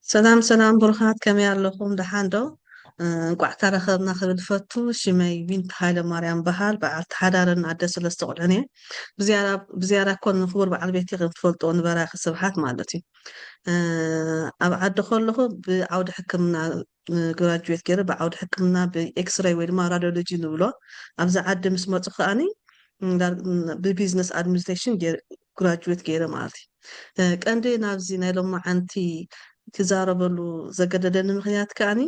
سلام سلام برخات كم يالله دحاندو እንቋዕ ተረኸብና ክብል ፈቱ ሽመይ ቢንት ሃይለ ማርያም በሃል በዓል ተሓዳርን ኣደ ሰለስተ ቆልዑን እየ ብዝያዳ ኮን ንክቡር በዓል ቤቲ ክትፈልጦ ንበራኺ ስብሓት ማለት እዩ ኣብ ዓዲ ከለኹ ብዓውዲ ሕክምና ግራጁዌት ገይረ ብዓውዲ ሕክምና ብኤክስራይ ወይ ድማ ራድዮሎጂ ንብሎ ኣብዛ ዓዲ ምስ መፁ ከዓኒ ብቢዝነስ ኣድሚኒስትሬሽን ግራጁዌት ገይረ ማለት እዩ ቀንዲ ናብዚ ናይ ሎማዓንቲ ክዛረበሉ ዘገደደኒ ምክንያት ከዓኒ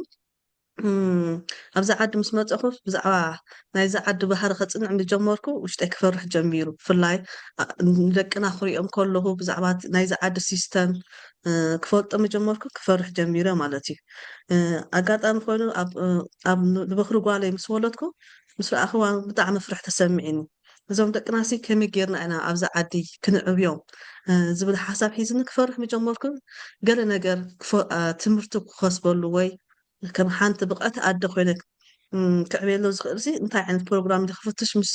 ኣብዛ ዓዲ ምስ መፀኹ ብዛዕባ ናይዛ ዓዲ ባህሪ ከፅንዕ ምጀመርኩ ውሽጠይ ክፈርሕ ጀሚሩ ብፍላይ ንደቅና ክሪኦም ከለኹ ብዛዕባ ናይዛ ዓዲ ሲስተም ክፈልጦ ምጀመርኩ ክፈርሕ ጀሚረ ማለት እዩ ኣጋጣሚ ኮይኑ ኣብ ንበክሪ ጓለይ ምስ ወለድኩ ምስ ረኣኽዋ ብጣዕሚ ፍርሕ ተሰሚዒኒ እዞም ደቅናሲ ከመይ ጌርና ኢና ኣብዛ ዓዲ ክንዕብዮም ዝብል ሓሳብ ሒዝኒ ክፈርሕ ምጀመርኩ ገለ ነገር ትምህርቲ ክኸስበሉ ወይ ከም ሓንቲ ብቕዓቲ ኣደ ኮይነ ክዕብየሎ ዝኽእል ሲ እንታይ ዓይነት ፕሮግራም ክፍትሽ ምስ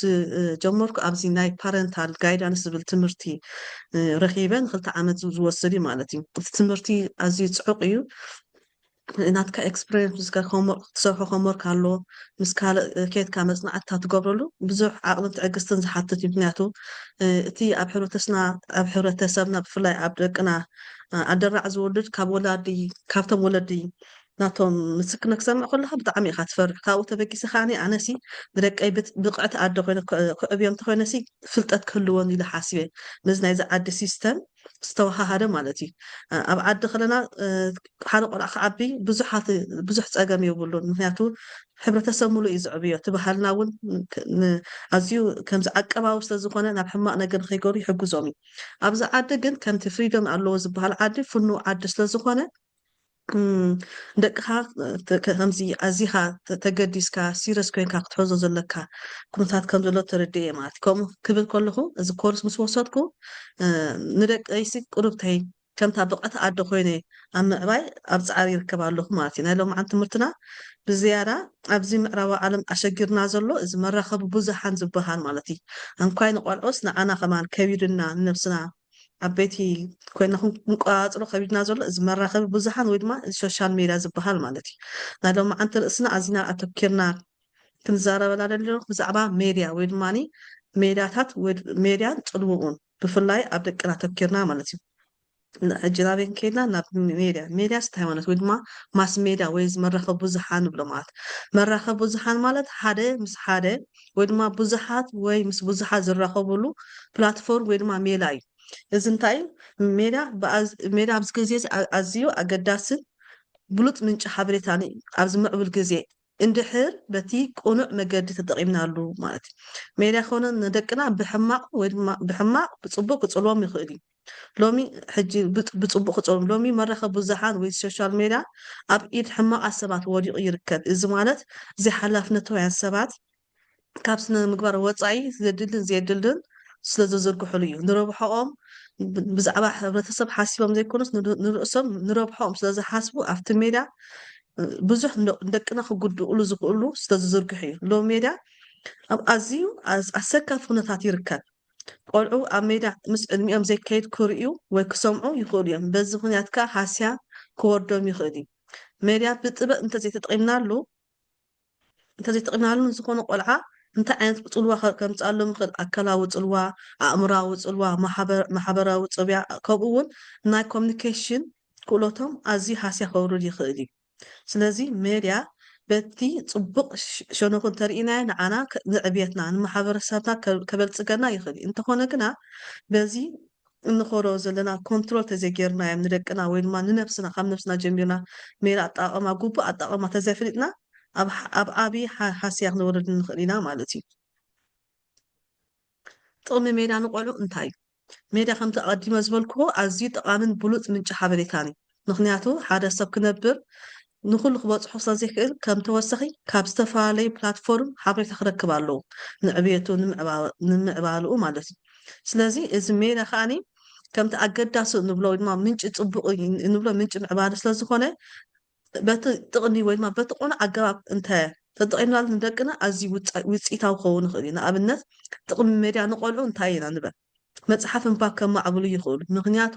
ጀመርኩ ኣብዚ ናይ ፓረንታል ጋይዳንስ ዝብል ትምህርቲ ረኺበ ንክልተ ዓመት ዝወስድ እዩ ማለት እዩ እቲ ትምህርቲ ኣዝዩ ፅዑቕ እዩ ናትካ ኤክስፔሪንስ ምስካ ትሰርሖ ሆምወርክ ኣሎ ምስ ካልእ ከይድካ መፅናዕትካ ትገብረሉ ብዙሕ ዓቕልን ትዕግስትን ዝሓትት እዩ ምክንያቱ እቲ ኣብ ሕብረተሰብና ብፍላይ ኣብ ደቅና ኣደራዕ ዝወልድ ካብቶም ወለዲ ናቶም ምስክርነት ክሰምዕ ከለካ ብጣዕሚ ኢኻ ትፈርሕ ካብኡ ተበጊሰ ከዓኒ ኣነሲ ንደቀይ ብቕዕቲ ኣደ ኮይነ ክዕብዮም እንተኮይነሲ ፍልጠት ክህልዎን ኢሉ ሓሲበ ነዚ ናይዚ ዓዲ ሲስተም ዝተወሃሃደ ማለት እዩ ኣብ ዓዲ ከለና ሓደ ቆልዓ ክዓቢ ብዙሕ ፀገም የብሉን ምክንያቱ ሕብረተሰብ ሙሉእ እዩ ዝዕብዮ እቲ ባህልና እውን ኣዝዩ ከምዚ ዓቀባዊ ስለዝኮነ ናብ ሕማቅ ነገር ንከይገሩ ይሕግዞም እዩ ኣብዚ ዓዲ ግን ከምቲ ፍሪዶም ኣለዎ ዝበሃል ዓዲ ፍኑው ዓዲ ስለዝኮነ ደቅኻ ከምዚ ኣዚኻ ተገዲስካ ሲረስ ኮይንካ ክትሕዞ ዘለካ ኩነታት ከም ዘሎ ተረድየ ማለት እዩ ከምኡ ክብል ከለኹ እዚ ኮርስ ምስ ወሰድኩ ንደቀይሲ ቁርብተይ ከምታ ብቕዓቲ ኣደ ኮይነ ኣብ ምዕባይ ኣብ ፃዕሪ ይርከብ ኣለኹ ማለት እዩ ናይ ሎምዓን ትምህርትና ብዝያዳ ኣብዚ ምዕራባዊ ዓለም ኣሸጊርና ዘሎ እዚ መራኸቢ ብዙሓን ዝበሃል ማለት እዩ እንኳይ ንቆልዑስ ንዓና ከማን ከቢድና ንነብስና ዓበይቲ ኮይና ክንቆፃፅሮ ከቢድና ዘሎ እዚ መራኸቢ ብዙሓን ወይ ድማ ሶሻል ሜድያ ዝበሃል ማለት እዩ ናይ ሎምዓንቲ ርእስና ኣዝና ኣተኪርና ክንዛረበላ ደለና ብዛዕባ ሜድያ ወይ ድማኒ ሜድያታት ሜድያን ፅልውኡን ብፍላይ ኣብ ደቅና ኣተኪርና ማለት እዩ ሕጂ ናበይ ከይድና ናብ ሜድያ እንታይ ማለት ወይ ድማ ማስ ሜድያ ወይ መራኸቢ ብዙሓን ንብሎ ማለት መራኸቢ ብዙሓን ማለት ሓደ ምስ ሓደ ወይ ድማ ብዙሓት ወይ ምስ ብዙሓት ዝራኸብሉ ፕላትፎርም ወይ ድማ ሜላ እዩ እዚ እንታይ እዩ ሜድያ ኣብዚ ግዜ ኣዝዩ ኣገዳስን ብሉፅ ምንጪ ሓበሬታን እዩ ኣብዚ ምዕብል ግዜ እንድሕር በቲ ቁኑዕ መገዲ ተጠቂምናሉ ማለት እዩ ሜድያ ኮነ ንደቅና ብሕማቅ ወይ ድማ ብሕማቅ ብፅቡቅ ክፅልዎም ይኽእል እዩ ሎሚ ሕጂ ብፅቡቅ ክፀልዎም ሎሚ መራኸቢ ብዙሓን ወይ ሶሻል ሜድያ ኣብ ኢድ ሕማቃት ሰባት ወዲቑ ይርከብ እዚ ማለት ዘይሓላፍነታውያን ሰባት ካብ ስነ ምግባር ወፃኢ ዘድልን ዘየድልን ስለዝዝርግሕሉ እዩ ንረብሖኦም ብዛዕባ ሕብረተሰብ ሓሲቦም ዘይኮኑስ ንርእሶም ንረብሖኦም ስለዝሓስቡ ኣብቲ ሜድያ ብዙሕ ደቅና ክጉድእሉ ዝኽእሉ ስለዝዝርግሑ እዩ ሎም ሜድያ ኣብ ኣዝዩ ኣሰካፍ ኩነታት ይርከብ ቆልዑ ኣብ ሜድያ ምስ ዕድሚኦም ዘይካየድ ክርእዩ ወይ ክሰምዑ ይኽእሉ እዮም በዚ ምክንያት ከዓ ሃስያ ክወርዶም ይኽእል እዩ ሜድያ ብጥበብ እንተዘይተጠቂምናሉ ንዝኾነ ቆልዓ እንታይ ዓይነት ፅልዋ ከምፃሎም ይኽእል ኣካላዊ ፅልዋ ኣእምራዊ ፅልዋ ማሕበራዊ ፅብያ ከምኡ እውን ናይ ኮሚኒኬሽን ክእሎቶም ኣዝዩ ሃስያ ከውርድ ይኽእል እዩ ስለዚ ሜድያ በቲ ፅቡቅ ሸነኹ እንተርኢናዮ ንዓና ንዕብየትና ንማሕበረሰብና ከበልፅገና ይኽእል እዩ እንተኾነ ግና በዚ እንኸዶ ዘለና ኮንትሮል ተዘይጌርናዮም ንደቅና ወይ ድማ ንነብስና ካብ ነብስና ጀሚርና ሜላ ኣጠቃቅማ ጉቡእ ኣጠቃቅማ ተዘይፍሊጥና ኣብ ዓብይ ሃስያ ክንወርድ ንኽእል ኢና ማለት እዩ ጥቕሚ ሜድያ ንቆልዑ እንታይ እዩ ሜድያ ከምቲ ቀዲመ ዝበልክዎ ኣዝዩ ጠቃምን ብሉፅ ምንጪ ሓበሬታን እዩ ምክንያቱ ሓደ ሰብ ክነብር ንኩሉ ክበፅሖ ስለዘይክእል ከም ተወሳኺ ካብ ዝተፈላለዩ ፕላትፎርም ሓበሬታ ክረክብ ኣለዎ ንዕብየቱ ንምዕባልኡ ማለት እዩ ስለዚ እዚ ሜድያ ከዓኒ ከምቲ ኣገዳሲ ንብሎ ወይ ድማ ምንጪ ፅቡቅ ንብሎ ምንጪ ምዕባለ ስለዝኮነ በቲ ጥቕሚ ወይ ድማ በቲ ቁኑዕ ኣገባብ ተጠቂምናሉ ንደቅና ኣዝዩ ውፅኢታዊ ክኸውን ይኽእል እዩ ንኣብነት ጥቕሚ ሜድያ ንቆልዑ እንታይ ኢና ንበል መጽሓፍ ምንባብ ከማዕብሉ ይኽእሉ ምክንያቱ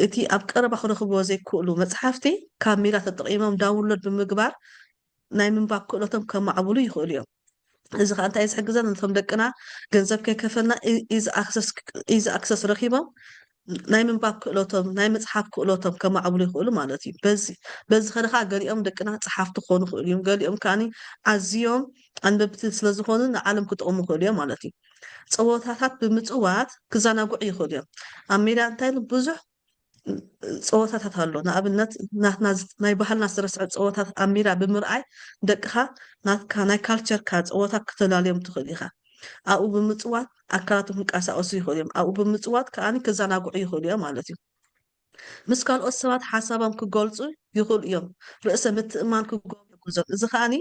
እቲ ኣብ ቀረባ ክረኽብዎ ዘይክእሉ መጽሓፍቲ ካብ ሜላ ተጠቒሞም ዳውንሎድ ብምግባር ናይ ምንባብ ክእለቶም ከማዕብሉ ይኽእሉ እዮም እዚ ከዓ እንታይ ዝሕግዘን ነቶም ደቅና ገንዘብ ከይከፈልና ኢዚ ኣክሰስ ረኺቦም ናይ ምንባብ ክእለቶም ናይ መፅሓፍ ክእለቶም ከማዕብሉ ይኽእሉ ማለት እዩ በዚ ኸደ ከዓ ገሊኦም ደቅና ፀሓፍቲ ክኾኑ ይኽእሉ እዮም ገሊኦም ከዓኒ ኣዝዮም ኣንበብቲ ስለዝኾኑ ንዓለም ክጠቕሙ ይኽእሉ እዮም ማለት እዩ ፀወታታት ብምፅዋት ክዘናግዑ ይኽእሉ እዮም ኣብ ሜዳ እንታይ ብዙሕ ፀወታታት ኣሎ ንኣብነት ናትና ናይ ባህልና ዝተረስዐ ፀወታት ኣብ ሜዳ ብምርኣይ ደቅኻ ናትካ ናይ ካልቸርካ ፀወታ ክተላልዮም ትኽእል ኢኻ ኣብኡ ብምፅዋት ኣካላቶም ክንቀሳቀሱ ይኽእሉ እዮም ኣብኡ ብምፅዋት ከዓኒ ክዘናግዑ ይኽእሉ እዮም ማለት እዩ ምስ ካልኦት ሰባት ሓሳቦም ክገልፁ ይኽእሉ እዮም ርእሰ ምትእምማን ክገብሩ ይሕግዞም እዚ ከዓኒ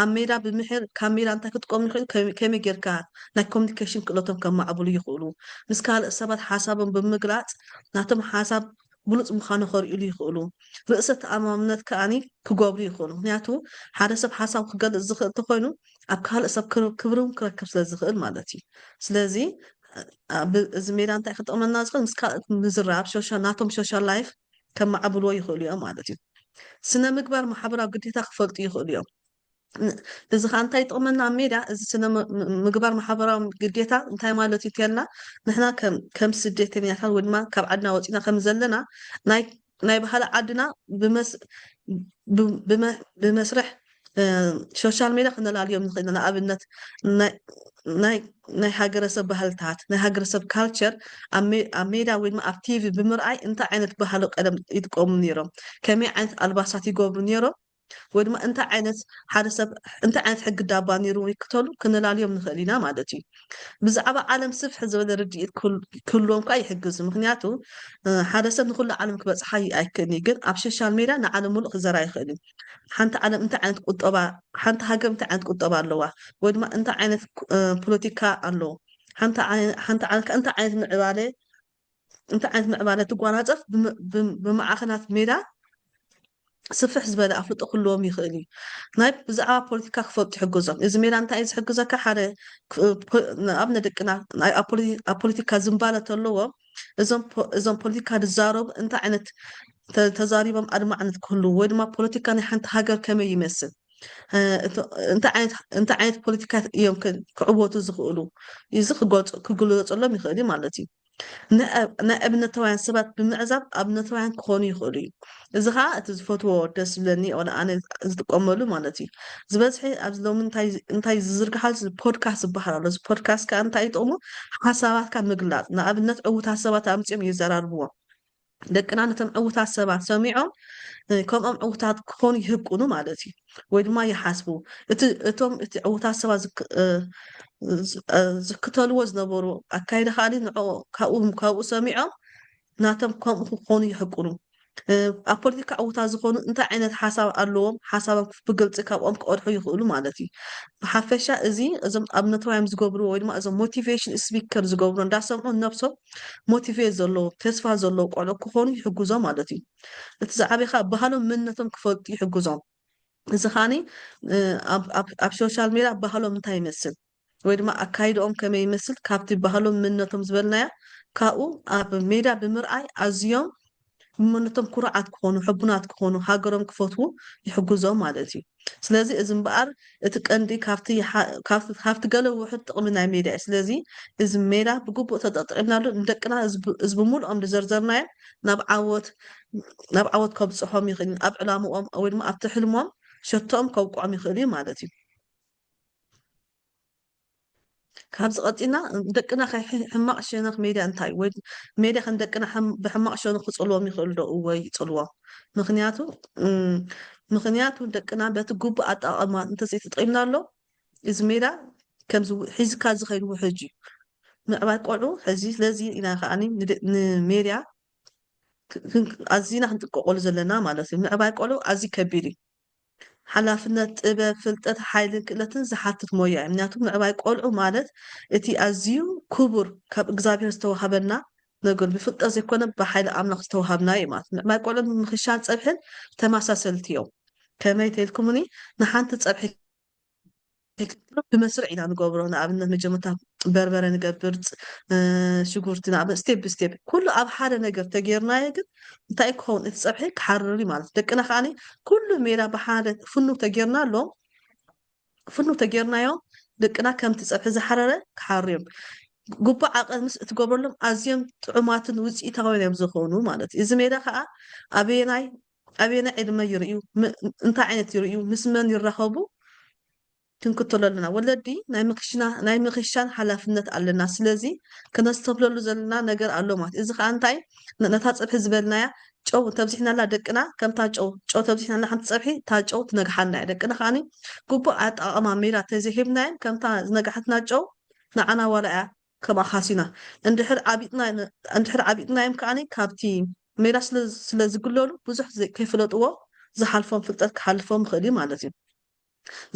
ኣብ ሜዳ ብምሕር ካብ ሜዳ እንታይ ክጥቀሙ ይኽእሉ ከመይ ጌርካ ናይ ኮሚኒኬሽን ክእለቶም ከማዕብሉ ይኽእሉ ምስ ካልእ ሰባት ሓሳቦም ብምግላፅ ናቶም ሓሳብ ብሉፅ ምዃኑ ከርእሉ ይኽእሉ ርእሰ ተኣማምነት ከዓኒ ክገብሩ ይኽእሉ ምክንያቱ ሓደ ሰብ ሓሳብ ክገልፅ ዝኽእል እንተኮይኑ ኣብ ካልእ ሰብ ክብሪ ክረክብ ስለ ዝኽእል ማለት እዩ ስለዚ እዚ ሜዳ እንታይ ክጠቕመና ዝኽእል ምስ ካልኦት ምዝራብ ናቶም ሶሻል ላይፍ ከማዕብልዎ ይኽእሉ እዮም ማለት እዩ ስነ ምግባር ማሕበራዊ ግዴታ ክፈልጡ ይኽእሉ እዮም እዚ ከዓ እንታይ ይጠቕመና ኣብ ሜዳ እዚ ስነ ምግባር ማሕበራዊ ግዴታ እንታይ ማለት እዩ እንተልና ንሕና ከም ስደተኛታት ወይ ድማ ካብ ዓድና ወፂና ከም ዘለና ናይ ባህሊ ዓድና ብመስርሕ ሶሻል ሜዳ ክነላልዮም ንኽእል ኢና ንኣብነት ናይ ሃገረሰብ ባህልታት ናይ ሃገረሰብ ካልቸር ኣብ ሜዳ ወይ ድማ ኣብ ቲቪ ብምርኣይ እንታይ ዓይነት ባህሊ ቀደም ይጥቀሙ ነይሮም ከመይ ዓይነት ኣልባሳት ይገብሩ ነይሮም ወይ ድማ እንታይ ዓይነት ሓደ ሰብ እንታይ ዓይነት ሕጊ ዳባ ነይሩ ይክተሉ ክንላልዮም ንኽእል ኢና ማለት እዩ ብዛዕባ ዓለም ስፍሕ ዝበለ ርድኢት ክህልዎም ከዓ ይሕግዝ ምክንያቱ ሓደ ሰብ ንኩሉ ዓለም ክበፅሓ ኣይክእልኒ ግን ኣብ ሶሻል ሜዳ ንዓለም ሙሉእ ክዘራ ይኽእል እዩ ሓንቲ ዓለም እንታይ ዓይነት ቁጠባ ሓንቲ ሃገር እንታይ ዓይነት ቁጠባ ኣለዋ ወይ ድማ እንታይ ዓይነት ፖለቲካ ኣለዎ ሓንቲ እንታይ ዓይነት ምዕባለ ትጓናፀፍ ብማዕኸናት ሜዳ ስፍሕ ዝበለ ኣፍልጦ ክህልዎም ይኽእል እዩ ናይ ብዛዕባ ፖለቲካ ክፈልጡ ይሕግዞም እዚ ሜዳ እንታይ እዩ ዝሕግዘካ ሓደ ኣብ ነደቅና ኣብ ፖለቲካ ዝምባለ ተለዎም እዞም ፖለቲካ ዝዛረቡ እንታይ ዓይነት ተዛሪቦም ኣድማዕነት ክህልው ወይ ድማ ፖለቲካ ናይ ሓንቲ ሃገር ከመይ ይመስል እንታይ ዓይነት ፖለቲካ እዮም ክዕወቱ ዝኽእሉ እዚ ክግለፀሎም ይኽእል እዩ ማለት እዩ ናይ እብነታውያን ሰባት ብምዕዛብ ኣብነታውያን ክኾኑ ይኽእሉ እዩ እዚ ከዓ እቲ ዝፈትዎ ደስ ዝብለኒ ኣነ ዝጥቀመሉ ማለት እዩ ዝበዝሒ ኣብዚ ሎሚ እንታይ ዝዝርግሓል ፖድካስት ዝበሃል ኣሎ እዚ ፖድካስት ከዓ እንታይ ይጠቕሙ ሓሳባትካ ምግላፅ ንኣብነት ዕውታት ሰባት ኣምፅኦም ይዘራርብዎም ደቅና ነቶም ዕውታት ሰባት ሰሚዖም ከምኦም ዕውታት ክኾኑ ይህቁኑ ማለት እዩ ወይ ድማ ይሓስቡ እቶም እቲ ዕውታት ሰባት ዝክተልዎ ዝነበሩ ኣካይዳ ካሊ ካብኡ ሰሚዖም ናቶም ከምኡ ክኾኑ ይሕቁኑ ኣብ ፖለቲካ ዕውታት ዝኾኑ እንታይ ዓይነት ሓሳብ ኣለዎም ሓሳቦም ብግልፂ ካብኦም ክቀድሑ ይኽእሉ ማለት እዩ ብሓፈሻ እዚ እዞም ኣብ ነተዋዮም ዝገብርዎ ወይ ድማ እዞም ሞቲቬሽን ስፒከር ዝገብሩ እንዳሰምዑ ነብሶም ሞቲቬት ዘለዎ ተስፋ ዘለዎ ቆልዑ ክኾኑ ይሕግዞም ማለት እዩ እቲ ዝዓበይካ ባህሎም መንነቶም ክፈልጡ ይሕግዞም እዚ ከዓኒ ኣብ ሶሻል ሜድያ ባህሎም እንታይ ይመስል ወይ ድማ ኣካይድኦም ከመይ ይመስል ካብቲ ባህሎም መንነቶም ዝበልናያ ካብኡ ኣብ ሜዳ ብምርኣይ ኣዝዮም መንነቶም ኩርዓት ክኾኑ ሕቡናት ክኾኑ ሃገሮም ክፈትዉ ይሕግዞም ማለት እዩ ስለዚ እዚ እምበኣር እቲ ቀንዲ ካብቲ ገለ ውሕድ ጥቕሚ ናይ ሜዳ እዩ ስለዚ እዚ ሜዳ ብግቡእ ተጠቂምናሉ ንደቅና እዚ ብምሉኦም ዝዘርዘርናዮ ናብ ዓወት ከብፅሖም ይኽእል ኣብ ዕላምኦም ወይ ድማ ኣብቲ ሕልሞም ሸቶኦም ከውቅዖም ይኽእል እዩ ማለት እዩ ካብዚ ቀፂልና ደቅና ሕማቅ ሸነኽ ሜድያ እንታይ ወይ ሜድያ ከም ደቅና ብሕማቅ ሸነኽ ክፅልዎም ይኽእሉ ዶ ወይ ይፅልዎም ምክንያቱ ደቅና በቲ ግቡእ ኣጠቃቅማ እንተዘይተጠቂምና ኣሎ እዚ ሜዳ ከምዚ ሒዝካ ዝኸይድ ውሕጅ እዩ ምዕባይ ቆልዑ ሕዚ ስለዚ ኢና ከዓኒ ንሜድያ ኣዝና ክንጥንቀቀሉ ዘለና ማለት እዩ ምዕባይ ቆልዑ ኣዝዩ ከቢድ እዩ ሓላፍነት ጥበብ ፍልጠት ሓይልን ክእለትን ዝሓትት ሞያ እዩ ምክንያቱ ምዕባይ ቆልዑ ማለት እቲ ኣዝዩ ክቡር ካብ እግዚኣብሔር ዝተዋሃበና ነገር ብፍልጠት ዘይኮነ ብሓይሊ ኣምላኽ ዝተዋሃብና እዩ ማለት ምዕባይ ቆልዑ ምክሻን ፀብሕን ተመሳሰልቲ እዮም ከመይ ተልኩምኒ ንሓንቲ ፀብሒ ብመስርዕ ኢና ንገብሮ ንኣብነት መጀመርታ በርበረ ንገብር ሽጉርቲ ንኣብነት ስቴፕ ብስቴፕ ኩሉ ኣብ ሓደ ነገር ተጌርናዮ ግን እንታይ ክኸውን እቲ ፀብሒ ክሓርር እዩ ማለት ደቅና ከዓኒ ኩሉ ሜላ ብሓደ ፍኑ ተጌርና ኣሎ ፍኑ ተጌርናዮ ደቅና ከምቲ ፀብሒ ዝሓረረ ክሓርር እዮም ጉቡእ ዓቐን ምስ እትገብረሎም ኣዝዮም ጥዑማትን ውፅኢታውያን እዮም ዝኾኑ ማለት እዩ እዚ ሜላ ከዓ ኣበየናይ ዕድመ ይርዩ እንታይ ዓይነት ይርዩ ምስ መን ይራኸቡ ክንክተሎ ኣለና ወለዲ ናይ ምክሻን ሓላፍነት ኣለና ስለዚ ከነስተብለሉ ዘለና ነገር ኣሎ ማለት እዚ ከዓ እንታይ ነታ ፀብሒ ዝበልናያ ጨው ተብዚሕናላ ደቅና ከምታ ጨው ተብዚሕናላ ሓንቲ ፀብሒ እታ ጨው ትነግሓልና እያ ደቅና ከዓኒ ግቡእ ኣጠቃቅማ ሜላ ተዘይሂብናየን ከምታ ዝነጋሓትና ጨው ንዓና ዋላ እያ ከምኣ ካሲና እንድሕር ዓቢጥናዮም ከዓኒ ካብቲ ሜላ ስለዝግለሉ ብዙሕ ከይፍለጥዎ ዝሓልፎም ፍልጠት ክሓልፎም ይኽእል እዩ ማለት እዩ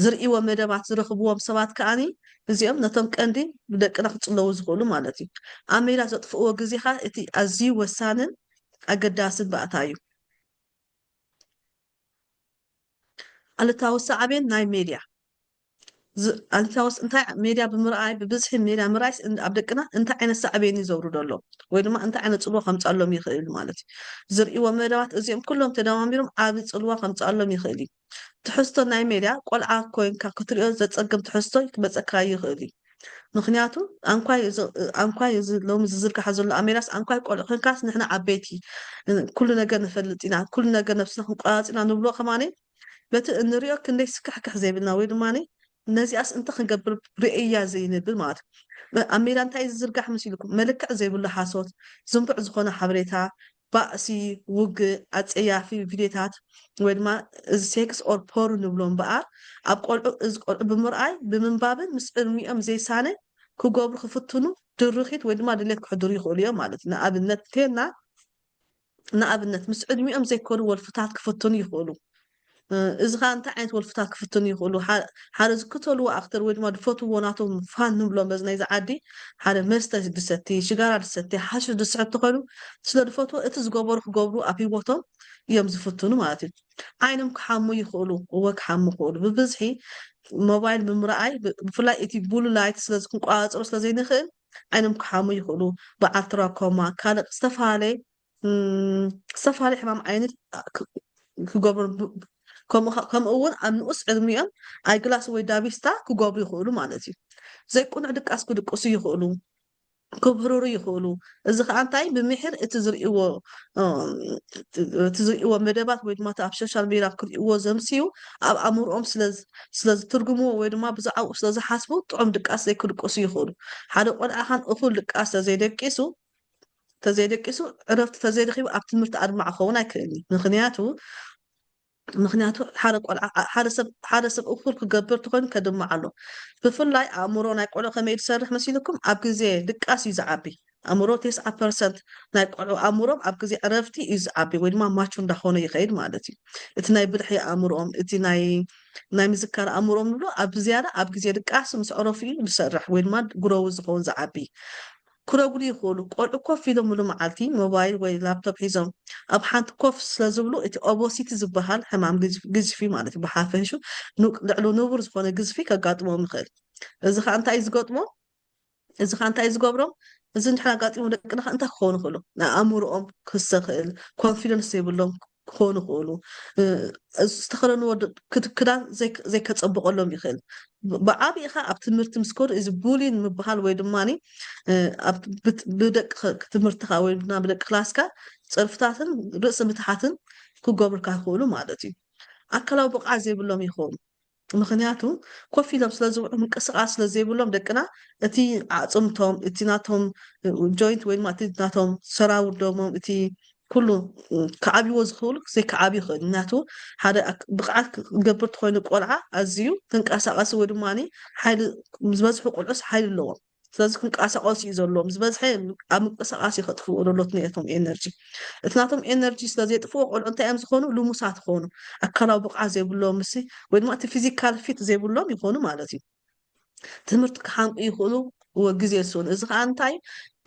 ዝርእይዎ መደባት ዝረኽብዎም ሰባት ከዓኒ እዚኦም ነቶም ቀንዲ ብደቅና ክፅለዉ ዝኽእሉ ማለት እዩ ኣብ ሜላ ዘጥፍእዎ ግዜ ከዓ እቲ ኣዝዩ ወሳንን ኣገዳስን ባእታ እዩ ኣሉታዊ ሳዕቤን ናይ ሜድያ ኣሉታዊ እንታይ ሜድያ ብምርኣይ ብብዝሒ ሜድያ ምርኣይ ኣብ ደቅና እንታይ ዓይነት ሳዕቤን እዩ ዘውርዶ ኣሎ ወይ ድማ እንታይ ዓይነት ፅልዋ ከምፃሎም ይኽእል ማለት እዩ ዝርእይዎ መደባት እዚኦም ኩሎም ተደማሚሮም ዓብዪ ፅልዋ ከምፃሎም ይኽእል እዩ ትሕዝቶ ናይ ሜድያ ቆልዓ ኮይንካ ክትሪኦ ዘፀግም ትሕዝቶ ክበፀካ ይኽእል እዩ ምክንያቱ ኣንኳይ ሎሚ ዝዝርጋሓ ዘሎ ኣሜራስ ኣንኳይ ቆልዑ ኮንካስ ንሕና ዓበይቲ ኩሉ ነገር ንፈልጥ ኢና ኩሉ ነገር ነብስና ክንቆራፂና ንብሎ ከማኒ በቲ እንሪኦ ክንደይ ስክሕክሕ ዘይብልና ወይ ድማኒ ነዚኣስ እንተ ክንገብር ርእያ ዘይንብል ማለት እዩ ኣብ ሜዳ እንታይ ዝዝርጋሕ መሲልኩም መልክዕ ዘይብሉ ሓሶት ዝንቡዕ ዝኾነ ሓበሬታ ባእሲ ውግእ ኣፀያፊ ቪድዮታት ወይ ድማ እዚ ሴክስ ኦር ፖር ንብሎ እምበኣር ኣብ ቆልዑ እዚ ቆልዑ ብምርኣይ ብምንባብን ምስ ዕድሚኦም ዘይሳነ ክገብሩ ክፍትኑ ድርኺት ወይ ድማ ድሌት ክሕድሩ ይኽእሉ እዮም ማለት እዩ ንኣብነት እንተና ንኣብነት ምስ ዕድሚኦም ዘይኮኑ ወልፍታት ክፍትኑ ይኽእሉ እዚ ከዓ እንታይ ዓይነት ወልፍታት ክፍትኑ ይኽእሉ ሓደ ዝክተልዎ ኣክተር ወይ ድማ ዝፈትውዎ ናቶም ፋን ንብሎም በዚ ናይዚ ዓዲ ሓደ መስተ ድሰቲ ሽጋራ ድሰቲ ሓሽሽ ድስሕቲ ኮይኑ ስለ ዝፈትዎ እቲ ዝገበሩ ክገብሩ ኣብ ሂወቶም እዮም ዝፍትኑ ማለት እዩ ዓይኖም ክሓሙ ይኽእሉ እወ ክሓሙ ይኽእሉ ብብዝሒ ሞባይል ብምርኣይ ብፍላይ እቲ ብሉ ላይት ስለዝክንቋፃፀሩ ስለዘይንኽእል ዓይኖም ክሓሙ ይኽእሉ በዓል ትራኮማ ካልእ ዝተፈላለየ ሕማም ዓይነት ክገብሩ ከምኡ እውን ኣብ ንኡስ ዕድሚኦም ኣይግላስ ወይ ዳቢስታ ክገብሩ ይኽእሉ ማለት እዩ ዘይቁኑዕ ድቃስ ክድቅሱ ይኽእሉ ክብህርሩ ይኽእሉ እዚ ከዓ እንታይ ብምሕር እቲ ዝርእይዎ መደባት ወይ ድማ ኣብ ሶሻል ሚድያ ክርእይዎ ዘምስዩ ኣብ ኣእምሮኦም ስለዝትርጉምዎ ወይ ድማ ብዛዕባኡ ስለዝሓስቡ ጥዑም ድቃስ ዘይክድቅሱ ይኽእሉ ሓደ ቆልዓኻን እኹል ድቃስ ተዘይደቂሱ ዕረፍቲ ተዘይረኺቡ ኣብ ትምህርቲ ኣድማዕ ክኸውን ኣይክእልኒ ምክንያቱ ሓደ ሰብ እኩል ክገብር ትኮይኑ ከድምዕ ኣሎ ብፍላይ ኣእምሮ ናይ ቆልዑ ከመይ ዝሰርሕ መሲልኩም ኣብ ግዜ ድቃስ እዩ ዝዓቢ ኣእምሮ 90% ናይ ቆልዑ ኣእምሮም ኣብ ግዜ ዕረፍቲ እዩ ዝዓቢ ወይ ድማ ማቹ እንዳኾነ ይኸይድ ማለት እዩ እቲ ናይ ብድሒ ኣእምሮኦም እቲ ናይ ምዝካር ኣእምሮኦም ንብሎ ኣብ ዝያዳ ኣብ ግዜ ድቃስ ምስ ዕረፉ እዩ ዝሰርሕ ወይ ድማ ጉረቡ ዝኸውን ዝዓቢ ክረጉዱ ይኽእሉ ቆልዑ ኮፍ ኢሎም ሙሉ መዓልቲ ሞባይል ወይ ላፕቶፕ ሒዞም ኣብ ሓንቲ ኮፍ ስለዝብሉ እቲ ኦቦሲቲ ዝበሃል ሕማም ግዝፊ ማለት እዩ ብሓፈሹ ልዕሊ ንቡር ዝኾነ ግዝፊ ከጋጥሞም ይኽእል እዚ ከዓ እንታይ እዩ ዝገብሮም እዚ ንድሕር ኣጋጢሞ ደቅና እንታይ ክኾኑ ይኽእሉ ናይ ኣእምሮኦም ክስተ ክእል ኮንፊደንስ ዘይብሎም ክኾኑ ይኽእሉ ዝተኸደንዎ ክዳን ዘይከፀብቀሎም ይኽእል ብዓብኢኻ ኣብ ትምህርቲ ምስኮዱ እዚ ቡሊን ምበሃል ወይ ድማኒ ብደቂ ትምህርትካ ወይ ብደቂ ክላስካ ፅርፍታትን ርእሲ ምትሓትን ክገብሩካ ይኽእሉ ማለት እዩ ኣካላዊ ብቕዓት ዘይብሎም ይኽእሉ ምክንያቱ ኮፍ ኢሎም ስለዝውዕሉ ምንቅስቃስ ስለዘይብሎም ደቅና እቲ ኣዕፅምቶም እቲ ናቶም ጆይንት ወይ ድማ እቲ ናቶም ሰራውርዶሞም እቲ ኩሉ ክዓብይዎ ዝኽእሉ ዘይክዓብዩ ይኽእል ምክንያቱ ሓደ ብቕዓት ክገብር እንተኮይኑ ቆልዓ ኣዝዩ ተንቀሳቐሲ ወይ ድማኒ ሓይሊ ዝበዝሑ ቆልዑስ ሓይሊ ኣለዎም ስለዚ ክንቀሳቀሱ እዩ ዘለዎም ዝበዝሐ ኣብ ምንቅስቃስ ይኸጥፍዎ ደሎት ነቶም ኤነርጂ እቲ ናቶም ኤነርጂ ስለዘይጥፍዎ ቆልዑ እንታይ እዮም ዝኾኑ ልሙሳት ይኾኑ ኣካላዊ ብቕዓት ዘይብሎም ምስ ወይ ድማ እቲ ፊዚካል ፊት ዘይብሎም ይኾኑ ማለት እዩ ትምህርቲ ክሓንቁ ይኽእሉ ግዜ ዝስኑ እዚ ከዓ እንታይ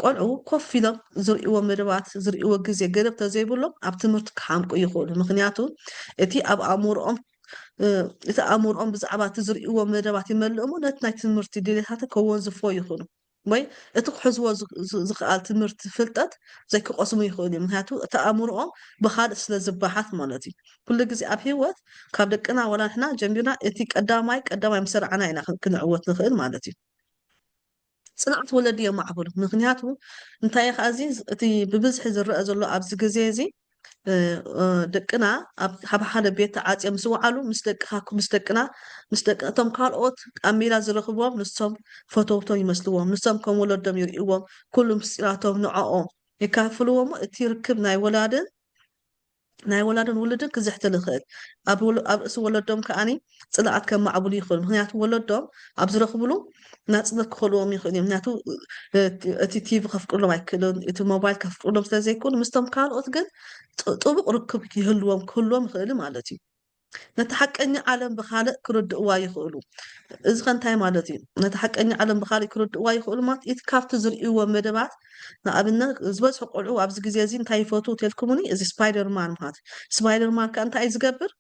ቆልዑ ኮፍ ኢሎም ዝርእይዎ መደባት ዝርእይዎ ግዜ ገደብ ተዘይብሎም ኣብ ትምህርቲ ክሓንቁ ይኽእሉ ምክንያቱ እቲ ኣብ ኣእምሮኦም እቲ ኣእምሮኦም ብዛዕባ እቲ ዝርእይዎ መደባት ይመልእሞ ነቲ ናይ ትምህርቲ ድሌታት ከወንዝፎ ይኽእሉ ወይ እቲ ክሕዝዎ ዝኽኣል ትምህርቲ ፍልጠት ዘይክቐስሙ ይኽእሉ እዮም ምክንያቱ እቲ ኣእምሮኦም ብካልእ ስለ ዝባሓት ማለት እዩ ኩሉ ግዜ ኣብ ሂወት ካብ ደቅና ወላ ንሕና ጀሚርና እቲ ቀዳማይ ምሰርዓና ኢና ክንዕወት ንኽእል ማለት እዩ ፅንዓት ወለዲ የማዕብሉ ምክንያቱ እንታይ ከዓ እዚ እቲ ብብዝሒ ዝረአ ዘሎ ኣብዚ ግዜ እዚ ደቅና ኣብ ሓደ ቤት ተዓፅዮም ምስ ወዓሉ ምስ ደቅና እቶም ካልኦት ኣብ ሜዳ ዝረኽቦም ንሶም ፈተውቶም ይመስልዎም ንሶም ከም ወለዶም ይርእዎም ኩሉ ምስጢራቶም ንዐኦም የካፍልዎሞ እቲ ርክብ ናይ ወላድን ውልድን ክዝሕትል ይኽእል ኣብ ርእሲ ወለዶም ከዓኒ ፅልኣት ከማዕብሉ ይኽእሉ ምክንያቱ ወለዶም ኣብ ዝረኽብሉ ናፅነት ክኸልዎም ይኽእል እዮም ምክንያቱ እቲ ቲቪ ከፍቅርሎም ኣይክእልን እቲ ሞባይል ከፍቅርሎም ስለዘይክእሉ ምስቶም ካልኦት ግን ጥቡቅ ርክብ ክህልዎም ይኽእል ማለት እዩ ነቲ ሓቀኛ ዓለም ብካልእ ክርድእዋ ይኽእሉ እዚ ከ እንታይ ማለት እዩ ነቲ ሓቀኛ ዓለም ብካልእ ክርድእዋ ይኽእሉ ማለት እቲ ካብቲ ዝርእይዎ መደባት ንኣብነት ዝበዝሑ ቆልዑ ኣብዚ ግዜ እዚ እንታይ ይፈትው ተልኩምኒ እዚ ስፓይደርማን ማለት ስፓይደርማን ከ እንታይ ዝገብር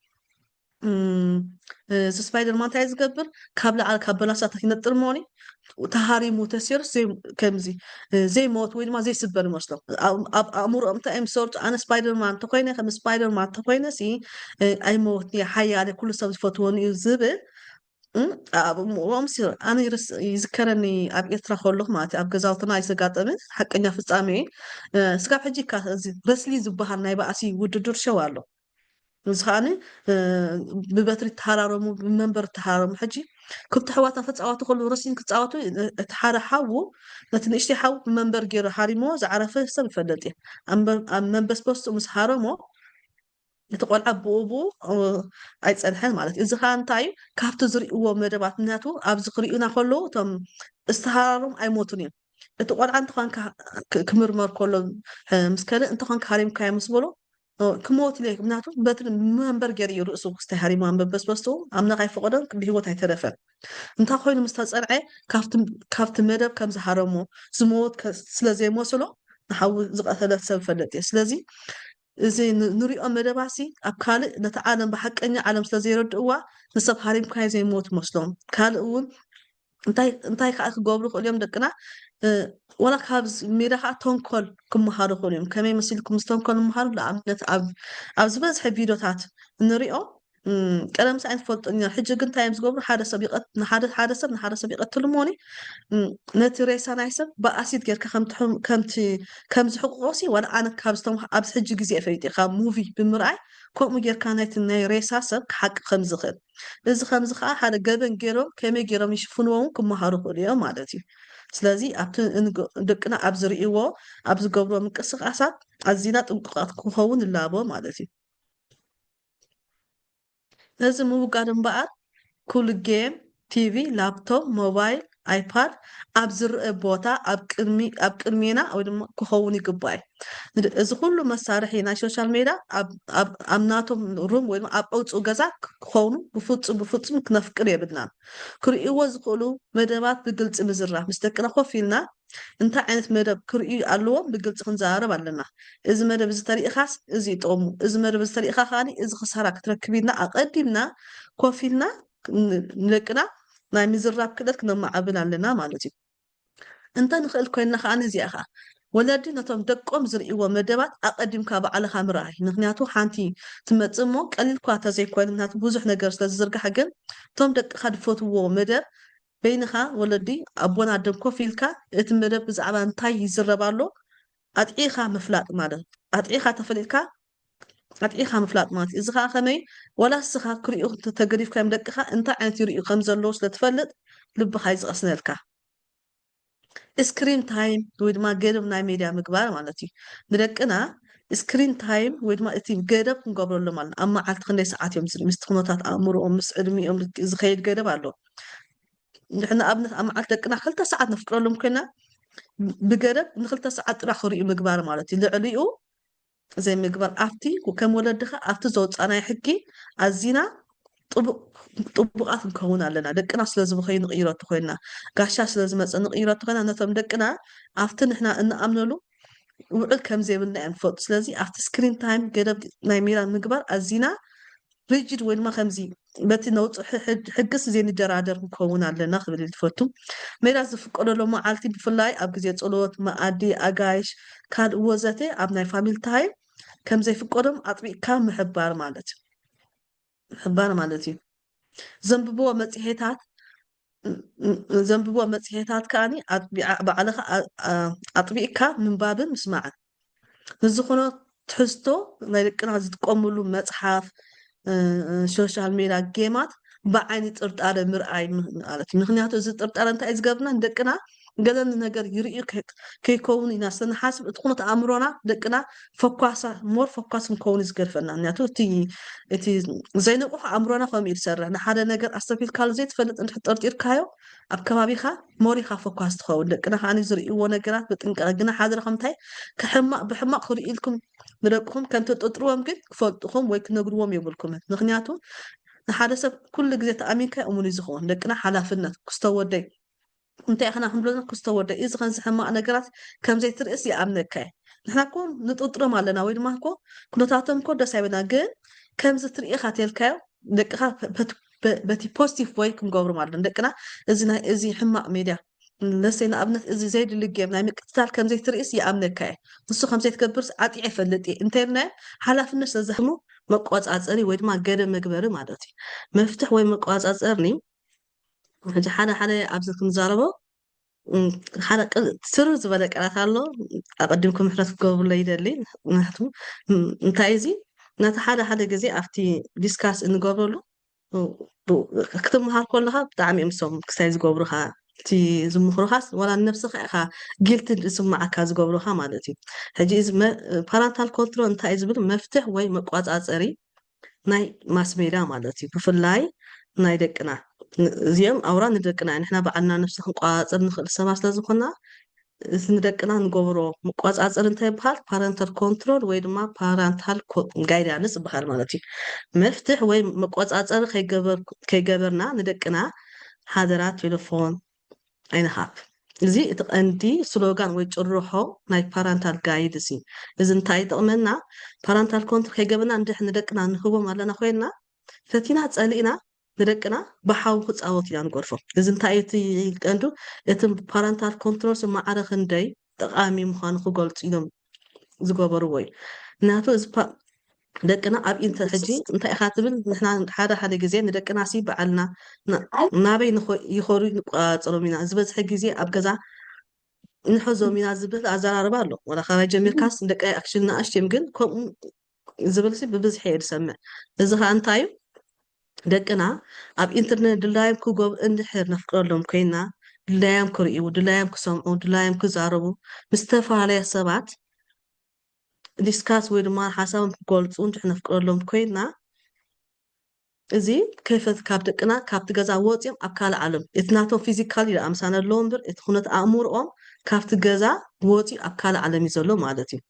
እዚ ስፓይደርማን እንታይ ዝገብር ካብ ላዕሊ ካብ በላሳታት ይነጥር ሞኒ ተሃሪሙ ተሲርስ ከምዚ ዘይሞት ወይ ድማ ዘይስበር ይመስሎም ኣብ ኣእምሮኦም እንታይ እዮም ዝሰርፁ ኣነ ስፓይደርማን እንተኮይነ ከም ስፓይደርማን እንተኮይነሲ ኣይሞት ሓያለ ኩሉ ሰብ ዝፈትዎኒ እዩ ዝብል ኣእምሮኦም ኣነ ይዝከረኒ ኣብ ኤርትራ ከለኹ ማለት ኣብ ገዛውትና ይዘጋጠመ ሓቀኛ ፍፃሜ ስጋብ ሕጂ ረስሊ ዝበሃል ናይ ባእሲ ውድድር ሸው ኣሎ እዚ ከዓኒ ብበትሪ ተሃራረሙ ብመንበር ተሃራረሙ ሕጂ ክልተ ኣሕዋት ክፃወቱ ከለዉ ረስሊን ክፃወቱ እቲ ሓደ ሓዉ ነቲ ንእሽተይ ሓዉ ብመንበር ገይሩ ሃሪምዎ ዝዓረፈ ሰብ ይፈለጥ እየ ኣብ መንበስበስቱ ምስ ሃረሞ እቲ ቆልዓ ብኡኡ ኣይፀንሐን ማለት እዩ እዚ ከዓ እንታይ እዩ ካብቲ ዝርእይዎ መደባት ምክንያቱ ኣብዚ ክርእዩና ከለዉ እቶም ዝተሃራሮም ኣይሞቱን እዮም እቲ ቆልዓ እንተኾንካ ክምርመር ከሎ ምስ ከልእ እንተኾንካ ሃሪምካዮ ምስ በሎ ክሞት ኢለ ምክንያቱ በትሪ መንበር ገይሩ እዩ ርእሱ ክስታይ ሃሪሙ መንበስበስቱ ኣምላኽ ኣይፈቐዶን ብሂወት ኣይተረፈን እንታይ ኮይኑ ምስ ተፀንዐ ካብቲ መደብ ከም ዝሃረሞ ዝሞት ስለዘይመስሎ ንሓዊ ዝቐተለት ሰብ ፈለጥ እየ ስለዚ እዚ ንሪኦም መደባሲ ኣብ ካልእ ነቲ ዓለም ብሓቀኛ ዓለም ስለዘይረድእዋ ንሰብ ሃሪምካዮ ዘይሞት ይመስሎም ካልእ እውን እንታይ ከዓ ክገብሩ ክእሉ እዮም ደቅና ወላ ካብ ሜዳ ከዓ ተንኮል ክመሃሩ ክእሉ እዮም ከመይ መሲልኩም ምስ ተንኮል ንምሃሩ ንኣብነት ኣብ ዝበዝሐ ቪድዮታት ንሪኦ ቀደም ሳይ ንፈልጦ ኢና ሕጂ ግን እንታይ እዮም ዝገብሩ ሓደ ሰብ ንሓደ ሰብ ይቀትሉ ሞኒ ነቲ ሬሳ ናይ ሰብ ብኣሲድ ጌርካ ከም ዝሕቁቆሲ ወላ ኣነ ኣብዚ ሕጂ ግዜ ፈይጥ ካብ ሙቪ ብምርኣይ ከምኡ ጌርካ ናይ ሬሳ ሰብ ክሓቂ ከም ዝኽእል እዚ ከምዚ ከዓ ሓደ ገበን ገይሮም ከመይ ገይሮም ይሽፍንዎም ክመሃሩ ክእሉ እዮም ማለት እዩ ስለዚ ኣብቲ ደቅና ኣብ ዝርእይዎ ኣብ ዝገብሮ ምንቅስቃሳት ኣዝና ጥንቁቃት ክኸውን ይላቦ ማለት እዩ ነዚ ምውጋድ እምበኣር ኩሉ ጌም ቲቪ ላፕቶፕ ሞባይል ኣይፓድ ኣብ ዝርአ ቦታ ኣብ ቅድሜና ወይ ድማ ክኸውን ይግባእ እዚ ኩሉ መሳርሒ ናይ ሶሻል ሜድያ ኣብ ናቶም ሩም ወይ ኣብ ኣውፅኡ ገዛ ክኾኑ ብፍፁም ክነፍቅድ የብልናን ክርእይዎ ዝኽእሉ መደባት ብግልፂ ምዝራብ ምስ ደቅና ኮፍ ኢልና እንታይ ዓይነት መደብ ክርእዩ ኣለዎም ብግልፂ ክንዘራረብ ኣለና እዚ መደብ እዚ ተሪኢኻስ እዚ ይጠቕሙ እዚ መደብ እዚ ተሪኢኻ ከዓኒ እዚ ክሳራ ክትረክብ ኢልና ኣቐዲምና ኮፍ ኢልና ንደቅና ናይ ምዝራብ ክእለት ክነማዕብል ኣለና ማለት እዩ እንተንኽእል ኮይና ከዓኒ እዚኣ ከዓ ወለዲ ነቶም ደቆም ዝርእይዎ መደባት ኣቐዲምካ ባዕልኻ ምርኣይ ምክንያቱ ሓንቲ ትመፅእ እሞ ቀሊል እኳ እንተዘይኮነ ምክንያቱ ብዙሕ ነገር ስለዝዝርጋሕ ግን እቶም ደቅካ ዝፈትውዎ መደብ በይንኻ ወለዲ ኣቦን ኣደን ኮፍ ኢልካ እቲ መደብ ብዛዕባ እንታይ ይዝረብ ኣሎ ኣጥዒኻ ምፍላጥ ማለት ኣጥዒኻ ተፈሊጥካ ኣጥዒኻ ምፍላጥ ማለት እዚ ከዓ ከመይ ወላ እስኻ ክሪኡ ተገዲፍካ እዮም ደቅኻ እንታይ ዓይነት ይርእዩ ከም ዘለዉ ስለትፈልጥ ልብኻ ይዝቐስነልካ ስክሪን ታይም ወይ ድማ ገደብ ናይ ሜድያ ምግባር ማለት እዩ ንደቅና ስክሪን ታይም ወይ ድማ እቲ ገደብ ክንገብረሎም ኣለና ኣብ መዓልቲ ክንደይ ሰዓት እዮም ምስ ኩነታት ኣእምሮኦም ምስ ዕድሚኦም ዝኸይድ ገደብ ኣሎ ንኣብነት ኣብ መዓልቲ ደቅና 2 ሰዓት ነፍቅረሎም ኮይና ብገደብ ን2 ሰዓት ጥራሕ ክርእዩ ምግባር ማለት እዩ ልዕሊኡ ዘይ ምግባር ኣብቲ ከም ወለድኻ ኣብቲ ዘውፃናይ ሕጊ ኣዚና ጥቡቃት ክንከውን ኣለና ደቅና ስለዝበኸዩ ንቕይረቱ ኮይና ጋሻ ስለዝመፀ ንቕይረቱ ኮይና ነቶም ደቅና ኣብቲ ንሕና እንኣምነሉ ውዕል ከም ዘይብልና እዮም ንፈልጡ ስለዚ ኣብቲ ስክሪን ታይም ገደብ ናይ ሜድያ ምግባር ኣዚና ሪጅድ ወይ ድማ ከምዚ በቲ ነውፅኡ ሕግስ ዘይንደራደር ክኸውን ኣለና ክብል ትፈቱ ሜዳ ዝፍቀደሎ መዓልቲ ብፍላይ ኣብ ግዜ ፀሎት መኣዲ ኣጋይሽ ካልእ ወዘተ ኣብ ናይ ፋሚሊ ታይም ከም ዘይፍቀዶም ኣጥቢቅካ ምሕባር ማለት እዩ ምሕባር ማለት እዩ ዘንብቦ መፅሄታት ከዓኒ ባዕልኻ ኣጥቢቅካ ምንባብን ምስማዕን ንዝኾነ ትሕዝቶ ናይ ደቅና ዝጥቀምሉ መፅሓፍ ሶሻል ሜድያ ጌማት ብዓይኒ ጥርጣረ ምርኣይ ማለት እዩ ምክንያቱ እዚ ጥርጣረ እንታይ እዩ ዝገብርና ንደቅና ገለ ነገር ይርዩ ከይከውን ኢና ስንሓስብ እቲ ኩነት ኣእምሮና ደቅና ሞር ፎኳስ ክንከውን እዩ ዝገድፈና ምክንያቱ እቲ ዘይነቁሑ ኣእምሮና ከምኡ እዩ ዝሰርሕ ንሓደ ነገር ኣስተፊልካሉ ዘይትፈልጥ እንድሕር ጠርጢርካዮ ኣብ ከባቢኻ ሞሪኻ ፎኳስ ትኸውን ደቅና ከዓኒ ዝርእይዎ ነገራት ብጥንቃቐ ግና ሓደረኩም እንታይ ብሕማቅ ክርኢ ኢልኩም ንደቅኹም ከም ተጠርጥርዎም ግን ክፈልጡኹም ወይ ክነግርዎም የብልኩምን ምክንያቱ ንሓደ ሰብ ኩሉ ግዜ ተኣሚንካ እሙን እዩ ዝኸውን ደቅና ሓላፍነት ክስተወደይ እንታይ ኢኽና ክንብሎና ክስተወደይ እዚ ከምዚ ሕማቅ ነገራት ከምዘይ ትርእስ ይኣምነካ እየ ንሕና ኮ ንጥርጥሮም ኣለና ወይ ድማ ኮ ኩነታቶም ኮ ደስ ኣይበልና ግን ከምዚ ትርኢኻ ተልካዮ ደቅኻ በቲ ፖዚቲቭ ወይ ክንገብሮም ኣለና ደቅና እዚ ሕማቅ ሜድያ ለሰይ ንኣብነት እዚ ዘይድሊ ጌም ናይ ምቅትታል ከምዘይ ትርእስ ይኣምነካ እየ ንሱ ከምዘይ ትገብርስ ኣጢዐ ይፈልጥ እየ እንታይ ኢልና ሓላፍነት ስለዝሕሙ መቆፃፀሪ ወይ ድማ ገደብ መግበሪ ማለት እዩ መፍትሕ ወይ መቆፃፀርኒ ሕጂ ሓደ ኣብዚ ክንዛረቦ ሓደ ስር ዝበለ ቃላት ኣሎ ኣቀዲምኩም ምሕረት ክገብርሎ ይደሊ ምክንያቱ እንታይ እዚ ናቲ ሓደ ግዜ ኣብቲ ዲስካስ እንገብረሉ ክትመሃር ከለካ ብጣዕሚ እዮም ሶም ክሳይ ዝገብሩካ እቲ ዝምክሩካስ ዋላ ንነብስካ ኢኻ ጊልቲ ዝስማዓካ ዝገብሩካ ማለት እዩ ሕጂ እዚ ፓራንታል ኮንትሮል እንታይ እዩ ዝብል መፍትሕ ወይ መቆፃፀሪ ናይ ማስ ሜድያ ማለት እዩ ብፍላይ ናይ ደቅና እዚኦም ኣውራ ንደቅና ንሕና ባዕልና ነፍሲ ክንቆፃፀር ንኽእል ሰባት ስለዝኮና እዚ ንደቅና ንገብሮ መቆፃፀሪ እንታይ ይበሃል ፓረንታል ኮንትሮል ወይ ድማ ፓረንታል ጋይዳንስ ይበሃል ማለት እዩ መፍትሕ ወይ መቆፃፀሪ ከይገበርና ንደቅና ሓደራ ቴሌፎን ኣይንሃብ እዚ እቲ ቀንዲ ስሎጋን ወይ ጭርሖ ናይ ፓረንታል ጋይድ እዚ እዚ እንታይ ይጠቕመና ፓረንታል ኮንትሮል ከይገበርና እንድሕ ንደቅና ንህቦም ኣለና ኮይና ፈቲና ፀሊእና ንደቅና ብሓው ክፃወት ኢና ንገርፎ እዚ እንታይ እዩ ቀንዱ እቲ ፓረንታል ኮንትሮል ማዕረ ክንደይ ጠቃሚ ምዃኑ ክገልፁ ኢሎም ዝገበርዎ እዩ ምክንያቱ እዚ ደቅና ኣብ ኢንተር ሕጂ እንታይ ኢኻ ትብል ንሕና ሓደ ግዜ ንደቅና ሲ በዓልና ናበይ ይኸዱ ንቆፃፀሮም ኢና ዝበዝሐ ግዜ ኣብ ገዛ ንሕዞም ኢና ዝብል ኣዘራርባ ኣሎ ወላ ከባቢ ጀሚርካስ ደቂ ኣክሽን ንኣሽትዮም ግን ከምኡ ዝብል ብብዝሒ እየ ዝሰምዕ እዚ ከዓ እንታይ እዩ ደቅና ኣብ ኢንተርኔት ድላዮም ክገብሩ እንድሕር ነፍቅደሎም ኮይና ድላዮም ክርእዩ ድላዮም ክሰምዑ ድላዮም ክዛረቡ ምስ ዝተፈላለየ ሰባት ዲስካስ ወይ ድማ ሓሳቦም ክገልፁ እንድሕር ነፍቅደሎም ኮይና እዚ ከይፈት ካብ ደቅና ካብቲ ገዛ ወፂኦም ኣብ ካልእ ዓለም እቲ ናቶም ፊዚካሊ ኣምሳነ ኣለዎ እምበር እቲ ኩነት ኣእምሮኦም ካብቲ ገዛ ወፂኡ ኣብ ካልእ ዓለም እዩ ዘሎ ማለት እዩ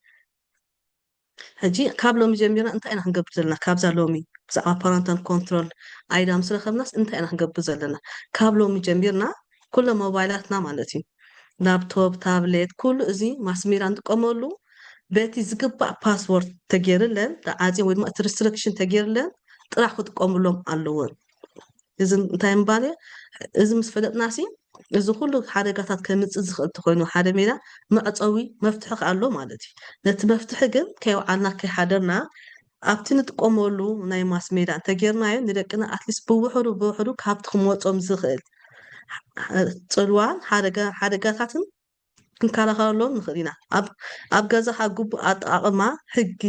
ሕጂ ካብ ሎሚ ጀሚርና እንታይ ኢና ክንገብር ዘለና ካብዛ ሎሚ ብዛዕባ ፓረንታል ኮንትሮል ኣይዳ ምስ ረኸብናስ እንታይ ኢና ክንገብር ዘለና ካብ ሎሚ ጀሚርና ኩሉ ሞባይላትና ማለት እዩ ላፕቶፕ ታብሌት ኩሉ እዚ ማስ ሜድያ ንጥቀመሉ በቲ ዝግባእ ፓስወርድ ተገይርለን ተዓፅዮ ወይ ድማ እቲ ሪስትሪክሽን ተገይርለን ጥራሕ ክጥቀምሎም ኣለዎን እዚ እንታይ ምባል እዚ ምስ ፈለጥናሲ እዚ ኩሉ ሓደጋታት ከምፅእ ዝኽእል እንተኮይኑ ሓደ ሜድያ መዕፀዊ መፍትሒ ኣሎ ማለት እዩ ነቲ መፍትሒ ግን ከይወዓልና ከይሓደርና ኣብቲ ንጥቀመሉ ናይ ማስ ሜድያ እንተገይርናዮ ንደቅና ኣትሊስት ብውሕዱ ካብቲ ክመፆም ዝኽእል ፅልዋን ሓደጋታትን ክንከላኸለሎም ንኽእል ኢና ኣብ ገዛኻ ግቡእ ኣጠቃቅማ ሕጊ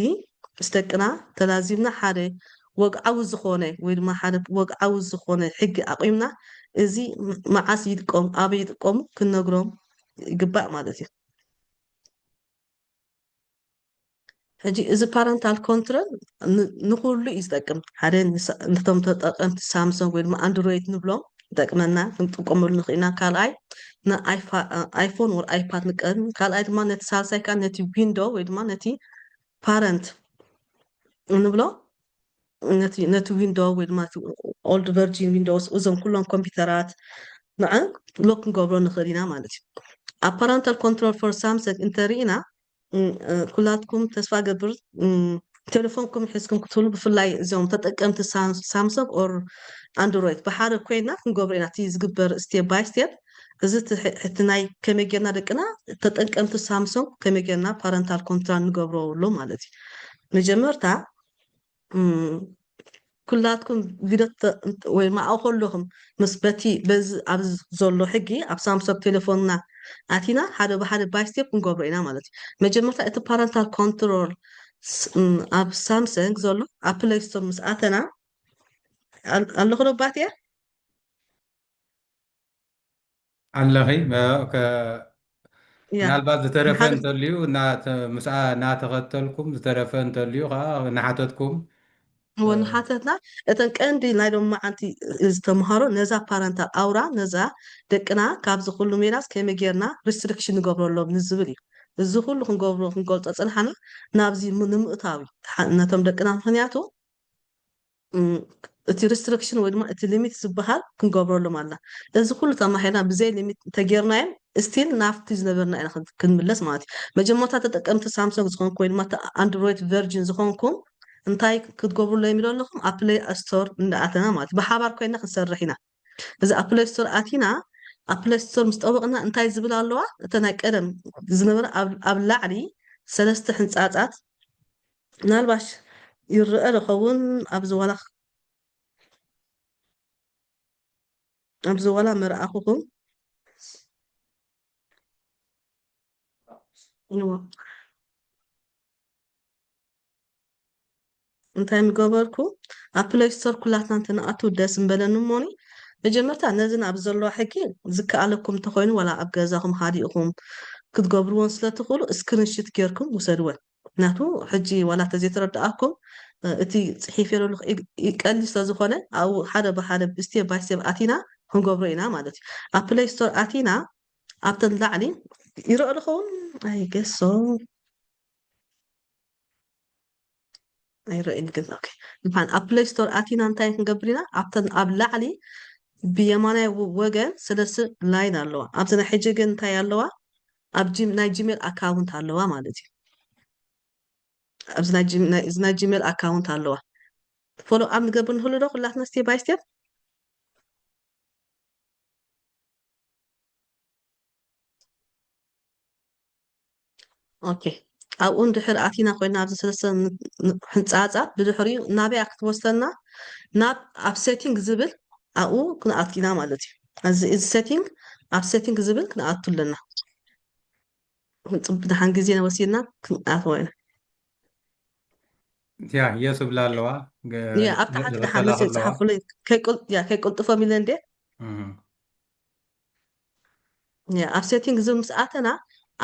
ምስ ደቅና ተላዚምና ሓደ ወግዓዊ ዝኾነ ወይ ድማ ሓደ ወግዓዊ ዝኾነ ሕጊ ኣቂምና እዚ መዓስ ይጥቀሙ ኣበይ ይጥቀሙ ክነግሮም ይግባእ ማለት እዩ ሕጂ እዚ ፓረንታል ኮንትሮል ንኩሉ እዩ ዝጠቅም ሓደ ነቶም ተጠቀምቲ ሳምሶንግ ወይ ድማ ኣንድሮይድ ንብሎም ይጠቅመና ክንጥቀመሉ ንኽእል ኢና ካልኣይ ንኣይፎን ወይ ኣይፓድ ንቀም ካልኣይ ድማ ነቲ ሳልሳይ ከዓ ነቲ ዊንዶ ወይ ድማ ነቲ ፓረንት ንብሎ ነቲ ዊንዶ ወይ ድማ ኦልድ ቨርጂን ዊንዶውስ እዞም ኩሎም ኮምፒውተራት ንዐ ሎክ ክንገብሮ ንኽእል ኢና ማለት እዩ ኣብ ፓረንታል ኮንትሮል ፎር ሳምሰንግ እንተሪኢና ኩላትኩም ተስፋ ገብር ቴሌፎንኩም ሒዝኩም ክትህሉ ብፍላይ እዚኦም ተጠቀምቲ ሳምሰንግ ኦር አንድሮይድ ብሓደ ኮይና ክንገብሮ ኢና እቲ ዝግበር ስቴፕ ባይ ስቴፕ እዚ እቲ ናይ ከመይ ጌርና ደቅና ተጠቀምቲ ሳምሰንግ ከመይ ጌርና ፓረንታል ኮንትሮል ንገብረሉ ማለት እዩ መጀመርታ ኩላትኩም ቪድዮ ወይ ማኣው ከለኹም ምስ በቲ በዚ ኣብ ዘሎ ሕጊ ኣብ ሳምሰንግ ቴሌፎንና ኣቲና ሓደ ብሓደ ባይ ስቴፕ ክንገብሮ ኢና ማለት እዩ መጀመርታ እቲ ፓረንታል ኮንትሮል ኣብ ሳምሰንግ ዘሎ ኣብ ፕሌይ ስቶር ምስ ኣተና ኣለኹ ዶ ባትየ ኣለኺ ያ ምናልባት ዝተረፈ ንሓደ እንተልዩ ምስኣ እናተኸተልኩም ዝተረፈ እንተልዩ ከዓ ንሓተትኩም ወንሓተትና እተን ቀንዲ ናይ ሎም መዓልቲ ዝተምሃሮ ነዛ ፓረንታል ኣውራ ነዛ ደቅና ካብዚ ኩሉ ሜላስ ከመይ ጌርና ሪስትሪክሽን ንገብረሎም ንዝብል እዩ እዚ ኩሉ ክንገልፆ ፀንሓና ናብዚ ንምእታዊ ነቶም ደቅና ምክንያቱ እቲ ሪስትሪክሽን ወይ ድማ እቲ ሊሚት ዝበሃል ክንገብረሎም ኣለና እዚ ኩሉ ተማሂርና ብዘይ ሊሚት እንተጌርናዮም ስቲል ናብቲ ዝነበርና ኢና ክንምለስ ማለት እዩ መጀመርታ ተጠቀምቲ ሳምሰንግ ዝኮንኩ ወይ ድማ አንድሮይድ ቨርጅን ዝኮንኩም እንታይ ክትገብርሎ የሚሉ ኣለኹም ኣብ ፕሌይ ስቶር እንዳኣተና ማለት ብሓባር ኮይና ክንሰርሕ ኢና እዚ ኣብ ፕሌይ ስቶር ኣቲና ኣብ ፕሌይ ስቶር ምስ ጠበቕና እንታይ ዝብል ኣለዋ እተ ናይ ቀደም ዝነበረ ኣብ ላዕሊ ሰለስተ ህንፃፃት ምናልባሽ ይርአ ዝኸውን ኣብዚ ዋላ መርኣኹኩም እንታይ ምገበርኩ ኣብ ፕሌይ ስቶር ኩላትና እንተነኣቱ ደስ እንበለኒ እሞኒ መጀመርታ ነዚ ኣብ ዘለዎ ሕጊ ዝከኣለኩም እንተኮይኑ ዋላ ኣብ ገዛኹም ሃዲእኹም ክትገብርዎን ስለትኽእሉ ስክሪንሽት ጌርኩም ውሰድወን ምክንያቱ ሕጂ ዋላ ተዘይተረዳእኩም እቲ ፅሒፍ የለሉ ቀሊል ስለዝኮነ ኣብኡ ሓደ ብሓደ ስቴፕ ባይ ስቴፕ ኣቲና ክንገብሮ ኢና ማለት እዩ ኣብ ፕሌይ ስቶር ኣቲና ኣብተን ላዕሊ ይርአ ዝኸውን ኣይገሶ ኣይርአኒ ግን ኦኬ እንኳን ኣብ ፕሌይ ስቶር ኣቲና እንታይ ክንገብር ኢና ኣብተን ኣብ ላዕሊ ብየማናይ ወገን ሰለስተ ላይን ኣለዋ ኣብዚ ናይ ሕጂ ግን እንታይ ኣለዋ ኣብ ናይ ጂሜል ኣካውንት ኣለዋ ማለት እዩ ኣብዚ ናይ ጂሜል ኣካውንት ኣለዋ ፎሎ ኣብ ንገብር ንህሉ ዶ ኩላትና ስቴፕ ባይ ስቴፕ ኦኬ ኣብኡ እንድሕር ኣቲና ኮይና ኣብዚ ሰለስተ ህንፃፃት ብድሕሪኡ ናበይ ክትወስደና ናብ ኣብ ሴቲንግ ዝብል ኣብኡ ክንኣቱ ኢና ማለት እዩ እዚ ሴቲንግ ኣብ ሴቲንግ ዝብል ክንኣቱ ኣለና ድሓን ግዜና ወሲድና ክንኣትዎ ኢና ያ የስብላ ኣለዋ ኣብ ታሕቲ ድሓን መፅእ ዝፅሓፍሉ ከይቆልጥፎም ኢለ እንዴ ኣብ ሴቲንግ ዝብል ምስ ኣተና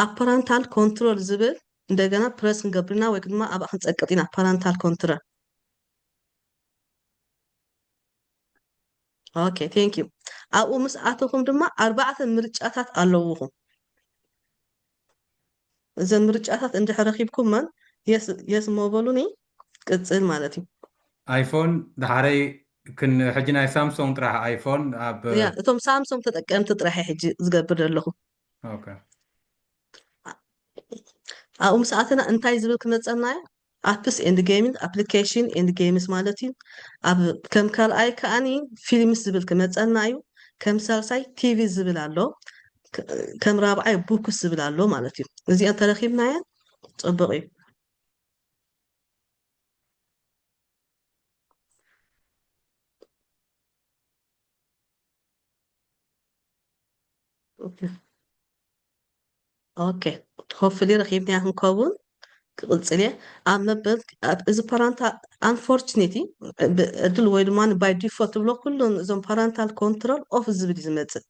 ኣብ ፓረንታል ኮንትሮል ዝብል እንደገና ፕረስ ክንገብርና ወይ ድማ ኣብኣ ክንፀቅጥ ኢና ፓረንታል ኮንትሮል ኦኬ ቴንክ ዩ ኣብኡ ምስ ኣተኩም ድማ 4 ምርጫታት ኣለውኩም እዘን ምርጫታት እንድሕር ረኪብኩም መን የስ ሞበሉኒ ቅፅል ማለት እዩ ኣይፎን ድሓረይ ሕጂ ናይ ሳምሶንግ ጥራሕ ኣይፎን እቶም ሳምሶንግ ተጠቀምቲ ጥራሕ ሕጂ ዝገብር ዘለኹ ኣብኡ ምስ ኣተና እንታይ ዝብል ክመፀናዮ ኣፕስ ኤንድ ጌሚንግ ኣፕሊኬሽን ኤንድ ጌምስ ማለት እዩ ኣብ ከም ካልኣይ ከዓኒ ፊልምስ ዝብል ክመፀና እዩ ከም ሳልሳይ ቲቪ ዝብል ኣሎ ከም ራብዓይ ቡክስ ዝብል ኣሎ ማለት እዩ እዚአን ተረኪብናየን ፅቡቅ እዩ ኦኬ ሆፍሊ ረኪብናያ ክንከውን ክቅፅል እየ ኣብ መበል እዚ ፓረንታል አንፎርቹኔትሊ ዕድል ወይ ድማ ባይ ዲፎልት ትብሎ ኩሉን እዞም ፓረንታል ኮንትሮል ኦፍ ዝብል እዩ ዝመፅእ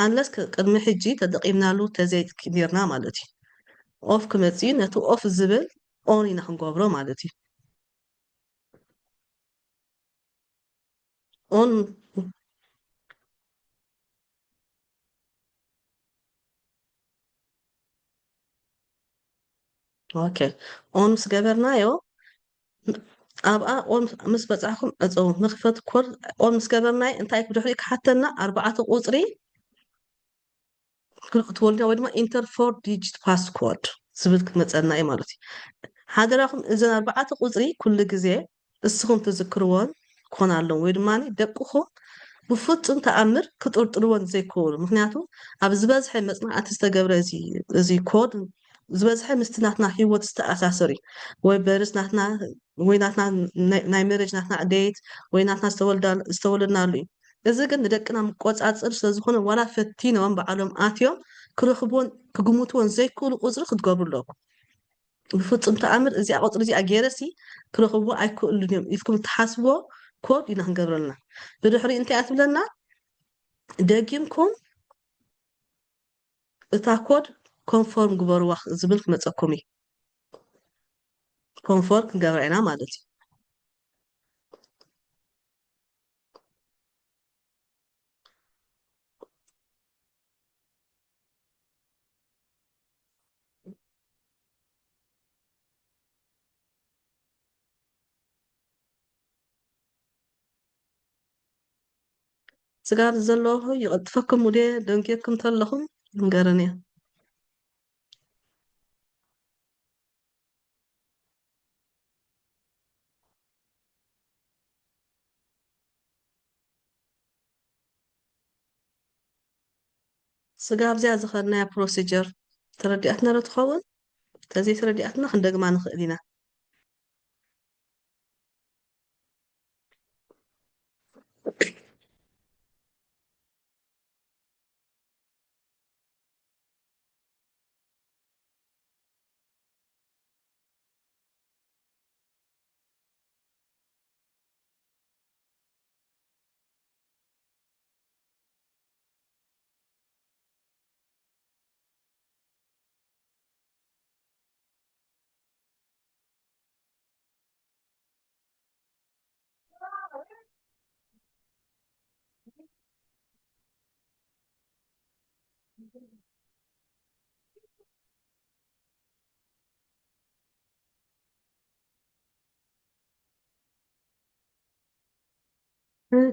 አንለስ ቅድሚ ሕጂ ተጠቂምናሉ ተዘይኔርና ማለት እዩ ኦፍ ክመፅእ እዩ ነቲ ኦፍ ዝብል ኦን ኢና ክንገብሮ ማለት እዩ ኦን ኦኬ ኦን ምስ ገበርናዮ ኣብኣ ኦን ምስ በፃሕኩም እፀው ንክፈት ኮድ ኦን ምስ ገበርናዮ እንታይ ብድሕሪኡ ክሓተና 4 ቁፅሪ ክትወልድና ወይ ድማ ኢንተር 4 ዲጂት ፓስኮድ ዝብል ክመፀና እዩ ማለት እዩ ሓደራኹም እዘን 4 ቁፅሪ ኩሉ ግዜ እስኹም ትዝክርዎን ክኾን ኣለዎም ወይ ድማ ደቅኹም ብፍፁም ተኣምር ክጥርጥርዎን ዘይክእሉ ምክንያቱ ኣብ ዝበዝሐ መፅናዕቲ ዝተገብረ እዚ ኮድ ዝበዝሐ ምስቲ ናትና ሂወት ዝተኣሳሰር እዩ ወይ በርስ ናትና ወይ ናትና ናይ መረጅ ናትና ደየት ወይ ናትና ዝተወለድናሉ እዩ እዚ ግን ንደቅና መቆፃፀር ስለዝኾነ ዋላ ፈቲኖም በዓሎም ኣትዮም ክረኽብዎን ክግምትዎን ዘይክእሉ ቁፅሪ ክትገብሩ ኣለኩም ብፍፁም ተኣምር እዚኣ ቁፅሪ እዚኣ ገይረሲ ክረኽብዎ ኣይክእሉን እዮም ኢልኩም ትሓስብዎ ኮድ ኢና ክንገብረልና ብድሕሪ እንታይ እያ ትብለና ደጊምኩም እታ ኮድ ኮንፎርም ግበርዋ ዝብል ክመፀኩም እዩ ኮንፎርም ክንገብራ ኢና ማለት እዩ ስጋር ዘለኹ ይቕጥፈኩም ውደ ደንጌኩም ተለኹም ንገረን እያ ስጋ ኣብዚኣ ዝኸድናያ ፕሮሲጀር ተረዲኣትና ዶ ትኸውን ተዘይ ተረዲኣትና ክንደግማ ንኽእል ኢና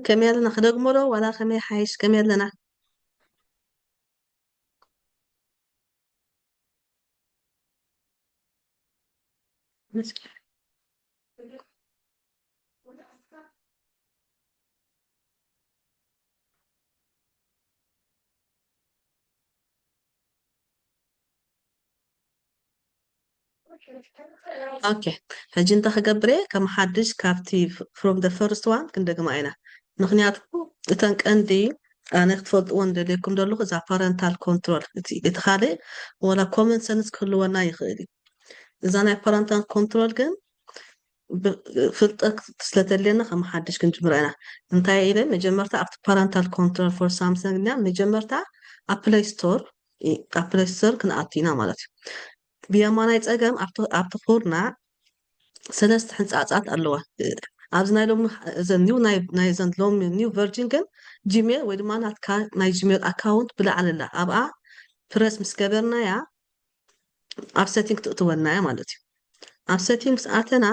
ከመይ ኣለና ክደግሞ ዶ ዋላ ከመይ ሓይሽ ከመይ ኣለና ኦኬ ሕጂ እንታይ ክገብር እየ ከም ሓድሽ ካብቲ ፍሮም ደ ፈርስት ዋን ክንደግማ ኢና ምክንያቱ እተን ቀንዲ ኣነ ክትፈልጥዎን ደልየኩም ዘለኹ እዛ ፓረንታል ኮንትሮል እቲ ካልእ ዋላ ኮመን ሰንስ ክህልወና ይኽእል እዩ እዛ ናይ ፓረንታል ኮንትሮል ግን ፍልጠት ስለተድልየና ከም ሓድሽ ክንጅምራ ኢና እንታይ ኢለ መጀመርታ ኣብቲ ፓረንታል ኮንትሮል ፎር ሳምሰንግ ና መጀመርታ ኣብ ፕሌይ ስቶር ክንኣቱ ኢና ማለት እዩ ብየማናይ ፀገም ኣብቲ ኩርና ሰለስተ ሕንፃፃት ኣለዋ ኣብዚ ናይ ሎሚ ናይ ዘን ሎሚ ኒው ቨርጂን ግን ጂሜል ወይ ድማ ናትካ ናይ ጂሜል ኣካውንት ብላዕሊ ኣላ ኣብኣ ፕረስ ምስ ገበርናያ ኣብ ሴቲንግ ትእትወና እያ ማለት እዩ ኣብ ሴቲንግ ምስ ኣተና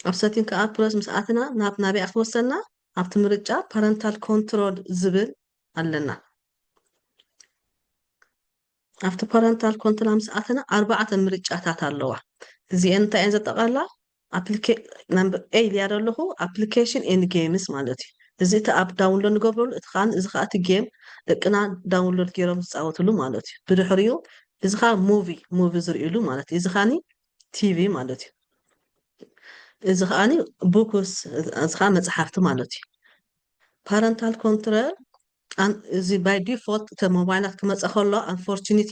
ኣብ ሴቲንግ ከዓ ፕረስ ምስ ኣተና ናብ ናበይ ክትወሰና ኣብቲ ምርጫ ፓረንታል ኮንትሮል ዝብል ኣለና ኣብቲ ፓረንታል ኮንትሮል ምስ ኣተና 4 ምርጫታት ኣለዋ እዚአን እንታይ እየን ዘጠቓላ ናምበር ኤ ኢልያ ዘለኹ ኣፕሊኬሽን ኤንድ ጌምስ ማለት እዩ እዚ እቲ ኣብ ዳውንሎድ ንገብረሉ እቲ ከዓ እዚ ከዓ እቲ ጌም ደቅና ዳውንሎድ ገይሮም ዝፃወትሉ ማለት እዩ ብድሕሪኡ እዚ ከዓ ሙቪ ዝርእሉ ማለት እዩ እዚ ከዓኒ ቲቪ ማለት እዩ እዚ ከዓኒ ቡክስ እዚ ከዓ መፅሓፍቲ ማለት እዩ ፓረንታል ኮንትሮል እዚ ባይ ዲፎልት እተ ሞባይላት ክመፀ ከሎ አንፎርቹኒቲ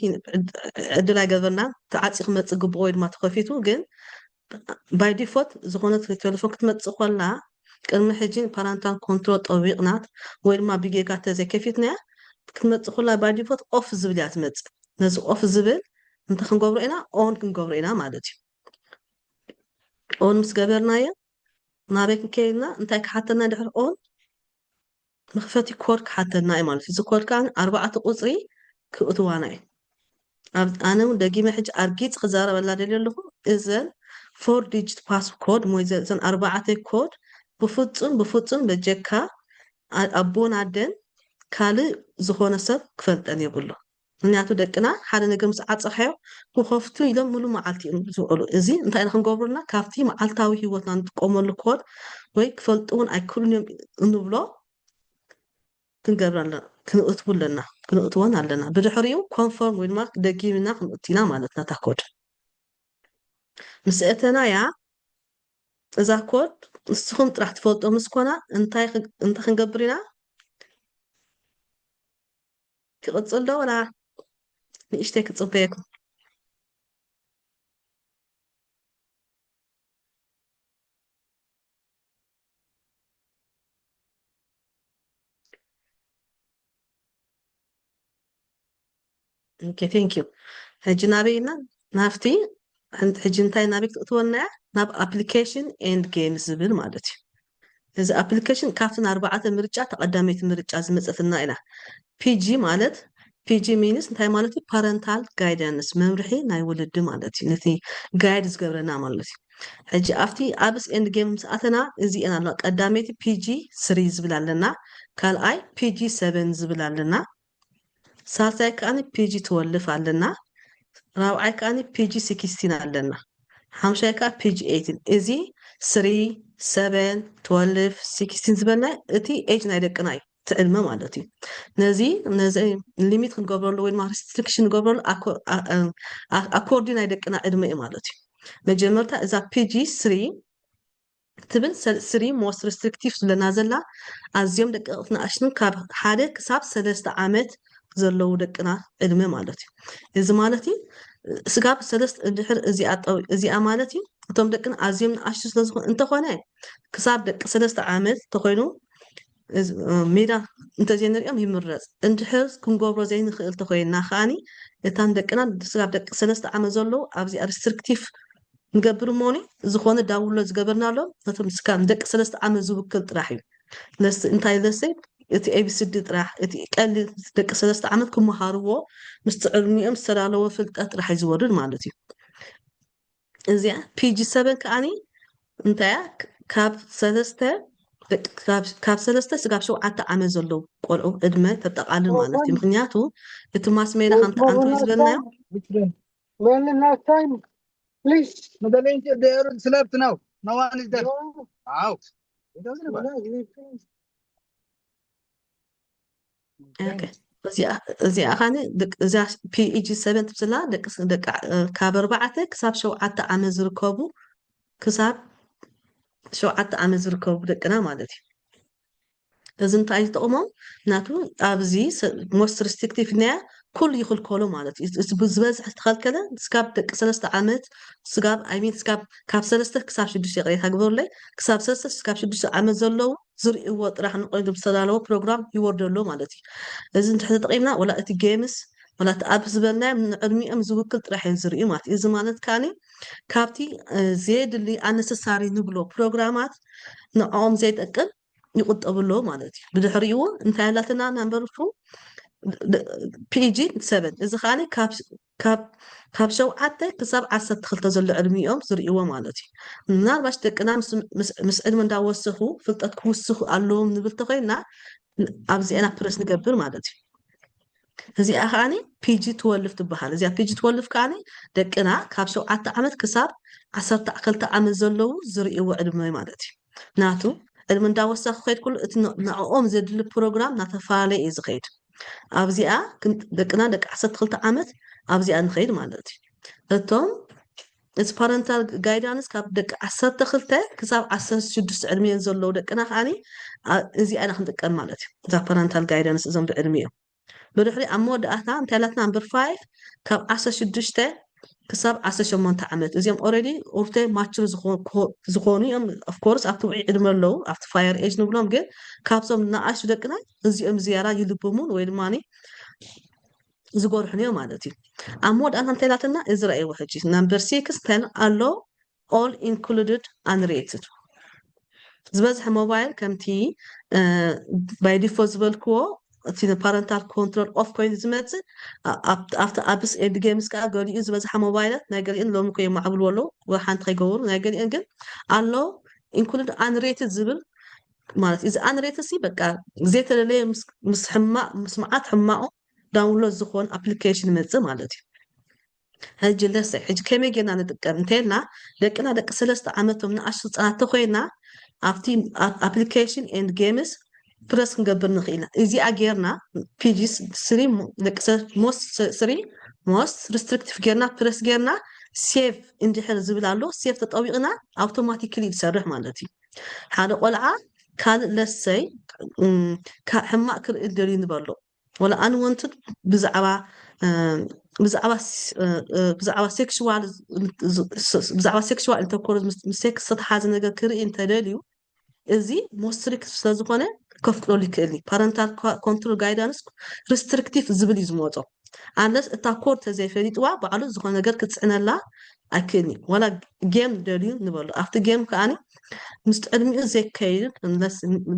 ዕድል ኣይገበርና ተዓፂ ክመፅእ ግብኦ ወይ ድማ ተኸፊቱ ግን ባይ ዲፎልት ዝኾነት ቴሌፎን ክትመፅእ ከላ ቅድሚ ሕጂ ፓረንታል ኮንትሮል ጠቢቕናት ወይ ድማ ብጌጋ ተዘይከፊትናያ ክትመፅእ ከላ ባይ ዲፎልት ኦፍ ዝብል እያ ትመፅእ ነዚ ኦፍ ዝብል እንታይ ክንገብሮ ኢና ኦን ክንገብሮ ኢና ማለት እዩ ኦን ምስ ገበርናዮ ናበይ ክንከይድና እንታይ ክሓተና ድሕሪ ኦን መኽፈቲ ኮድ ክሓተና እዩ ማለት እዩ እዚ ኮድ ከዓ 4 ቁፅሪ ክእትዋና እዩ ኣነ እውን ደጊመ ሕጂ ኣርጊፅ ክዛረበላ ደልዮ ኣለኹ እዘን 4 ዲጂት ፓስኮድ ሞይ ዘን 4 ኮድ ብፍፁም በጀካ ኣቦን ኣደን ካልእ ዝኾነ ሰብ ክፈልጠን የብሉ ምክንያቱ ደቅና ሓደ ነገር ምስ ዓፀብሐዮ ክኸፍቱ ኢሎም ሙሉ መዓልቲ እዮም ዝውዕሉ እዚ እንታይ ኢና ክንገብሩና ካብቲ መዓልታዊ ሂወትና ንጥቀመሉ ኮድ ወይ ክፈልጡ እውን ኣይክእሉን እዮም እንብሎ ክንገብር ኣለና ክንእትወን ኣለና ብድሕሪኡ ኮንፈርም ወይ ድማ ደጊምና ክንእቲና ማለት ናታ ኮድ ምስ እተና ያ እዛ ኮድ ንስኹም ጥራሕ ትፈልጦ ምስ ኮና እንታይ ክንገብር ኢና ክቕፅል ዶ ወላ ንእሽተይ ክፅበየኩም ኦኬ ቴንክ ዩ ሕጂ ናበይ ኢና ናብቲ ሕጂ እንታይ ናበይ ክትእትወና እያ ናብ ኣፕሊኬሽን ኤንድ ጌምስ ዝብል ማለት እዩ እዚ ኣፕሊኬሽን ካብትን 4 ምርጫ ተቐዳመይቲ ምርጫ ዝመፀትና ኢና ፒጂ ማለት ፒጂ ሚንስ እንታይ ማለት እዩ ፓረንታል ጋይዳንስ መምርሒ ናይ ወለዲ ማለት እዩ ነቲ ጋይድ ዝገብረና ማለት እዩ ሕጂ ኣብቲ ኣብስ ኤንድ ጌም ምስኣተና እዚአን ኣሎ ቀዳመይቲ ፒጂ 3 ዝብል ኣለና ካልኣይ ፒጂ 7 ዝብል ኣለና ሳልሳይ ከዓኒ ፒጂ 12 ኣለና ራብዓይ ከዓኒ ፒጂ 16 ኣለና ሓምሻይ ከዓ ፒጂ 18 እዚ 3 7 12 16 ዝበልና እቲ ኤጅ ናይ ደቅና እዩ ትዕልመ ማለት እዩ ነዚ ሊሚት ክንገብረሉ ወይ ድማ ሪስትሪክሽን ንገብረሉ ኣኮርዲ ናይ ደቅና ዕድመ እዩ ማለት እዩ መጀመርታ እዛ ፒጂ 3 ትብል 3 ሞስት ሪስትሪክቲቭ ዘለና ዘላ ኣዝዮም ደቀቕትን ኣሽንን ካብ 1 ክሳብ 3 ዓመት ዘለዉ ደቅና ዕድመ ማለት እዩ እዚ ማለት እዩ ስጋብ 3 ድሕር እዚኣ ማለት እዩ እቶም ደቅና ኣዝዮም ንኣሽቱ ስለዝኾኑ እንተኾነ ክሳብ ደቂ 3 ዓመት እንተኮይኑ ሜዳ እንተዘይንሪኦም ይምረፅ እንድሕር ክንገብሮ ዘይንኽእል እንተኮይንና ከዓኒ እታን ደቅና ስጋብ ደቂ 3 ዓመት ዘለዉ ኣብዚኣ ሪስትሪክቲቭ ንገብር እሞኒ ዝኾነ ዳውሎ ዝገበርናሎ ነቶም ስካብ ደቂ 3 ዓመት ዝውክል ጥራሕ እዩ እንታይ ለሰይ እቲ ኤቢሲዲ ጥራሕ እቲ ቀሊ ደቂ 3 ዓመት ክመሃርዎ ምስቲ ዕድሚኦም ዝተዳለወ ፍልጠት ጥራሕ እዩ ዝወርድ ማለት እዩ እዚኣ ፒጂ 7 ከዓኒ እንታይ ካብ 3 ስጋብ 7 ዓመት ዘለዉ ቆልዑ ዕድመ ተጠቃልል ማለት እዩ ምክንያቱ እቲ ማስ ሜዳ ከምቲ ኣንቶኒ ዝበልናዮ Please, madali they are slept now. No one is there. Wow. It doesn't matter. Okay. እዚኣ ኻኒ እዛ ፒጂ 7 ትብስላ ደቂ ካብ 4 ክሳብ 7 ዓመት ዝርከቡ ክሳብ 7 ዓመት ዝርከቡ ደቅና ማለት እዩ እዚ እንታይ ዝጠቕሞም ናቱ ኣብዚ ሞስት ሪስትሪክቲቭ ነያ ኩሉ ይኽልከሎ ማለት እዩ ዝበዝሕ ዝተኸልከለ ስጋብ ደቂ 3 ዓመት ስጋብ ኣይሚን ስጋብ ካብ 3 ክሳብ 6 ቅሬታ ግበርለይ ክሳብ 3 ክሳብ 6 ዓመት ዘለዉ ዝርእይዎ ጥራሕ ንቆይዱ ዝተዳለወ ፕሮግራም ይወርደሎ ማለት እዩ እዚ እንድሕር ተጠቒምና ወላ እቲ ጌምስ ወላ እቲ ኣብ ዝበልናዮ ንዕድሚኦም ዝውክል ጥራሕ እዮም ዝርእዩ ማለት እዩ እዚ ማለት ከዓኒ ካብቲ ዘየድሊ ኣነሰሳሪ ንብሎ ፕሮግራማት ንዖም ዘይጠቅም ይቁጠብሎ ማለት እዩ ብድሕሪኡ እንታይ ኣላትና ናምበር 2 ፒጂ 7 እዚ ከዓኒ ካብ 7 ክሳብ 12 ዘሎ ዕድሚኦም ዝርእይዎ ማለት እዩ ምናልባሽ ደቅና ምስ ዕድመ እንዳወስኹ ፍልጠት ክውስኹ ኣለዎም ንብል ተኮይንና ኣብዚአና ፕረስ ንገብር ማለት እዩ እዚኣ ከዓኒ ፒጂ 12 ትበሃል እዚኣ ፒጂ 12 ከዓኒ ደቅና ካብ 7 ዓመት ክሳብ 12 ዓመት ዘለዉ ዝርእይዎ ዕድመ ማለት እዩ ናቱ ዕድመ እንዳወሰኺ ክኸይድ ኩሉ እቲ ንዕኦም ዘድሊ ፕሮግራም እናተፈላለየ እዩ ዝኸይድ ኣብዚኣ ደቅና ደቂ 12 ዓመት ኣብዚኣ ንኸይድ ማለት እዩ እቶም እዚ ፓረንታል ጋይዳንስ ካብ ደቂ 12 ክሳብ 16 ዕድሚኦም ዘለዉ ደቅና ከዓኒ እዚኣ ኢና ክንጥቀም ማለት እዩ እዛ ፓረንታል ጋይዳንስ እዞም ብዕድሚኦም ብድሕሪ ኣብ መወዳእታ እንታይ ላትና ነምበር 5 ካብ 16 ክሳብ 18 ዓመት እዚኦም ኦልሬዲ ኡርቴ ማቹር ዝኾኑ እዮም ኦፍኮርስ ኣብቲ ውዒ ዕድመ ኣለዉ ኣብቲ ፋየር ኤጅ ንብሎም ግን ካብዞም ንኣሽቱ ደቅና እዚኦም ዝያራ ይልብሙን ወይ ድማኒ ዝጎርሑን እዮም ማለት እዩ ኣብ መወዳእታ እንታይ ላትና እዚ ረኣይዎ ሕጂ ነምበር 6 10 ኣሎ all included unrated ዝበዝሐ ሞባይል ከምቲ ባይ ዲፎልት ዝበልክዎ እቲ ፓረንታል ኮንትሮል ኦፍ ኮይኑ ዝመፅእ ኣብቲ ኣብስ ኤንድ ጌምስ ከዓ ገሊኡ ዝበዝሐ ሞባይላት ናይ ገሊአን ሎሚ ኮ የማዕብልዎ ኣለዉ ወይ ሓንቲ ከይገብሩ ናይ ገሊአን ግን ኣሎ ኢንክሉድ አንሬትድ ዝብል ማለት እዚ አንሬትድ ሲ በቃ ዘይተለለየ ምስ መዓት ሕማቑ ዳውንሎድ ዝኮን አፕሊኬሽን መጽእ ማለት እዩ ሕጂ ለሰ ሕጂ ከመይ ጌርና ንጥቀም እንተልና ደቅና ደቂ 3 ዓመቶም ንኣሽቱ ህፃናት ተኮይና ኣብቲ ኣፕሊኬሽን ኤንድ ጌምስ ፕረስ ክንገብር ንኽእልና እዚኣ ጌርና ፒጂ 3 ደቂ ሞስት ሪስትሪክቲቭ ጌርና ፕረስ ጌርና ሴቭ እንድሕር ዝብል ኣሎ ሴቭ ተጠቢቕና ኣውቶማቲክሊ ይሰርሕ ማለት እዩ ሓደ ቆልዓ ካልእ ለሰይ ሕማቅ ክርኢ ደልዩ ንበሎ ወላ አንወንትድ ብዛዕባ ሴክሽዋል ኢንተርኮርስ ምስ ሴክስ ዝተሓዘ ነገር ክርኢ እንተደልዩ እዚ ሞስትሪክ ስለዝኮነ ከፍቅለሉ ይክእልኒ ፓረንታል ኮንትሮል ጋይዳንስ ሪስትሪክቲቭ ዝብል እዩ ዝመፆ ኣንለስ እታ ኮድ ተዘይፈሊጥዋ ባዕሉ ዝኮነ ነገር ክትፅዕነላ ኣይክእልኒ ወላ ጌም ደልዩ ንበሎ ኣብቲ ጌም ከዓኒ ምስ ዕድሚኡ ዘይከይድ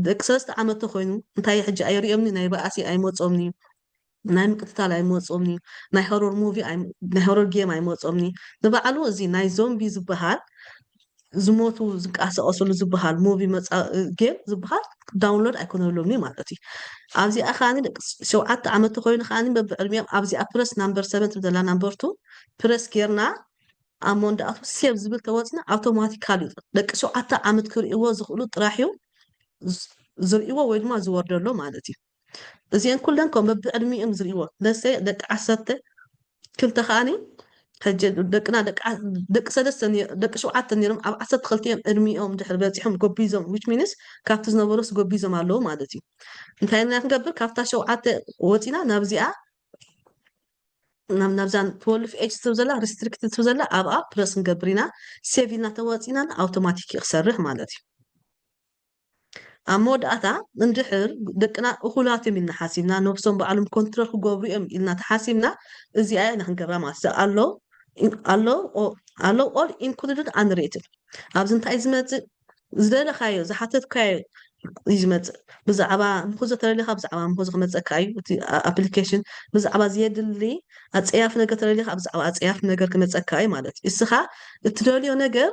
ደቂ 3 ዓመት ኮይኑ እንታይ ሕጂ ኣይሪኦምኒ ናይ በኣሲ ኣይመፆምኒ ናይ ምቅትታል ኣይመፆምኒ ናይ ሆረር ሙቪ ናይ ሆረር ጌም ኣይመፆምኒ ንባዕሉ እዚ ናይ ዞምቢ ዝበሃል ዝሞቱ ዝንቀሳቀስሉ ዝበሃል ሙቪ ጌም ዝበሃል ዳውንሎድ ኣይኮነሎምኒ ማለት እዩ ኣብዚኣ ከዓኒ ደቂ 7 ዓመት ኮይኑ ከዓኒ በብዕድሚኦም ኣብዚኣ ፕረስ ናምበር 7 ዘላ ናምበር 2 ፕረስ ጌርና ኣብ መንደኣቱ ሴቭ ዝብል ተወፅና ኣውቶማቲካሊ ደቂ 7 ዓመት ክርእይዎ ዝኽእሉ ጥራሕ እዩ ዝርእይዎ ወይ ድማ ዝወርደሎ ማለት እዩ እዚአን ኩለን ከም በብዕድሚኦም ዝርእይዎ ለሰይ ደቂ 10 ክልተ ከዓኒ ሕጂ ደቅና ደቂ 3 ደቂ 7 ነይሮም ኣብ 12 ዕድሚኦም ድሕር በፂሖም ጎቢዞም which means ካብቲ ዝነበሩስ ጎቢዞም ኣለዉ ማለት እዩ እንታይ ኢና ክንገብር ካብታ 7 ወፂና ናብዚኣ ናብዛን 12 ኤጅ ትብ ዘላ ሪስትሪክትድ ትብ ዘላ ኣብኣ ፕረስ ክንገብር ኢና ሴቭ ኢልና ተወፂና ኣውቶማቲክ ክሰርሕ ማለት እዩ ኣብ መወዳእታ እንድሕር ደቅና እኩላት እዮም ኢልና ሓሲብና ነብሶም በዓሎም ኮንትሮል ክገብሩ እዮም ኢልና ተሓሲብና እዚኣ ኢና ክንገብራ ማለት ኣሎ ኦል ኢንክሉድድ አንሬትድ ኣብዚ እንታይ ዝመፅእ ዝደለካዮ ዝሓተትካዮ እዩ ዝመፅእ ብዛዕባ ምክዞ ተለሊካ ብዛዕባ ምክዞ ክመፀካ እዩ እቲ ኣፕሊኬሽን ብዛዕባ ዘየድሊ ኣፀያፍ ነገር ተለሊካ ብዛዕባ ኣፀያፍ ነገር ክመፀካ እዩ ማለት እዩ እስኻ እትደልዮ ነገር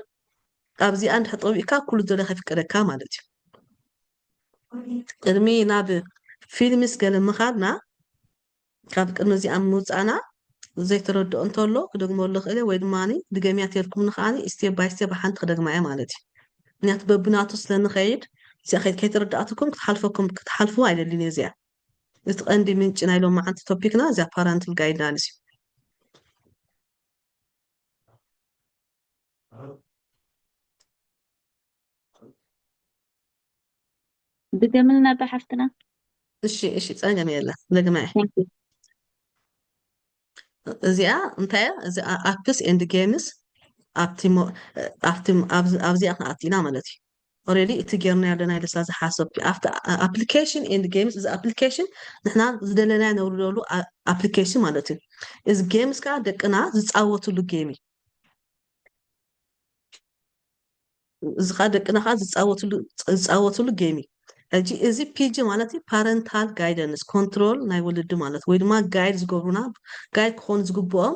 ኣብዚኣ እንድሕር ጠቢቕካ ኩሉ ዘለካ ይፍቀደካ ማለት እዩ ቅድሚ ናብ ፊልምስ ገለ ምኻድና ካብ ቅድሚ እዚኣ ምውፃእና ዘይተረድኦ እንተሎ ክደግመሉ ክእለ ወይ ድማኒ ድገሚያ ተልኩም ንከዓኒ ስቴፕ ባይ ስቴፕ ሓንቲ ክደግማ እያ ማለት እዩ ምክንያቱ በብናቱ ስለንኸይድ እዚኣ ከይተረዳእትኩም ክትሓልፍዎ ኣይደልን እዚኣ እቲ ቀንዲ ምንጭ ናይ ሎማዓንቲ ቶፒክና እዚኣ ፓረንታል ጋይዳንስ እዩ ድገምልና በሓፍትና እሺ ፀገም የለ ደግማ እዚኣ እንታይ እዚኣ ኣፕስ ኤንድ ጌምስ ኣብዚኣ ክንኣቲና ማለት እዩ ኦልሬዲ እቲ ጌርና ያለና ለሳ ዝሓሰብ ኣብቲ ኣፕሊኬሽን ኤንድ ጌምስ እዚ ኣፕሊኬሽን ንሕና ዝደለና ነውርደሉ ኣፕሊኬሽን ማለት እዩ እዚ ጌምስ ከዓ ደቅና ዝፃወትሉ ጌም እዩ እዚ ከዓ ደቅና ከዓ ዝፃወትሉ ጌም እዩ ሕጂ እዚ ፒጂ ማለት እዩ ፓረንታል ጋይደንስ ኮንትሮል ናይ ወለዲ ማለት ወይ ድማ ጋይድ ዝገብሩና ጋይድ ክኾኑ ዝግብኦም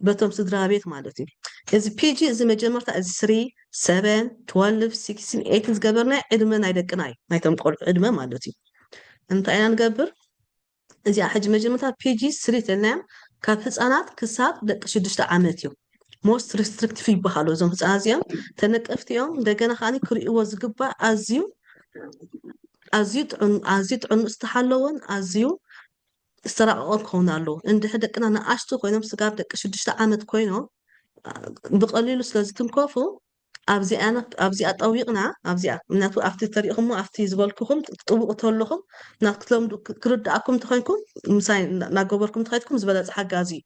በቶም ስድራ ቤት ማለት እዩ እዚ ፒጂ እዚ መጀመርታ እዚ 3 7 12 16 18 ዝገበርና ዕድመ ናይ ደቅና እዩ ናይቶም ቆልዑ ዕድመ ማለት እዩ እንታይ ኢና ንገብር እዚኣ ሕጂ መጀመርታ ፒጂ 3 ተልናዮም ካብ ህፃናት ክሳብ ደቂ 6 ዓመት እዮም ሞስት ሪስትሪክቲቭ ይበሃሉ እዞም ህፃናት እዚኦም ተነቀፍቲ እዮም እንደገና ከዓኒ ክርእይዎ ዝግባእ ኣዝዩ ጥዕንኡ ዝተሓለወን ኣዝዩ ዝተራቀቆን ክኸውን ኣለዎ እንድሕር ደቅና ንኣሽቱ ኮይኖም ስጋር ደቂ 6 ዓመት ኮይኖም ብቀሊሉ ስለዝትንከፉ ኣብዚኣ ጠዊቕና ኣብዚኣ ምክንያቱ ኣብቲ ተሪኢኹሞ ኣብቲ ዝበልክኹም ጥቡቅ ተለኹም ናትክትለምዱ ክርዳእኩም እንተኮይንኩም ምሳይ እናገበርኩም እንተኸይድኩም ዝበለፀ ሓጋዚ እዩ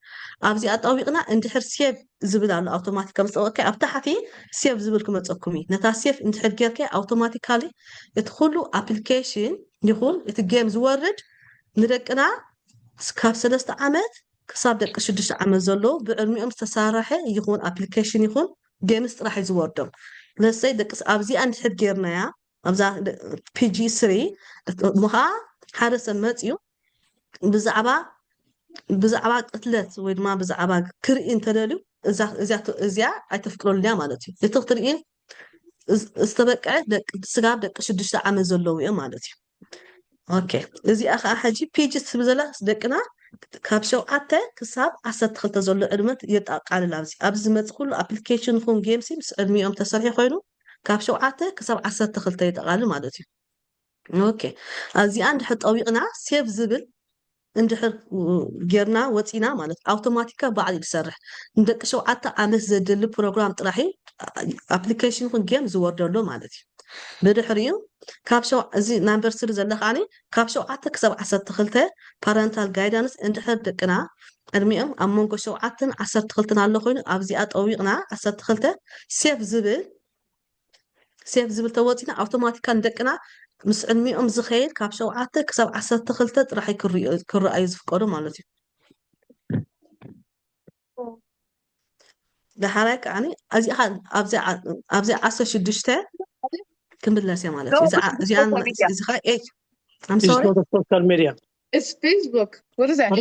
ኣብዚኣ ጠዊቕና እንድሕር ሴቭ ዝብል ኣሎ ኣውቶማቲካ ምስ ጠወቅካ ኣብ ታሕቲ ሴቭ ዝብል ክመፀኩም እዩ ነታ ሴቭ እንድሕር ጌርካ ኣውቶማቲካሊ እቲ ኩሉ ኣፕሊኬሽን ይኹን እቲ ጌም ዝወርድ ንደቅና ካብ 3 ዓመት ክሳብ ደቂ 6 ዓመት ዘለዎ ብዕድሚኦም ዝተሳርሐ ይኹን ኣፕሊኬሽን ይኹን ጌምስ ጥራሕ እዩ ዝወርዶም ለሰይ ደቂ ኣብዚኣ እንድሕር ጌርናያ ኣብዛ ፒጂ 3 ሙኻ ሓደ ሰብ መፅዩ ብዛዕባ ቅትለት ወይ ድማ ብዛዕባ ክርኢ እንተደልዩ እዚኣ ኣይተፍቅረሉያ ማለት እዩ እቲ ክትርኢ ዝተበቅዐ ስጋር ደቂ 6 ዓመት ዘለዉ እዮም ማለት እዩ ኦኬ እዚኣ ከዓ ሕጂ ፒጂ ትብል ዘላ ደቅና ካብ 7 ክሳብ 12 ዘሎ ዕድመት የጣቃልል ኣብዚ ዝመፅእ ኩሉ ኣፕሊኬሽን ይኹን ጌምሲ ምስ ዕድሚኦም ተሰሪሑ ኮይኑ ካብ 7 ክሳብ 12 የጠቃልል ማለት እዩ። ኦኬ እዚኣ እንድሕር ጠዊቕና ሴቭ ዝብል እንድሕር ጌርና ወፂና ማለት ኣውቶማቲካ ባዕሉ ይሰርሕ ንደቂ 7 ዓመት ዘድሊ ፕሮግራም ጥራሕ ኣፕሊኬሽን ይኹን ጌም ዝወርደሎ ማለት እዩ። ብድሕሪኡ ካብ እዚ ናምበር 3 ዘለ ከዓኒ ካብ 7 ክሳብ 12 ፓረንታል ጋይዳንስ እንድሕር ደቅና ዕድሚኦም ኣብ መንጎ 7ን 12 ኣሎ ኮይኑ ኣብዚኣ ጠዊቕና 12 ሴቭ ዝብል ተወፂና ኣውቶማቲካ ንደቅና ምስ ዕድሚኦም ዝኸይድ ካብ 7 ክሳብ 12 ጥራሕ ክረኣዩ ዝፍቀዱ ማለት እዩ። ዳሓራይ ከዓኒ ኣብዚኣ 16 ክምለስ እያ ማለት እዩ። እዚኣ እዚ ከዓ I'm It's sorry. not a social media. It's Facebook. What is that?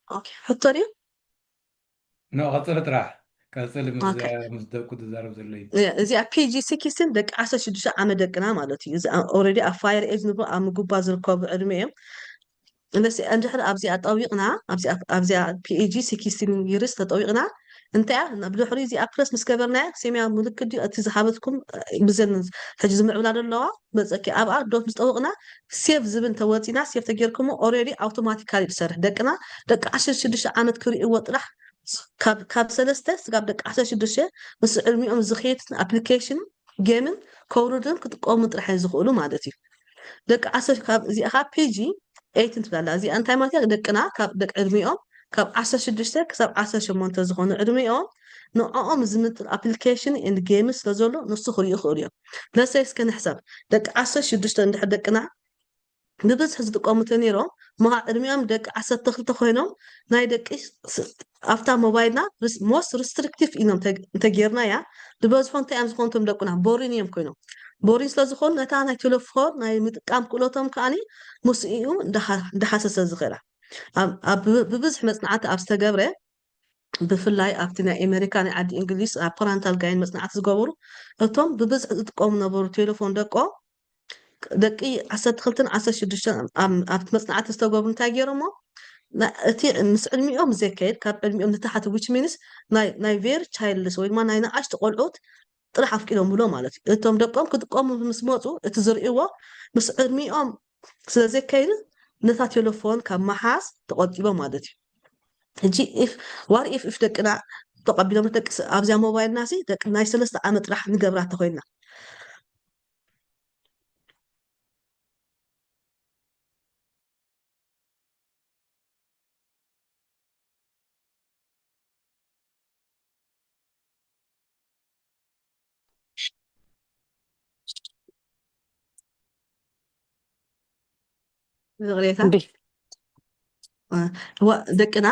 Okay. ሕቶ ድዩ? قصر طرح قصر مصدق تزارب زلي እዚኣ PG 16 ደቂ 16 ዓመት ደቅና ማለት እዩ። እዚ ኦልሬዲ ኣብ ፋየር ኤጅ ንብሎ ኣብ ምጉባ ዝርከቡ ዕድመ እዮም። እንደሲ እንድሕር ኣብዚኣ ጠዊቕና ኣብዚኣ PG 16 ይርስ ተጠዊቕና እንታይ ብድሕሪ እዚኣ ፕረስ ምስ ገበርናያ ሰማያዊ ምልክት ድዩ እቲ ዝሃበትኩም ብዘን ሕጂ ዝምዕብላ ዘለዋ መፀኪ ኣብኣ ዶት ምስ ጠዊቕና ሴቭ ዝብል ተወፂና ሴቭ ተጌርኩሞ ኦልሬዲ ኣውቶማቲካሊ ዝሰርሕ ደቅና ደቂ 16 ዓመት ክርእይዎ ጥራሕ ካብ 3 ስጋብ ደቂ 16 ምስ ዕድሚኦም ዝኸይድ ኣፕሊኬሽን ጌምን ከውርድን ክጥቀሙ ጥራሕ ዝኽእሉ ማለት እዩ። ደቂ 10 ካብ እዚኣ ፔጂ 8 ትብላላ እዚኣ እንታይ ማለት እዩ ደቅና ካብ ደቂ ዕድሚኦም ካብ 16 ክሳብ 18 ዝኾኑ ዕድሚኦም ንዕኦም ዝምጥን ኣፕሊኬሽን ኤንድ ጌም ስለዘሎ ንሱ ክርእዩ ይኽእሉ እዮም። ለሰይ እስከ ንሕሰብ ደቂ 16 እንድሕር ደቅና ብብዝሒ ዝጥቀሙት ነይሮም መሃ ዕድሚኦም ደቂ 12 ኮይኖም ናይ ደቂ ኣብታ ሞባይልና ሞስት ሪስትሪክቲቭ ኢኖም እንተጌርና እያ ዝበዝሖ እንታይ እዮም ዝኾኑ እቶም ደቁና ቦሪን እዮም ኮይኖም ቦሪን ስለዝኾኑ ነታ ናይ ቴሌፎን ናይ ምጥቃም ክእለቶም ከዓኒ ምስኡ እንዳሓሰሰ ዝኽእላ ብብዝሒ መፅናዕቲ ኣብ ዝተገብረ ብፍላይ ኣብቲ ናይ ኣሜሪካ ናይ ዓዲ እንግሊዝ ኣብ ፓረንታል ጋይድ መፅናዕቲ ዝገበሩ እቶም ብብዝሒ ዝጥቀሙ ነበሩ ቴሌፎን ደቆም ደቂ 12 16 ኣብቲ መፅናዕቲ ዝተገብሩ እንታይ ገይሮሞ እቲ ምስ ዕድሚኦም ዘካየድ ካብ ዕድሚኦም ንታሕቲ ዊች ሚንስ ናይ ቬሪ ቻይልድስ ወይ ድማ ናይ ንኣሽቱ ቆልዑት ጥራሕ ኣፍቂዶምብሎ ማለት እዩ። እቶም ደቆም ክጥቀሙ ምስ መፁ እቲ ዝርእይዎ ምስ ዕድሚኦም ስለዘካይድ ነታ ቴሌፎን ካብ መሓዝ ተቆጢቦም ማለት እዩ። ሕጂ ዋር ኢፍ ደቅና ተቀቢሎም ደቂ ኣብዚያ ሞባይል ናሲ ደቂ ናይ 3 ዓመት ጥራሕ ንገብራ ተኮይና ደቅና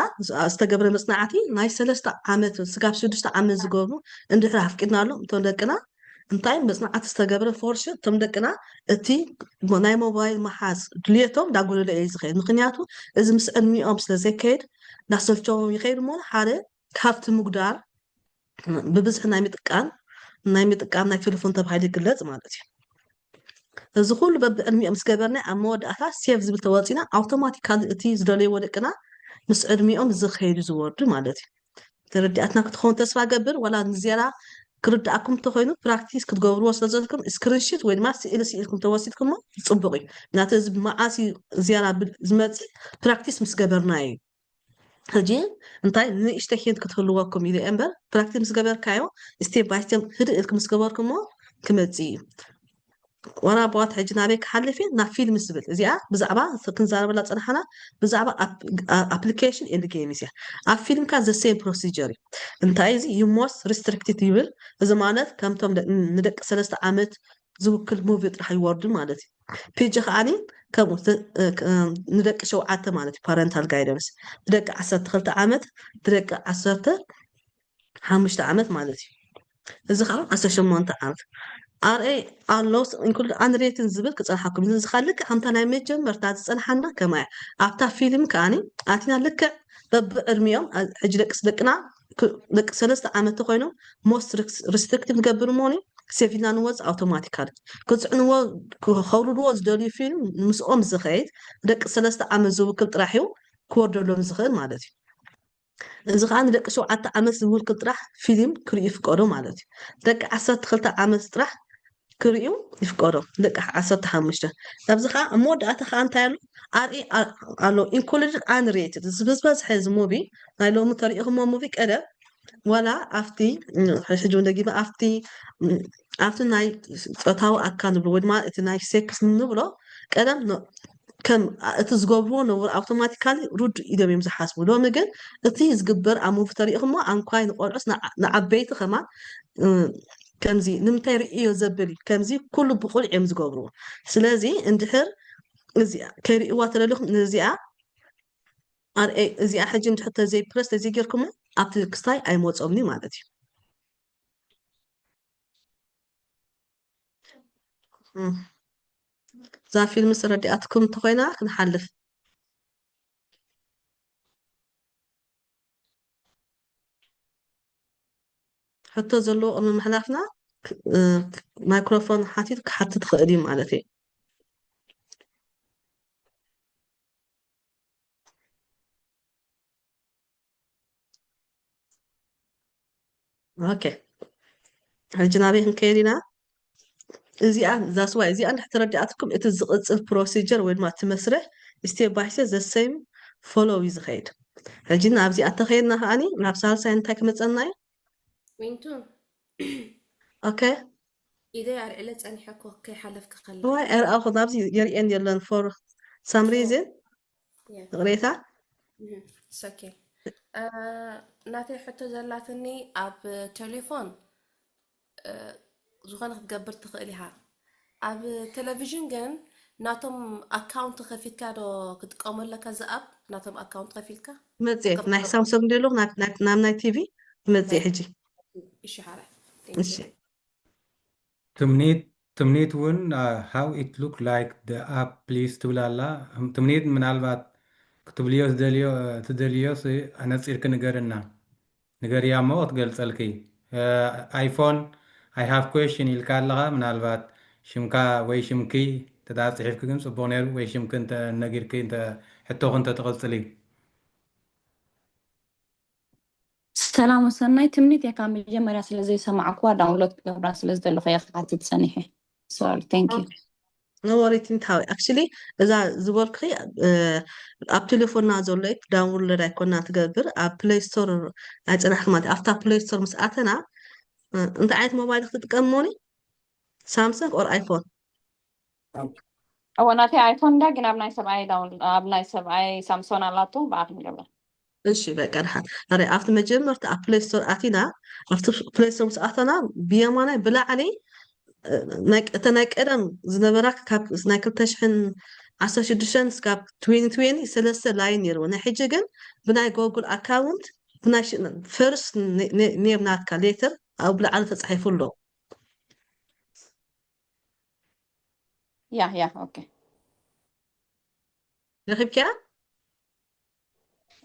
ዝተገብረ መፅናዕቲ ናይ 3 ዓመት ስጋብ 6 ዓመት ዝገብሩ እንድሕር ኣፍቂድናሎም እቶም ደቅና እንታይ መፅናዕቲ ዝተገብረ ፎርሽ እቶም ደቅና እቲ ናይ ሞባይል መሓዝ ድልየቶም ዳጎለለ እዩ ዝኸይድ ምክንያቱ እዚ ምስ ዕድሚኦም ስለዘይከይድ ናሰልቸዎም ይኸይድ እሞ ሓደ ካብቲ ምጉዳር ብብዝሒ ናይ ምጥቃም ናይ ቴሌፎን ተባሂሉ ይግለፅ ማለት እዩ። እዚ ኩሉ በብዕድሚኦም ምስ ገበርና ኣብ መወዳእታ ሴቭ ዝብል ተወፂና ኣውቶማቲካሊ እቲ ዝደለይዎ ደቅና ምስ ዕድሚኦም ዝኸይዱ ዝወርዱ ማለት እዩ። ተረዲኣትና ክትኸውን ተስፋ ገብር ዋላ ንዝያዳ ክርዳእኩም እንተኮይኑ ፕራክቲስ ክትገብርዎ ስለዘለኩም ስክሪንሽት ወይ ድማ ስእሊ ስኢልኩም ተወሲድኩሞ ፅቡቅ እዩ። ምክንያቱ እዚ ብመዓሲ ዝያዳ ዝመፅእ ፕራክቲስ ምስ ገበርና እዩ። ሕጂ እንታይ ንእሽተይ ሂንት ክትህልወኩም ኢለ እምበር ፕራክቲስ ምስ ገበርካዮ ስቴፕ ባይ ስቴፕ ህድእ ኢልኩም ምስ ገበርኩሞ ክመፅእ እዩ። ዋና ቦት ሕጂ ናበይ ክሓልፍ እየ ናብ ፊልም ዝብል እዚኣ ብዛዕባ ክንዛረበላ ፀናሓና ብዛዕባ ኣፕሊኬሽን ኤንድ ጌምስ እያ። ኣብ ፊልምካ ዘ ሴም ፕሮሲጀር እዩ። እንታይ እዚ ዩ ሞስት ሪስትሪክትድ ይብል እዚ ማለት ከምቶም ንደቂ 3 ዓመት ዝውክል ሙቪ ጥራሕ ይወርዱ ማለት እዩ። ፔጅ ከዓኒ ከምኡ ንደቂ 7 ማለት እዩ ፓረንታል ጋይደንስ ንደቂ 12 ዓመት ንደቂ 15 ዓመት ማለት እዩ። እዚ ከዓ 18 ዓመት ኣርኤ ኣሎስ ኢንክሉድ አንሬትን ዝብል ክፀንሓኩም እዚ ካልክ ከምታ ናይ መጀመርታ ዝፀንሓና ከማያ ኣብታ ፊልም ከዓኒ ኣቲና ልክዕ በብዕድሚኦም ሕጂ ደቅና ደቂ 3 ዓመት ኮይኖም ሞስት ሪስትሪክቲቭ ንገብር ሞኒ سيفينا نوز أوتوماتيكال كنت عنو خورو روز دولي فيلم مسؤوم زخيت دك سلسة عمل زوكل طرحيو كوردر لهم زخير مالتي إذا كان دك شو عتا عمل زوكل طرح فيلم كري يفكروا مالتي دك عسات خلت عمل طرح كريو يفكروا دك عسات حمشته تبز خا مود أتا خان تانو أري ألو إن كل عن ريتد بس حيز موفي هاي لو مطريقهم موفي كده ولا أفتي حجون دقيقة أفتي ناي أتاو أكان بلود ما إتناي سكس نبلا كلام كم تزقبرون أو أوتوماتيكالي رود إذا بيمز حاسبه لو مجن تيز جبر عمو في طريقهم ما عن كاين قرص نعبيت خما كمزي نمتير إيو زبلي كمزي كل بقول عمز جبرون سلازي اندحر زي كيري واتر لهم نزيع زي حاجة حتى زي بريس زي جيركم أبتل كستاي أي موت أمني مالتي ذا فيلم سردياتكم تخينا نحلف حتى زلو من محلفنا مايكروفون حاتيك حتى تخيلي مالتي اوكي الجنابي هنكيرينا ذا سواء أنا احترجعتكم اتز البروسيجر وين ما تمسرح ستيب باي ستيب ذا سيم فولو ويز خيد الجنا ابزي اتخيلنا هاني نفسها ساينتاك متصناي وينتو اوكي إذا عرقلت أني حكو كي حلفك خلف هو اخذ ابزي يري ان يلن فور سام ريزن غريتا It's okay. ناتي حتى زلاتني أب تليفون زغان تقبر تخيلها أب تلفزيون جن ناتم أكاونت خفيت كادو كنت قامل لك زا أب ناتم أكاونت خفيت كا مزي ناي سامسونج ديلو نام ناي تي في مزي حجي إيش حالة ماشي تمنيت ون how it look like the app please تبلالا تمنيت من البات كتبليوس تدليوس أنا تصير كنجرنا نجريا ما أتقل سلكي آيفون I have question يلكالها من البات شمكا ويشمكي تدعس صحيفك كم سبونير ويشمك أنت نجير كي أنت حتى أنت تغسلي سلام وسناي تمنيت يا كامل جمرة سلزي سمعك وداونلود قبل سلزي اللي خيخ عتي تسنيحي sorry thank you نوريتين تاوي actually إذا زبالكي أب تليفوننا زولك داونلود رايكونا تقدر أب بلاي ستور أنا حماد أفتح بلاي ستور مساعتنا أنت عايز موبايل تتكلموني سامسونج أو آيفون أو ناتي آيفون دا جن أبناي سبعي أبناي سبعي سامسونج علاتو بعد قبل إيش بقى كرحان أري أفتح مجمع أب بلاي ستور أتينا أفتح بلاي ستور مساعتنا بيامانا بلا علي نايك إيران زنبراك كاب نايك تشحن 16 سكاب 2020 سلسة لاين يرو نحجة جن بناي جوجل أكاونت بناي فيرست نيم ناتكا ليتر أو بلا على تصحيح له يا أوكي يخيب كيا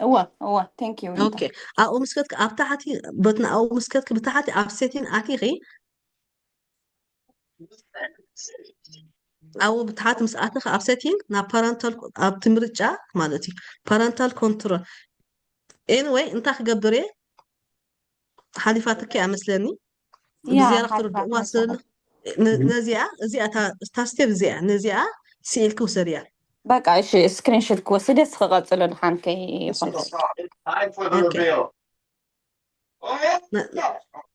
هو thank you أوكي أو مسكتك أبتحتي بتنا أو مسكتك بتحتي أبسيتين أتيغي أو بتحت مسأتك أبسيتين نا parental أبتمرجع مالتي parental control anyway أنت خجبري حليفاتك يا مسلمي بزيارة خطر واصل نزيعة تاستيب زيعة نزيعة سيلك وسريع بقى إيش سكرين شوت كوسيدة سخغت لنا حن كي خلص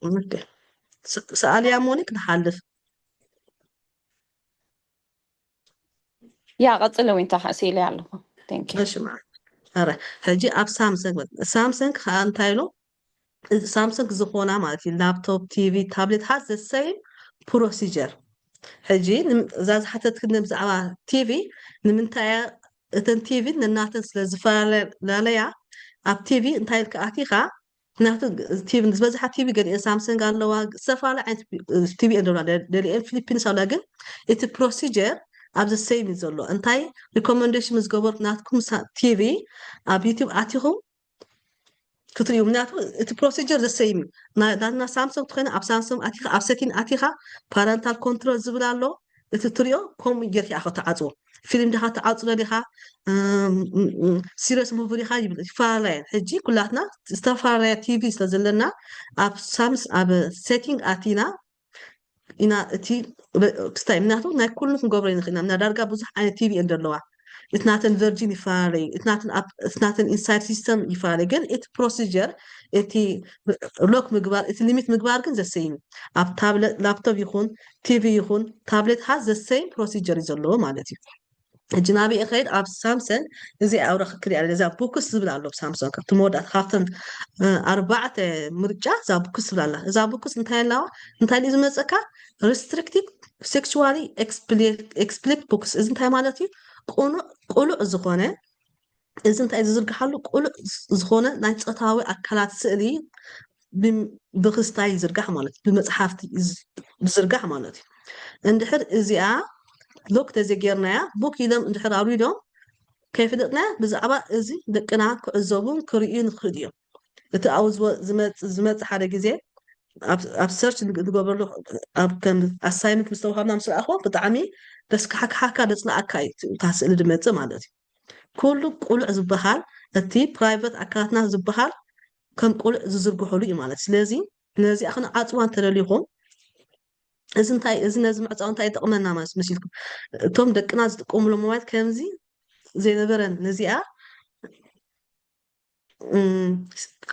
اوكي سأل يا مونيك نحلف يا قتلوا انت حسيلي على ثانك يو ماشي معك هرا هجي اب سامسونج خان تايلو سامسونج زخونا مالتي لابتوب تي في تابلت has the same procedure هجي زاز حتى تكلم بزعوا تي في نمنتايا اتن تي في نناتن سلازفال لاليا اب تي في انتايل كاتيخا ناتو تي في نزبزحا تي في قال سامسونج قال له سفالة عند تي في اندولا دلي فيليبين سولاجن ات procedure ኣብ ዘ ሴም እዩ ዘሎ እንታይ ሪኮመንዴሽን ምስ ገበርኩ ናትኩም ቲቪ ኣብ ዩቲብ ኣቲኹም ክትሪኡ ምክንያቱ እቲ ፕሮሲጀር ዘሰይም ናትና ሳምሶንግ ትኮይና ኣብ ሳምሶንግ ኣቲኻ ኣብ ሴቲንግ ኣቲኻ ፓረንታል ኮንትሮል ዝብል ኣሎ እቲ ትሪኦ ከምኡ ጌርካ ኢኻ ተዓፅዎ ፊልም ዲኻ ተዓፅሎ ዲኻ ሲሪየስ ሙቪ ዲኻ ይብል ይፈላለየን ሕጂ ኩላትና ዝተፈላለየ ቲቪ ስለ ዘለና ኣብ ሴቲንግ ኣቲና ኢና እቲ ክስታይ ምክንያቱ ናይ ኩሉ ክንገብሮ ይንኽእልና ምና ዳርጋ ብዙሕ ዓይነት ቲቪ እየን ዘለዋ እቲ ናተን ቨርጂን ይፈላለዩ እቲ ናተን ኢንሳይድ ሲስተም ይፈላለዩ ግን እቲ ፕሮሲጀር እቲ ሎክ ምግባር እቲ ሊሚት ምግባር ግን ዘሰይም ኣብ ታብለት ላፕቶፕ ይኹን ቲቪ ይኹን ታብሌት ሃ ዘሰይም ፕሮሲጀር እዩ ዘለዎ ማለት እዩ ሕጂ ናብይ ኸይድ ኣብ ሳምሰንግ እዚ ኣውራ ክክሪ ኣለ እዛ ቡክስ ዝብል ኣሎ ብሳምሰንግ ካብቲ መወዳእታ ካብተን 4 ምርጫ እዛ ቡክስ ዝብል ኣላ እዛ ቡክስ እንታይ ኣለዋ እንታይ እዩ ዝመፀካ ሪስትሪክቲድ ሴክሹዋሊ ኤክስፕሊት ቡክስ እዚ እንታይ ማለት እዩ ቁሉዕ ዝኮነ እዚ እንታይ ዝዝርግሓሉ ቁሉዕ ዝኮነ ናይ ፆታዊ ኣካላት ስእሊ ብክስታይ ይዝርጋሕ ማለት እዩ ብመፅሓፍቲ ዝዝርጋሕ ማለት እዩ እንድሕር እዚኣ ሎክ ተዘጌርናያ ቡክ ኢሎም እንድሕር ኣውሪዶም ከይፍለጥናያ ብዛዕባ እዚ ደቅና ክዕዘቡን ክርእዩ ንክእል እዮም እቲ ኣብኡ ዝመፅእ ሓደ ግዜ ኣብ ሰርች ዝገበርሉ ኣብ ከም ኣሳይመንት ምስ ተዋሃብና ምስ ረኣኽቦ ብጣዕሚ ደስ ክሓክሓካ ደፅላኣካ እዩ እታ ስእሊ ድመፅእ ማለት እዩ ኩሉ ቁሉዕ ዝበሃል እቲ ፕራይቬት ኣካላትና ዝበሃል ከም ቁሉዕ ዝዝርግሕሉ እዩ ማለት ስለዚ ነዚኣ ክንዓፅዋ እንተደሊኹም እዚ እንታይ እዚ ነዚ ምዕፃው እንታይ ይጠቕመና ማለት መሲልኩም እቶም ደቅና ዝጥቀምሉ ሞባይል ከምዚ ዘይነበረን ነዚኣ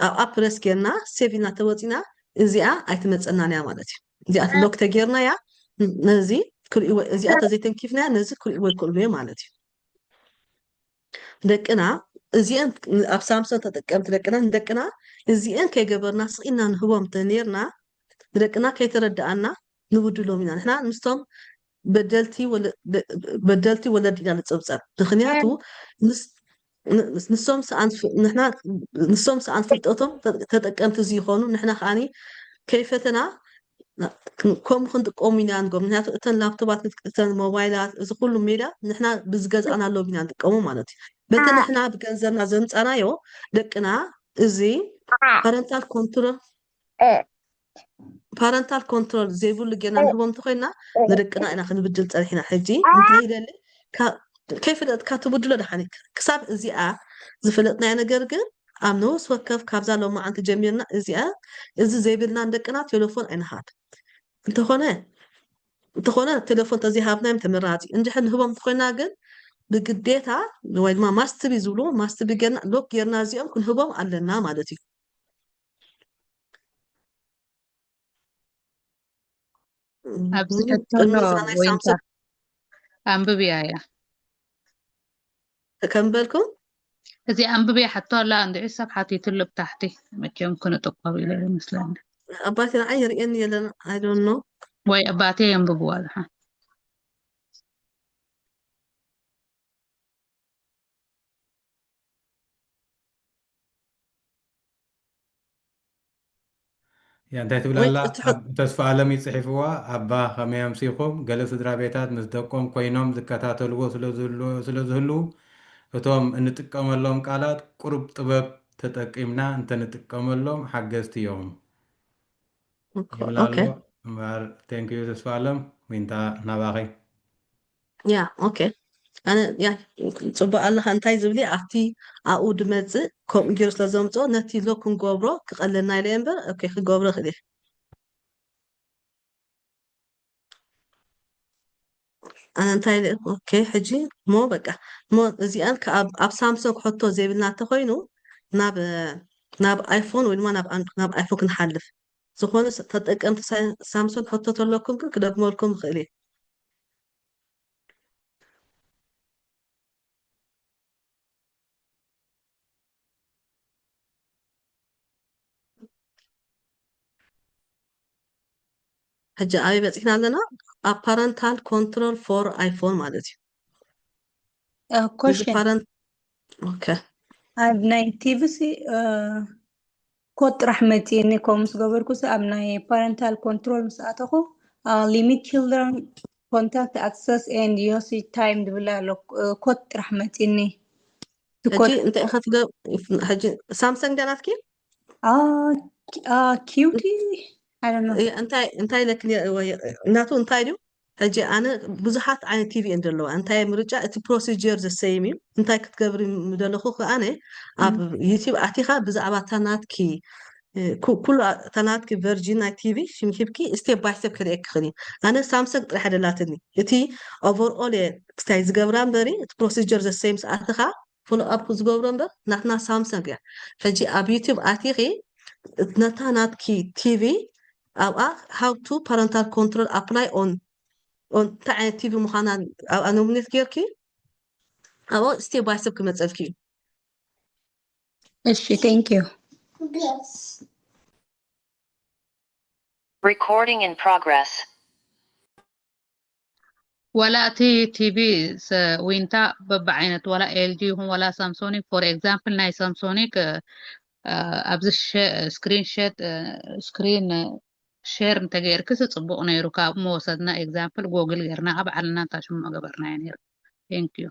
ኣብ ኣፕረስ ጌርና ሴቭ ኢልና ተወፂና እዚኣ ኣይትመፀናን እያ ማለት እዩ እዚኣ ሎክ ተጌርና እያ ነዚ ክርእዎ እዚኣ ተዘይተንኪፍና ነዚ ክርእዎ ይክእሉ እዮም ማለት እዩ ደቅና እዚአን ኣብ ሳምሰንግ ተጠቀምቲ ደቅና እዚአን ከይገበርና ስኢና ንህቦም ተነርና ደቅና ከይተረዳእና ንብድሎም ኢና ንሕና ምስቶም በደልቲ ወለዲ ኢና ንፅብፀብ ምክንያቱ ንሶም ሰኣን ፍልጠቶም ተጠቀምቲ እዚ ይኾኑ ንሕና ከዓኒ ከይፈተና ከምኡ ክንጥቀሙ ኢና ንጎም ምክንያቱ እተን ላፕቶባት እተን ሞባይላት እዚ ኩሉ ሜዳ ንሕና ብዝገዝኣናሎም ኢና ንጥቀሙ ማለት እዩ በቲ ንሕና ብገንዘብና ዘምፃናዮ ደቅና እዚ ፓረንታል ኮንትሮል ዘይብሉ ጌርና ንህቦም እንተኮይና ንደቅና ኢና ክንብድል ፀኒሕና ሕጂ እንታይ ይደሊ ከይፍለጥካ ትብድሎ ዳሓኒ ክሳብ እዚኣ ዝፍለጥናዮ ነገር ግን ኣብ ነውስ ወከፍ ካብዛ ሎማዓንቲ ጀሚርና እዚኣ እዚ ዘይብልና ንደቅና ቴሌፎን ኣይንሃብ እንተኾነ ቴሌፎን ተዘይሃብናዮም ተመራፂ እንድሕር ንህቦም እንተኮይና ግን ብግዴታ ወይ ድማ ማስትቢ ዝብሉ ማስትቢ ጌርና ሎክ ጌርና እዚኦም ክንህቦም ኣለና ማለት እዩ ኣብዚ ሕቶሎ ወይንታ ኣንብብያ እያ ተከምበልኩም እዚ ኣንብብያ ሕቶ ኣላ እንድዒ ሰብ ሓቲቱሉ ብታሕቲ መቸም ክንጥቆብ ኢለ ይመስለኒ ኣባቴ ንዓይ የርእየኒ የለን ኣይ ዶንት ኖ ወይ ኣባቴ የንብብዋ ዝሓ ያ እንታይ ትብላላ ተስፋ ኣለም ይፅሒፍዋ ኣባ ከመይ ኣምሲኹም ገለ ስድራ ቤታት ምስ ደቆም ኮይኖም ዝከታተልዎ ስለዝህሉ እቶም እንጥቀመሎም ቃላት ቁሩብ ጥበብ ተጠቂምና እንተንጥቀመሎም ሓገዝቲ እዮም ይብላሎ እምበር ቴንክዩ ተስፋ ኣለም ወይንታ ናባኸይ ያ ኦኬ ኣነ ያ ፅቡቅ ኣለካ እንታይ ዝብሊ ኣብቲ ኣብኡ ድመፅእ ከምኡ ገይሩ ስለዘምፅኦ ነቲ ሎክ ክንገብሮ ክቐለልና ኢለ እምበር ኦኬ ክገብሮ ክእል እየ ኣነ እንታይ ኦኬ ሕጂ ሞ በቃ ሞ እዚኣን ኣብ ሳምሶንግ ክሕቶ ዘይብልና እንተኮይኑ ናብ ኣይፎን ወይ ድማ ናብ ኣይፎን ክንሓልፍ ዝኾነ ተጠቀምቲ ሳምሶንግ ክሕቶ ተለኩም ግን ክደግመልኩም ክእል እየ ሕጂ ኣበይ በፂሕና ኣለና ኣብ ፓረንታል ኮንትሮል ፎር ኣይፎን ማለት እዩ ኮሽን ኦኬ ኣብ ናይ ቲቪሲ ኮድ ጥራሕ መፂኒ ከምኡ ምስ ገበርኩስ ኣብ ናይ ፓረንታል ኮንትሮል ምስ ኣተኹ ሊሚት ችልድረን ኮንታክት ኣክሰስ ኤንድ ዩሴጅ ታይም ዝብል ኣሎ ኮድ ጥራሕ መፂኒ ሕጂ እንታይ ኢኻ ሕጂ ሳምሰንግ ዳናትኪ cutie. I don't know. እንታይ ለክን እናቱ እንታይ ድዩ ሕጂ ኣነ ብዙሓት ዓይነት ቲቪ እንደለዋ እንታይ ምርጫ እቲ ፕሮሲጀር ዘሰይም እዩ እንታይ ክትገብር ደለኹ ከኣነ ኣብ ዩቲብ ኣቲኻ ብዛዕባ ተናትኪ ኩሉ ተናትኪ ቨርጂን ናይ ቲቪ ሽምሂብኪ ስቴፕ ባይ ስቴፕ ክሪኤክ ክኽእል እዩ ኣነ ሳምሰንግ ጥራሕ ደላትኒ እቲ ኦቨርኦል ክስታይ ዝገብራ እምበሪ እቲ ፕሮሲጀር ዘሰይም ሰኣትኻ ፎሎ ኣፕ ዝገብሮ እምበር ናትና ሳምሰንግ እያ ሕጂ ኣብ ዩቲብ ኣቲኺ ነታ ናትኪ ቲቪ ኣብኣ ሃው ቱ ፓረንታል ኮንትሮል ኣፕላይ ኦን እንታይ ዓይነት ቲቪ ምዃና ኣብኣ ኖሚኔት ጌርኪ ኣብኡ ስቴፕ ባይ ስቴፕ ክመፀልኪ እዩ እሺ thank you. Recording in progress. ولا تي في وينتا ببعينت ولا LG هم ولا سامسونيك for example ناي سامسونيك أبز سكرين شات سكرين شير نتغير كس تصبق نيرو كاب موصدنا example جوجل غيرنا أبعلنا تاشم ما قبرنا يعني thank you.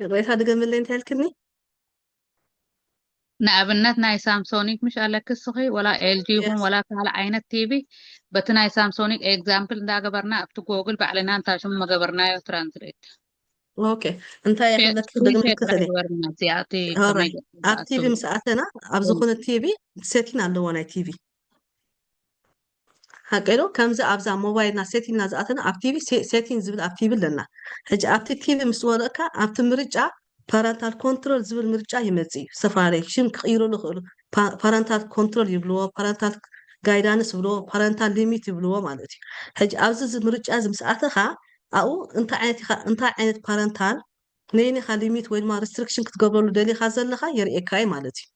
رأيت هذا قبل اللي انت هالكني نأبنت ناي سامسونيك مش على كسخي ولا LG هم yes ولا كهلا عينة تيبي بتناي سامسونيك example دا قبرنا أبتو جوجل بعلنا تاشم ما قبرنا يو ترانسليت اوكي انت يا شيء خدك سكرين دقم شات راح كخلي قبرنا زياتي هاراي كما اب تي في مساعتنا اب زخون التي في سيتين على وانا تي في هكذا كمزة أبزع موبايلنا سيتين نازعتنا اب تي في سيتين زبل اب تي في لنا حج اب تي في مسورك اب تمرجع parental control زبل مرجع يمزي سفاري شم كيرو له parental control يبلوه parental guidance يبلوه parental limit يبلوه مالتي حج أبز مرجع زم ساعتها أو أنت عينت parental نيني خاليميت وين ما restriction كتقبل له دليل خازن لها يرئيكاي مالتي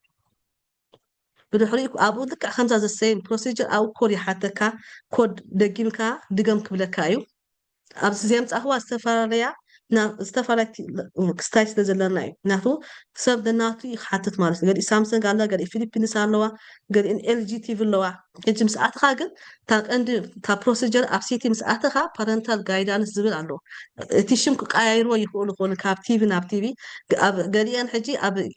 بدحريك أبو لك خمسة the same procedure أو كوري حتى كا كود دقيمكا دقم كبلكايو أبز زيمت أهوا استفاريا استفارك ستايس دزلنا ناتو سب دناتو يحطت مارس قال سامسونج قال قال فيليبينس قالوا قال إن LG تي في اللوا كنت مساعت خاجن تاك عند تا procedure أبسيتي مساعت خا parental guidance زبل عنده تيشم كايرو يقولون كاب تي في ناب تي في قال أنا حجي أب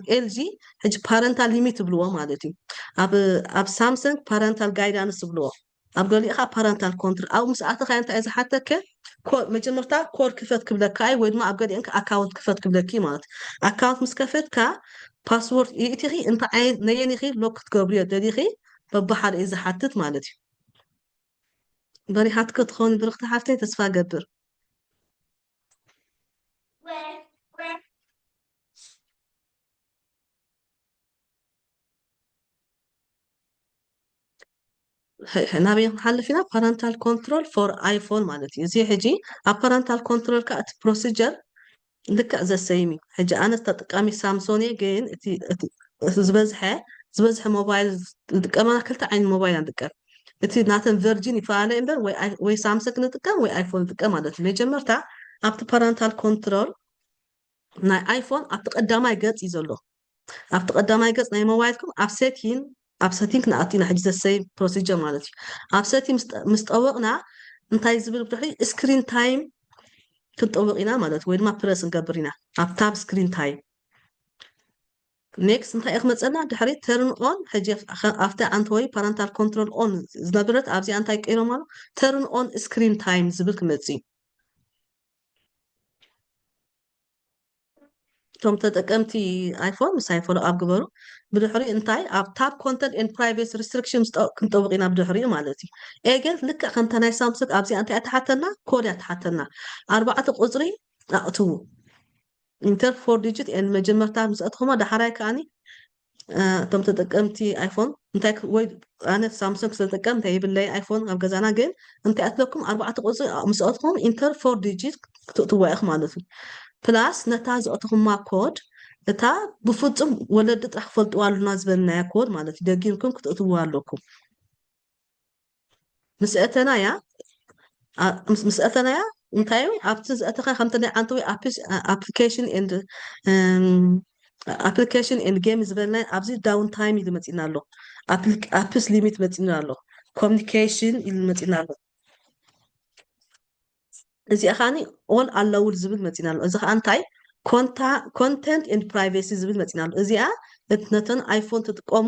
LG حجي parental limit بلوا مالتي أب سامسونج parental guidance بلوا أب قال لي خا parental control أو مساعت خا أنت إذا حتى ك مجمرتا كور كفت كبلكاي ويد ما أبغى إنك أكاونت كفت كبلكي مالت أكاونت مسكفت كا باسورد يتيخي أنت عين نينيخي لوك تقبليه دليخي ببحر إذا حطت مالتي بري حتى تخون برخت حفتي تسفى قبر نبي نحل فينا parental control for iPhone مالتي زي حجي parental control كأت procedure لك زي سيمي حجي أنا تطقمي سامسوني جين اتي زبزح موبايل كمان أكلت عين موبايل عندك اتي ناتن فيرجين يفعله إمبر وي سامسونج نتكلم وي آيفون نتكلم مالتي مجمرتا أبت parental control ناي آيفون أبت قدامي جت يزلو أبت قدامي جت ناي موبايلكم أبساتين كنا حجز السيم بروسيجر مالتي أبساتين مستوقنا انتاي زبل بتحري سكرين تايم كنطوقنا مالت وين ما بريس نقبرنا أبتاب سكرين تايم نيكست انتاي اخمصنا دحري تيرن اون حجي after انتوي parental control on زنبرت أبزي انتاي كيرو مالو تيرن اون سكرين تايم زبل كمتسي توم تتقمتي ايفون مس ايفون اب قبرو بدحري انتاي اب تاب كونتنت ان برايفسي ريستريكشنز كنطوقينا بدحري مالتي اجل لك خنت ناي سامسونج ابزي انت اتحتنا كود اتحتنا 4 قصري اقتو انتر 4 ديجيت ان مجمرتا مساتهما دحراي كاني توم تتقمتي ايفون انتاي وي انا سامسونج تتقمت يبلي ايفون اب غزانا جن انت اتلكم 4 قصري مساتهم انتر 4 ديجيت تواخ مالتي بلاس نتاز أتهم كود نتا بفضل ولدت أحفظ والنا زبلنا كود مالتي دقيقكم كنت أتوالكم مسألتنا يا مسألتنا يا انتايو أبتز أتخا خمتني عنتوي application and game زبلنا أبزي داون تايم يدمتينا له apps limit መፂና ኣሎ communication ኢሉ መፂና ኣሎ እዚኣ ኻኒ all allowed ዝብል መፂና ኣሎ እዚ ኸዓ እንታይ content and privacy ዝብል መፂና ኣሎ እዚኣ ነተን አይፎን ትጥቀሙ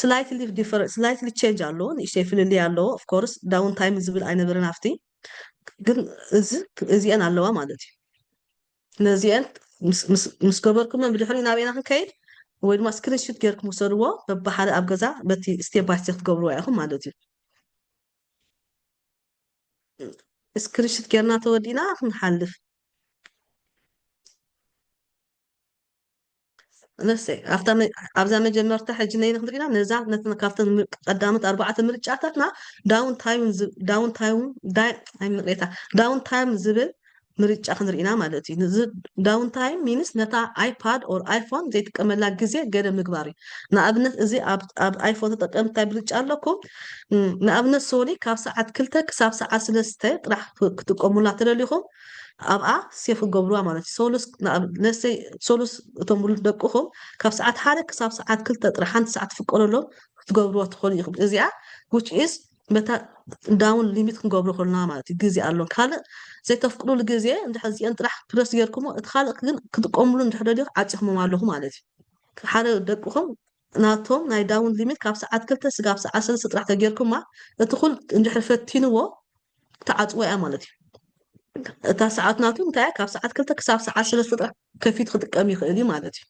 slightly change ኣለዎ ንእሽተይ ፍልልይ ኣለዎ of course down time ዝብል ኣይነበረን afti ግን እዚአን ኣለዋ ማለት እዩ ነዚአን ምስ ገበርኩም ብድሕሪ ናበይና ክንከይድ ወይ ድማ ስክሪንሾት ጌርኩም ወሰድዎ በብሓደ ኣብ ገዛ በቲ ስቴፕ ባይ ስቴፕ ትገብርዎ ኢኹም ማለት እዩ ስክሪንሾት ጌርና ተወዲና ክንሓልፍ نسي أبدا مجمرتها حجنين خدرينا نزعت نتنا كافتن قدامت 4 مرجعاتنا داون تايم زبل مرجع خدرينا مالتي داون تايم مينس نتا ايباد اور ايفون زي تكمل غزي غير مغباري نابنت ازي اب ايفون تطقمت برجع لكم نابنت سوني كاف ساعات كلتا كساب ساعات 3 راح تقوموا ترليكم ኣብኣ ሴፍ ገብሩዋ ማለት ሶሉስ ነሰይ ሶሉስ እቶም ሙሉ ደቅኹም ካብ ሰዓት 1 ክሳብ ሰዓት 2 ጥራይ ሓንቲ ሰዓት ፍቀረሎም ትገብርዎ ትኽእሉ ኢኹም እዚኣ which is በታ ዳውን ሊሚት ክንገብሮ ከለና ማለት እዩ ግዜ ኣሎ ካልእ ዘይተፍቅዱሉ ግዜ እንድሕር እዚአን ጥራሕ ፕረስ ጌርኩሞ እቲ ካልእ ግን ክትቆምሉ እንድሕር ደልዩ ዓፂኹም ኣለኹም ማለት እዩ ሓደ ደቅኹም ናቶም ናይ ዳውን ሊሚት ካብ ሰዓት 2 ስጋብ ሰዓት 3 ጥራሕ ተጌርኩማ እቲ ኩል እንድሕር ፈቲንዎ ተዓፅዎ እያ ማለት እዩ እታ ሰዓት ናቱ እንታይ ካብ ሰዓት 2 ክሳብ ሰዓት 3 ከፊት ክጥቀም ይኽእል ማለት እዩ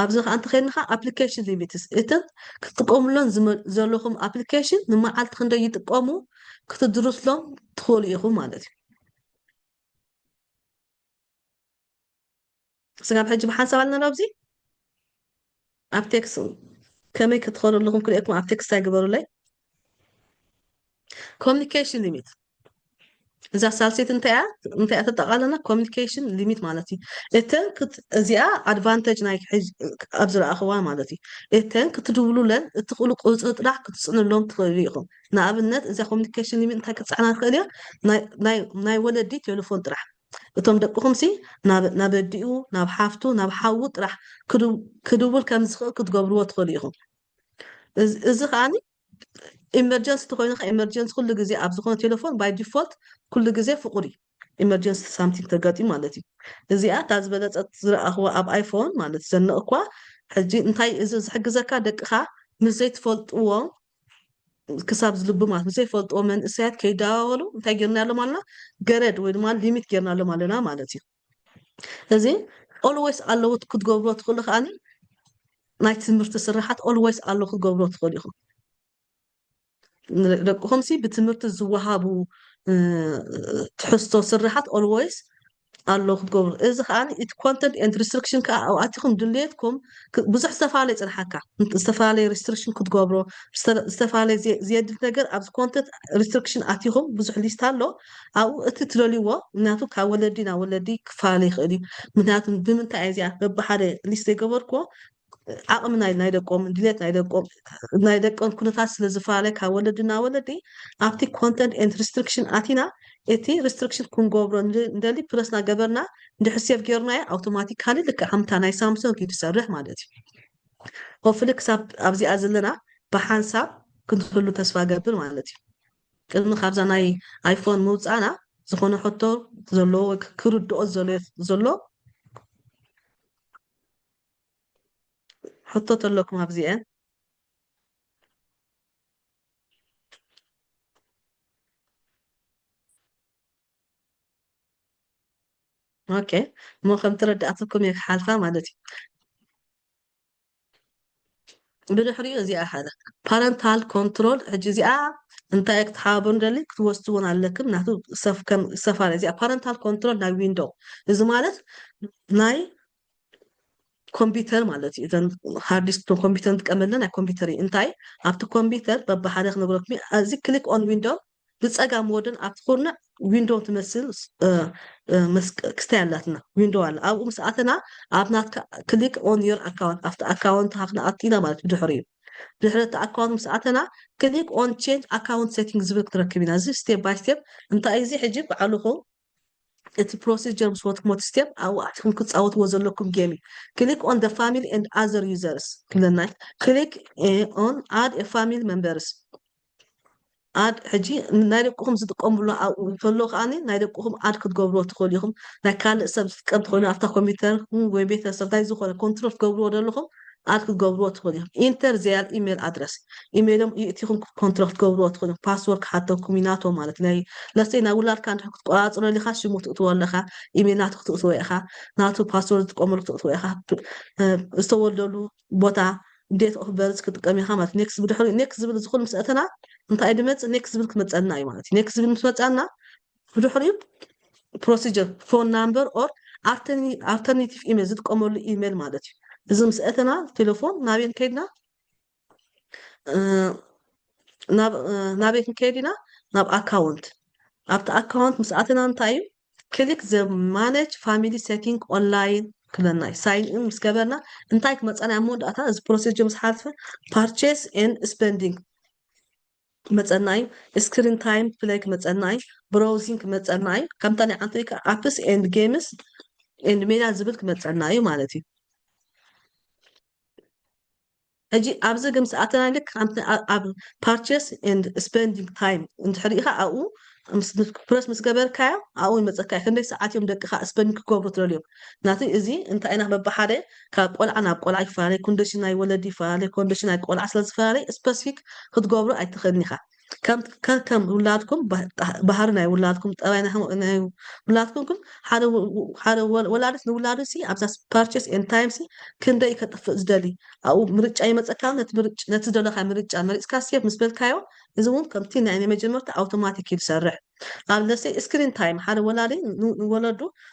ኣብዚ ኸ አንተ ኸይንኻ ኣፕሊኬሽን ሊሚትስ እተን ክትጥቀምሎን ዘለኹም ኣፕሊኬሽን ንመዓልቲ ክንደይ ይጥቀሙ ክትድርስሎም ትኽእሉ ኢኹም ማለት እዩ ስጋብ ሕጂ ብሓንሳብ ኣለና ኣብዚ ኣብቴክስ ከመይ ክትኸዱ ኣለኹም ክልኤኩም ኣብቴክስ ታይግበሩለይ ኮሚኒኬሽን ሊሚት እዛ ሳልሴት እንታይ ተጠቃለና ኮሚኒኬሽን ሊሚት ማለት እዩ እተን እዚኣ ኣድቫንቴጅ ናይ ኣብ ዝረኣኽዋ ማለት እዩ እተን ክትድውሉለን እትኽእሉ ቁፅሪ ጥራሕ ክትፅንሎም ትኽእሉ ኢኹም ንኣብነት እዛ ኮሚኒኬሽን ሊሚት እንታይ ክትፀዓና ትኽእል እያ ናይ ወለዲ ቴሌፎን ጥራሕ እቶም ደቅኹም ሲ ናብ ኣዲኡ ናብ ሓፍቱ ናብ ሓዉ ጥራሕ ክድውል ከም ዝኽእል ክትገብርዎ ትኽእሉ ኢኹም እዚ ከዓኒ ኢመርጀንሲ ተኮይኑ ኢመርጀንሲ ኩሉ ግዜ ኣብ ዝኾነ ቴሌፎን ባይ ዲፎልት ኩሉ ግዜ ፍቁሪ ኢመርጀንሲ ሳምቲንግ ተጋጢም ማለት እዩ እዚኣ እታ ዝበለፀት ዝረኣኽዎ ኣብ ኣይፎን ማለት ዘንቕኳ ሕጂ እንታይ እዚ ዝሕግዘካ ደቅኻ ምስ ዘይትፈልጥዎም ክሳብ ዝልቡ ማለት ምስ ዘይፈልጥዎ መንእሰያት ከይደዋወሉ እንታይ ጌርና ኣሎ ማለትና ገረድ ወይ ድማ ሊሚት ጌርና ኣሎ ኣለና ማለት እዩ እዚ ኦልዌይስ ኣለዎ ክትገብርዎ ትኽእሉ ከዓኒ ናይ ትምህርቲ ስራሓት ኦልዌይስ ኣለዎ ክትገብርዎ ትኽእሉ ኢኹም ደቅኹም ሲ ብትምህርቲ ዝወሃቡ ትሕዝቶ ስራሓት ኦልዌይስ ኣለዎ ክትገብሩ እዚ ከዓኒ እቲ ኮንተንት ኤንድ ሪስትሪክሽን ከዓ ኣብ ኣትኹም ድሌትኩም ብዙሕ ዝተፈላለየ ፅንሓካ ዝተፈላለየ ሪስትሪክሽን ክትገብሮ ዝተፈላለየ ዝየድል ነገር ኣብዚ ኮንተንት ሪስትሪክሽን ኣትኹም ብዙሕ ሊስት ኣሎ ኣብኡ እቲ ትደልይዎ ምክንያቱ ካብ ወለዲ ናብ ወለዲ ክፋለ ይኽእል እዩ ምክንያቱ ብምንታይ እያ እዚኣ በብሓደ ሊስት ዘይገበርክዎ ዓቕሚ ናይ ደቆም ድሌት ናይ ደቆም ኩነታት ስለ ዝፈላለየ ካብ ወለዲ ናብ ወለዲ ኣብቲ ኮንተንት ኤንድ ሪስትሪክሽን ኣቲና እቲ ሪስትሪክሽን ክንገብሮ እንደሊ ፕረስና ገበርና እንድሕር ሴቭ ጌርናዮ ኣውቶማቲካሊ ልክዕ ከምታ ናይ ሳምሶንግ እዩ ትሰርሕ ማለት እዩ ሆፍሊ ክሳብ ኣብዚኣ ዘለና ብሓንሳብ ክንህሉ ተስፋ ገብር ማለት እዩ ቅድሚ ካብዛ ናይ ኣይፎን ምውፃእና ዝኾነ ሕቶ ዘለዎ ወይ ክርድኦ ዘሎ حطت لكم هبزيان اوكي مو خم تردأتكم يك حالفة مالتي بدحري زي هذا parental control جزئة انت يك تحابون دلك توستون عليكم نحتو سف كم سفارة زي parental control ناي ويندو إذا مالت ناي كمبيوتر مالتي اذا هارد ديسك كمبيوتر تكملنا على كمبيوتري انتي ابت كمبيوتر ببحاده نغركم ازي كليك اون ويندو بتصقا مودن ابتخورنا ويندو تمثل كستالاتنا ويندو على او مساعتنا ابنات كليك اون يور اكاونت افت اكاونت هاخنا اتينا مالت بدحري بدحرت اكاونت مساعتنا كليك اون تشينج اكاونت سيتنجز بك تركبينا زي ستيب باي ستيب انت ايزي حجب علوخو it's a procedure sort of step أو أتكم كتصوت وزلكم جيمي click on the family and other users كلنا click on add a family members add حجي نايدكم زدكم بلو أو فلوخ أني نايدكم add كتقبلوا تخليهم نكال سب كم تخلينا أفتح كمبيوتر وبيت سبتايزو خلا كنترول تقبلوا دلهم add كتقبلوا تخليهم enter زياد إيميل أدرس إيميلهم يأتيهم كنترول تقبلوا تخليهم باسورد حتى كوميناتو مالت ناي لسنا ولا كان تقاط أنا اللي خاش يموت تقول لها إيميلات تقطوي أخا ناتو باسورد تقومر تقطوي أخا استوى دلو بوتا date of birth كتقامي خامات next بدحول next بدخل مسأتنا انت ادمت next بدك متصنع اي مالتي next بدك متصنع بدحول procedure phone number or alternative email زد قمر الايميل مالتي اذا مسأتنا تليفون نابين كيدنا نابين كيدنا ناب account after account مسأتنا انتاي click the manage family setting online كلنا sign in مسكبرنا انتايك متصنع مود اتا از procedure مسحالفه purchase and spending متصنعي screen time play متصنعي browsing متصنعي كم تاني عندك apps and games and media زبط متصنعي مالتي اجي ابز جم ساعتنا لك اب purchase and spending time انت حريقها او برس مسجبر كايو او متصكاي كندي ساعات يوم دقيقه spending كوبرو تريليوم ناتي ازي انت اينا ببحاده كقول انا بقول اي فاري كونديشن اي ولدي فاري كونديشن اي قول اصل فاري سبيسيفيك كتقبرو اي تخدنيها كم ولادكم بحرنا ولادكم طبعا هم ولادكم حدا ولادس ولادسي ابزاس purchase and time سي كندي كطف زدلي او مرچ اي مصكال نت زدلخا مرچ مرچ سيف مسبل كايو اذا كمتي يعني مجمرت اوتوماتيك يسرع قال لسي سكرين تايم حدا ولادي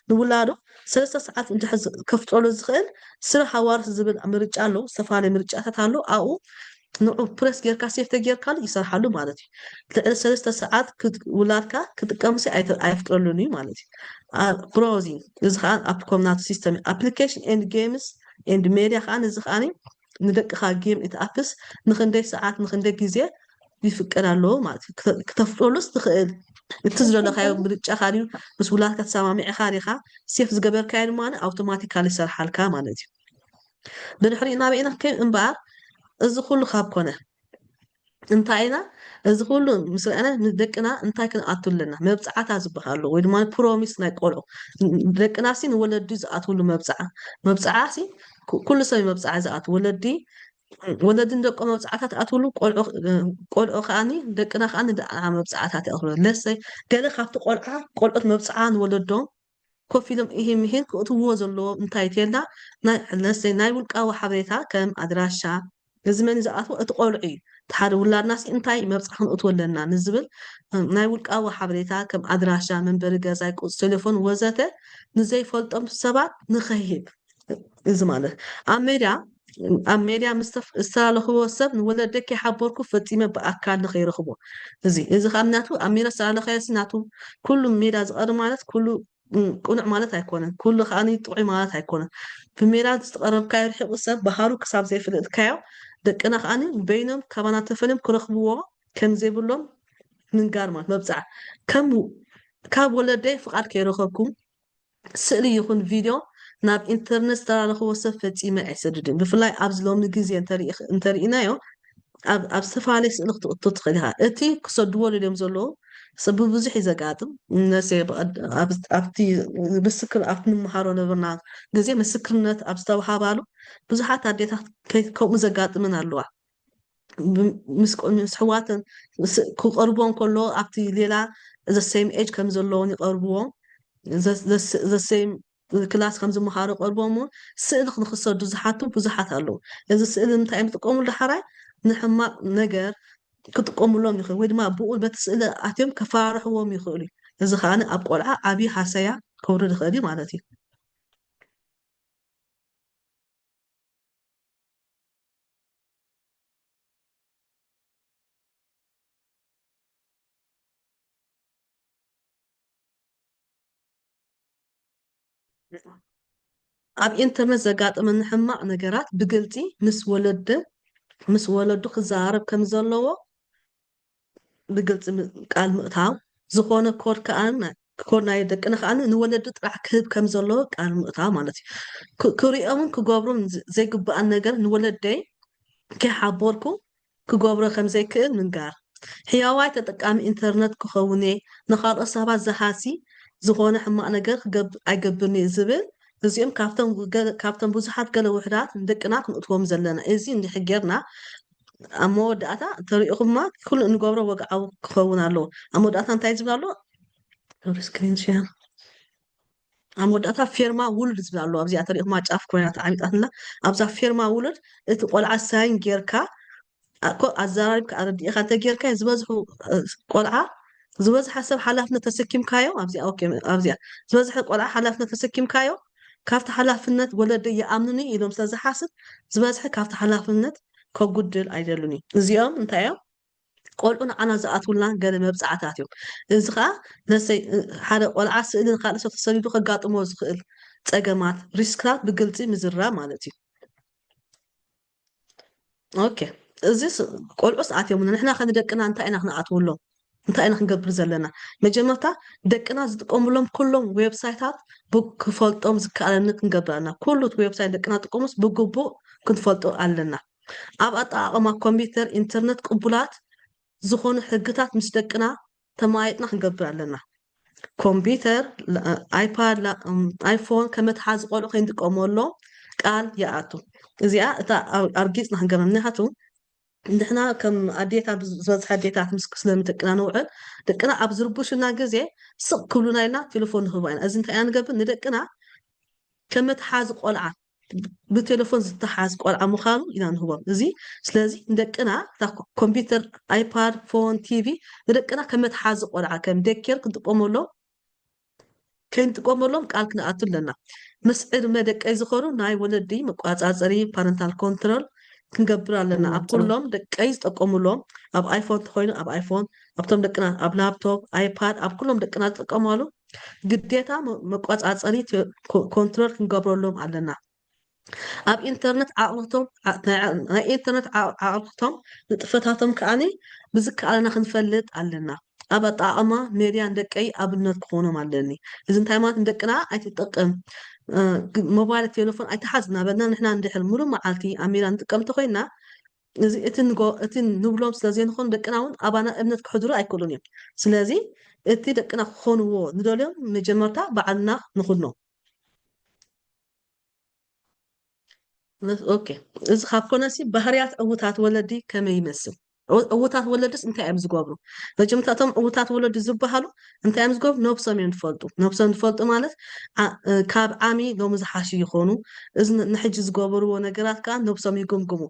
نولادو 3 ساعات انت حز كفتولو زخل سر حوارس زبل مرچ አለው ሰፋለ مرچات አለው او نوع بريس جيركا سيفتا جيركا يسرحلو مالتي ثلاث ساعات ولادكا كتقمسي ايفطرلوني مالتي براوزينج زخان اب كومنات سيستم ابليكيشن اند جيمز اند ميديا خان زخاني ندقخا جيم ات ابس نخندي ساعات نخندي غزي يفقرالو مالتي كتفطولس تخيل تزرل خايو برچا خاريو بس ولادكا تسامامي خاريخا سيف زغبر كاين مان اوتوماتيكالي سرحالكا مالتي بنحري نابينا كيم انبار እዚ ኩሉ ካብ ኮነ እንታይ ኢና እዚ ኩሉ ምስ ኣነ ንደቅና እንታይ ክንኣቱለና መብፃዕታ ዝበሃሉ ወይ ድማ ፕሮሚስ ናይ ቆልዑ ደቅና ሲ ንወለዲ ዝኣትውሉ መብፃዕሲ ኩሉ ሰብ መብፃዕ ዝኣት ወለዲ ደቆ መብፃዕታት ኣትውሉ ቆልዑ ከዓኒ ደቅና ከዓኒ መብፃዕታት ይኣኽሉ ለሰይ ገለ ካብቲ ቆልዑት መብፃዓ ንወለዶም ኮፍ ኢሎም ይሄን ክእትውዎ ዘለዎ እንታይ ተልና ለሰይ ናይ ውልቃዊ ሓበሬታ ከም ኣድራሻ لازمني زعاتو اتقولعي تحد ولادنا سي انتاي مبصحن اتولنا نزبل ناي ولقاو حبريتا كم ادراشا منبر غزاي قص تليفون وزته نزي فلطم سبات نخيب زمانه اميريا استالخو وسب نولدك يحبركو فتيمه باكال نخيرخبو اذا خامناتو اميرا استالخيسناتو كل ميرا زقر مالت كل قنع مالت هيكون كل خاني طعي مالت هيكون في ميرا تقرب كاير حق وسب بهارو كساب زي فلت كايو دقنا خاني بينهم كمان تفلم كرخبوه كم زي بلهم من قارمات مبزع كم كاب ولدي فقط كيرخبكم سألي يكون فيديو ناب انترنت ترى خو وصفت إيما أسددين بفلاي أبزلهم نجزي انترينا يو أب سفالي سنخ تدخلها أتي كصدوا اليوم زلوا سبب بزح زقاتم نسيب أبتي بسكر أبتي محارون برنامج جزء من السكرنت أبستو حبالو بزحات عديتها كم زقات من اللوع مسحواتن كقربون كله أبتي ليلا the same age كم زلون يقربون the same كلاس خمسة محارق قربون سئل نخسر بزحات اللو إذا سئل متعمل تقوم الحراي نحما نجر كنت قوم لهم يخلي ويد ما بقول بتسأل أتيم كفارح هو ميخلي إذا خانة أبقول أبي حسيا كور الخدي مالتي أب إنترنت زقات من حما نجارات بقلتي مس ولدو خزارب كم زلوا بقلت قال مقتاو زخونه كور كأن ክኮናዮ ደቅና ከዓ ንወለዲ ጥራሕ ክህብ ከም ዘለዎ ቃል ምእታው ማለት እዩ ክሪኦምን ክገብሮም ዘይግባኣን ነገር ንወለደይ ከይሓበርኩ ክገብሮ ከም ዘይክእል ምንጋር ሕያዋይ ተጠቃሚ ኢንተርነት ክኸውን እየ ንካልኦት ሰባት ዝሃሲ ዝኾነ ሕማቅ ነገር ኣይገብርኒ ዝብል እዚኦም ካብቶም ብዙሓት ገለ ውሕዳት ንደቅና ክንእትዎም ዘለና እዚ እንድሕር ጌርና ኣብ መወዳእታ ተሪኢኹምማ ኩሉ እንገብሮ ወግዓዊ ክኸውን ኣለዎ ኣብ መወዳእታ እንታይ ዝብል ኣሎ ስክሪን ሼር ኣብ መወዳእታ ፌርማ ውሉድ ዝብል ኣሎ ኣብዚኣ ተሪኢኹማ ጫፍ ኮይና ተዓሚጣትላ ኣብዛ ፌርማ ውሉድ እቲ ቆልዓ ሳይን ጌርካ ኣዘራሪብካ ኣረዲእካ እንተጌርካ ዝበዝሑ ቆልዓ ዝበዝሐ ሰብ ሓላፍነት ተሰኪምካዮ ኣብዚኣ ዝበዝሐ ቆልዓ ሓላፍነት ተሰኪምካዮ ካብቲ ሓላፍነት ወለደይ ይኣምኑኒ ኢሎም ስለዝሓስብ ዝበዝሐ ካብቲ ሓላፍነት ከጉድል ኣይደሉን እዚኦም እንታይ እዮም ቆልዑ ንዓና ዝኣትውልና ገለ መብፃዕታት እዮም እዚ ከዓ ነሰይ ሓደ ቆልዓ ስእልን ካልእ ሰብ ተሰሊዱ ከጋጥሞ ዝኽእል ፀገማት ሪስክታት ብግልፂ ምዝራብ ማለት እዩ ኦኬ እዚ ቆልዑስ ኣትዮም ንሕና ከንደቅና እንታይ ኢና ክንኣትውሎም እንታይ ኢና ክንገብር ዘለና መጀመርታ ደቅና ዝጥቀምሎም ኩሎም ዌብሳይታት ክፈልጦም ዝከኣለኒ ክንገብር ኣለና ኩሉ ዌብሳይት ደቅና ዝጥቀሙስ ብግቡእ ክንፈልጦ ኣለና ኣብ ኣጠቃቅማ ኮምፒተር ኢንተርነት ቅቡላት ዝኾኑ ሕግታት ምስ ደቅና ተማይጥና ክንገብር ኣለና ኮምፒተር ኣይፓድ ኣይፎን ከመትሓዚ ቆልዑ ከይንጥቀመሎም ቃል ይኣቱ እዚኣ እታ ኣርጊፅና ክንገብር ምክንያቱ ንሕና ከም ኣዴታት ዝበዝሐ ኣዴታት ምስ ስለምደቅና ንውዕል ደቅና ኣብ ዝርቡሽና ግዜ ስቕ ክብሉና ኢልና ቴሌፎን ንህቦ ኢና እዚ እንታይ ኢና ንገብር ንደቅና ከም መትሓዚ ቆልዓ ብቴሌፎን ዝተሓዝ ቆልዓ ምዃኑ ኢና ንህቦም እዚ ስለዚ ንደቅና እታ ኮምፒተር ኣይፓድ ፎን ቲቪ ንደቅና ከም መትሓዚ ቆልዓ ከም ደኬር ክንጥቀመሎም ቃል ክንኣቱ ኣለና ምስ ዕድመ ደቀይ ዝኸሩ ናይ ወለዲ መቆፃፀሪ ፓረንታል ኮንትሮል ክንገብር ኣለና ኣብ ኩሎም ደቀይ ዝጥቀምሎም ኣብ ኣይፎን ተኮይኑ ኣብ ኣይፎን ኣብቶም ደቅና ኣብ ላፕቶፕ ኣይፓድ ኣብ ኩሎም ደቅና ዝጥቀማሉ ግዴታ መቆፃፀሪ ኮንትሮል ክንገብረሎም ኣለና ኣብ ኢንተርነት ዓቕልቶም ናይ ኢንተርነት ዓቕልቶም ንጥፈታቶም ከዓኒ ብዝከኣለና ክንፈልጥ ኣለና ኣብ ኣጠቃቅማ ሜድያ ንደቀይ ኣብነት ክኾኖም ኣለኒ እዚ እንታይ ማለት ንደቅና ኣይትጠቅም ሞባይል ቴሌፎን ኣይተሓዝ እናበልና ንሕና እንድሕር ሙሉእ መዓልቲ ኣብ ሜዳ ንጥቀም እንተኮይንና እዚ እቲ ንብሎም ስለዘይንኾኑ ደቅና እውን ኣባና እምነት ክሕድሩ ኣይክእሉን እዮም ስለዚ እቲ ደቅና ክኾንዎ ንደልዮም መጀመርታ ባዕልና ንኽኖ ኦኬ እዚ ካብ ኮነሲ ባህርያት ዕውታት ወለዲ ከመይ ይመስል ዕውታት ወለድስ እንታይ እዮም ዝገብሩ መጀመርታቶም ዕውታት ወለዲ ዝበሃሉ እንታይ እዮም ዝገብሩ ነብሶም እዮም ዝፈልጡ ማለት ካብ ዓሚ ሎሚ ዝሓሹ ይኾኑ እዚ ንሕጂ ዝገበርዎ ነገራት ከዓ ነብሶም ይግምግሙ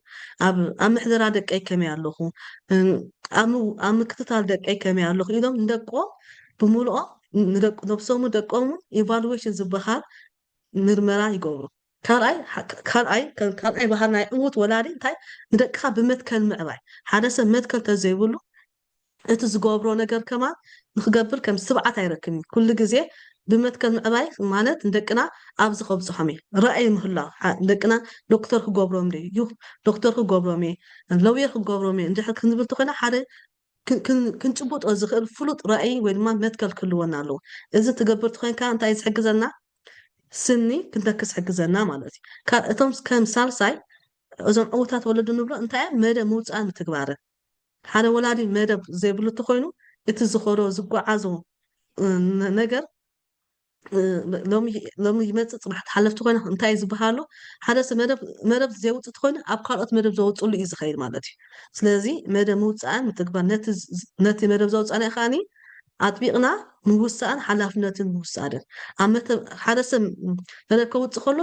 ኣብ ምሕደራ ደቀይ ከመይ ኣለኹ ኣብ ምክትታል ደቀይ ከመይ ኣለኹ ኢሎም ንደቆም ብምልኦ ነብሶሙ ደቆሙ ኢቫሉዌሽን ዝበሃል ምርመራ ይገብሩ ካልኣይ ባህር ናይ ዕውት ወላዲ እንታይ ንደቅካ ብመትከል ምዕባይ ሓደ ሰብ መትከል ተዘይብሉ እቲ ዝገብሮ ነገር ከማ ንክገብር ከም ስብዓት ኣይረክብን ኩሉ ግዜ ብመትከል ምዕባይ ማለት ንደቅና ኣብዚ ከብፅሖም እየ ረኣይ ምህላው ደቅና ዶክተር ክገብሮም እዩ ዶክተር ክገብሮም እየ ለውየር ክገብሮም እየ እንድሕር ክንብል ተኮይና ሓደ ክንጭቡጦ ዝኽእል ፍሉጥ ረኣይ ወይ ድማ መትከል ክህልወና ኣለዎ እዚ ትገብር ተኮይንካ እንታይ ዝሕግዘና ስኒ ክንተክስ ሕግዘና ማለት እዩ እቶም ከም ሳልሳይ እዞም ዕውታት ወለዱ ንብሎ እንታይ መደብ ምውፃእ ምትግባርን ሓደ ወላዲ መደብ ዘይብሉ ተኮይኑ እቲ ዝኸዶ ዝጓዓዞ ነገር ሎሚ ይመፅእ ፅባሕ ተሓለፍቲ ኮይና እንታይ ዝበሃሉ ሓደ ሰብ መደብ ዘይውፅእ ተኮይኑ ኣብ ካልኦት መደብ ዘውፅሉ እዩ ዝኸይድ ማለት እዩ ስለዚ መደብ ምውፃእን ምትግባር ነቲ መደብ ዘውፃእና ከዓኒ ኣጥቢቕና ምውሳእን ሓላፍነትን ምውሳድን ሓደ ሰብ መደብ ከውፅእ ከሎ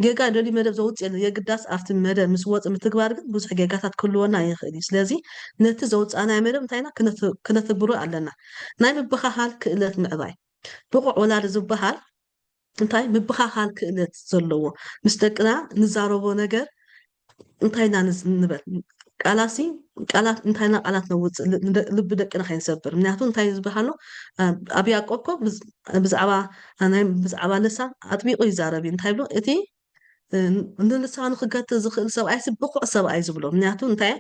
ጌጋ ደሊ መደብ ዘውፅእ የለ የግዳስ ኣብቲ መደብ ምስ ወፅእ ምትግባር ግን ብዙሕ ጌጋታት ክህልወና ይኽእል እዩ ስለዚ ነቲ ዘውፃእናይ መደብ እንታይ ኢና ክነተግብሮ ኣለና ናይ ምብኻኻል ክእለት ምዕባይ ብቑዕ ወላዲ ዝበሃል እንታይ ምብኻኻል ክእለት ዘለዎ ምስ ደቅና ንዛረቦ ነገር እንታይና ንበል ቃላት እንታይና ቃላት ነውፅእ ልቢ ደቅና ከይንሰብር ምክንያቱ እንታይ ዝበሃሉ ኣብ ያዕቆብ ብዛዕባ ልሳን ኣጥቢቑ ይዛረብ እዩ እንታይ ብሎ እቲ ንልሳኑ ክገትር ዝኽእል ሰብኣይ ብቑዕ ሰብኣይ ዝብሎ ምክንያቱ እንታይ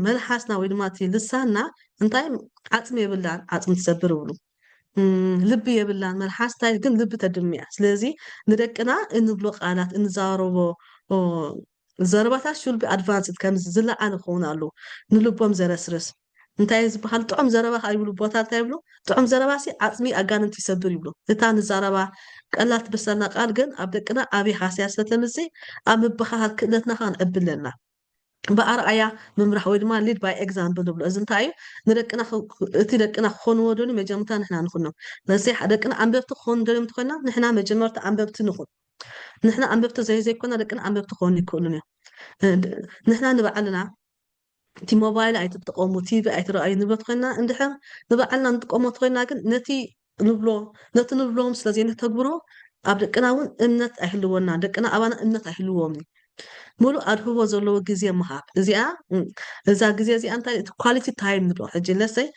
መልሓስና ወይ ድማ እቲ ልሳንና እንታይ ዓፅሚ የብላን ዓፅሚ ትሰብር ይብሉ ልቢ የብላን መልሓስታይ ግን ልቢ ተድምያ ስለዚ ንደቅና እንብሎ ቃላት እንዛረቦ ዘረባታት ሹልቢ ኣድቫንስድ ከምዚ ዝለዓለ ክኸውን ኣለዎ ንልቦም ዘረስርስ እንታይ ዝበሃል ጥዑም ዘረባ ይብሉ ቦታ እንታይ ይብሉ ጥዑም ዘረባሲ ዓፅሚ ኣጋንንቲ ይሰብር ይብሉ እታ ንዛረባ ቀላል ትበሰልና ቃል ግን ኣብ ደቅና ዓብይ ሓስያ ስለተምፅእ ኣብ ምብኻል ክእለትና ኸ ንዕብለና ብኣርኣያ ምምራሕ ወይ ድማ ሊድ ባይ ኤግዛምፕል ንብሎ እዚ እንታይ እዩ ንደቅና እቲ ደቅና ክኾንዎ ደልዩ መጀመርታ ንሕና ንኹኖም ነሰይ ደቅና ኣንበብቲ ክኾኑ ደልዮም እንተኮይና ንሕና መጀመርታ ኣንበብቲ ንኹን ንሕና ኣንበብቲ ዘይኮና ደቅና ኣንበብቲ ክኾኑ ይክእሉን እዮም ንሕና ንባዕልና እቲ ሞባይል ኣይትጥቀሙ ቲቪ ኣይትረኣዩ ንብሎ ኮይና እንድሕር ንባዕልና ንጥቀሞ ኮይና ግን ነቲ ንብሎም ስለዘይነተግብሮ ኣብ ደቅና እውን እምነት ኣይህልወና ደቅና ኣባና እምነት ኣይህልዎም ሙሉእ ኣድህቦ ዘለዎ ግዜ ምሃብ እዛ ግዜ እዚኣ እንታይ ኳሊቲ ታይም ንብሎ ሕጂ ለሰይ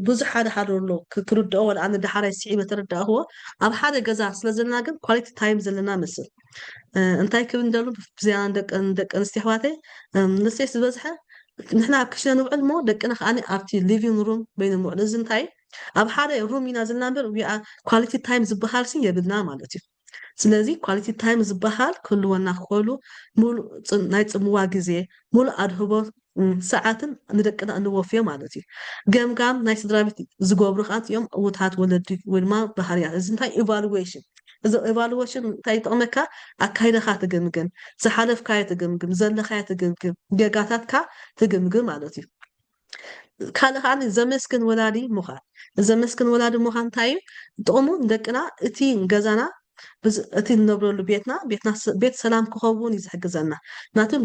ብዙሕ ሓደ ኣሎ ክርድኦ ወላ ኣነ ዳሓራይ ስዒበ ተረዳእኽዎ ኣብ ሓደ ገዛ ስለዘለና ግን ኳሊቲ ታይም ዘለና ምስል እንታይ ክብል እንደሉ ብዝያና ደቂ ኣንስትዮ ኣሕዋተይ ንሰይ ዝበዝሐ ንሕና ኣብ ክሽነ ንውዕል ሞ ደቅና ከዓኒ ኣብቲ ሊቪንግ ሩም በይኑ ንውዕል እዚ እንታይ ኣብ ሓደ ሩም ኢና ዘለና እምበር ኳሊቲ ታይም ዝበሃል ሲ የብልና ማለት እዩ ስለዚ ኳሊቲ ታይም ዝበሃል ክህልወና ክኽእሉ ሙሉእ ናይ ፅምዋ ግዜ ሙሉእ ኣድህቦ ሰዓትን ንደቅና እንወፍዮ ማለት እዩ ገምጋም ናይ ስድራ ቤት ዝገብሩ ከዓ እዮም እውታት ወለዲ ወይ ድማ ባህርያት እዚ እንታይ ኢቫሉዌሽን እዚ ኢቫሉዌሽን እንታይ ይጠቕመካ ኣካይደካ ትግምግም ዝሓለፍካዮ ትግምግም ዘለኻዮ ትግምግም ጌጋታትካ ትግምግም ማለት እዩ ካልእ ከዓ ዘመስግን ወላዲ ምዃን ዘመስግን ወላዲ ምዃን እንታይ እዩ ጥቕሙ ንደቅና እቲ ገዛና እቲ ንነብረሉ ቤት ሰላም ክኸውን እዩ ዝሕግዘና ናቱን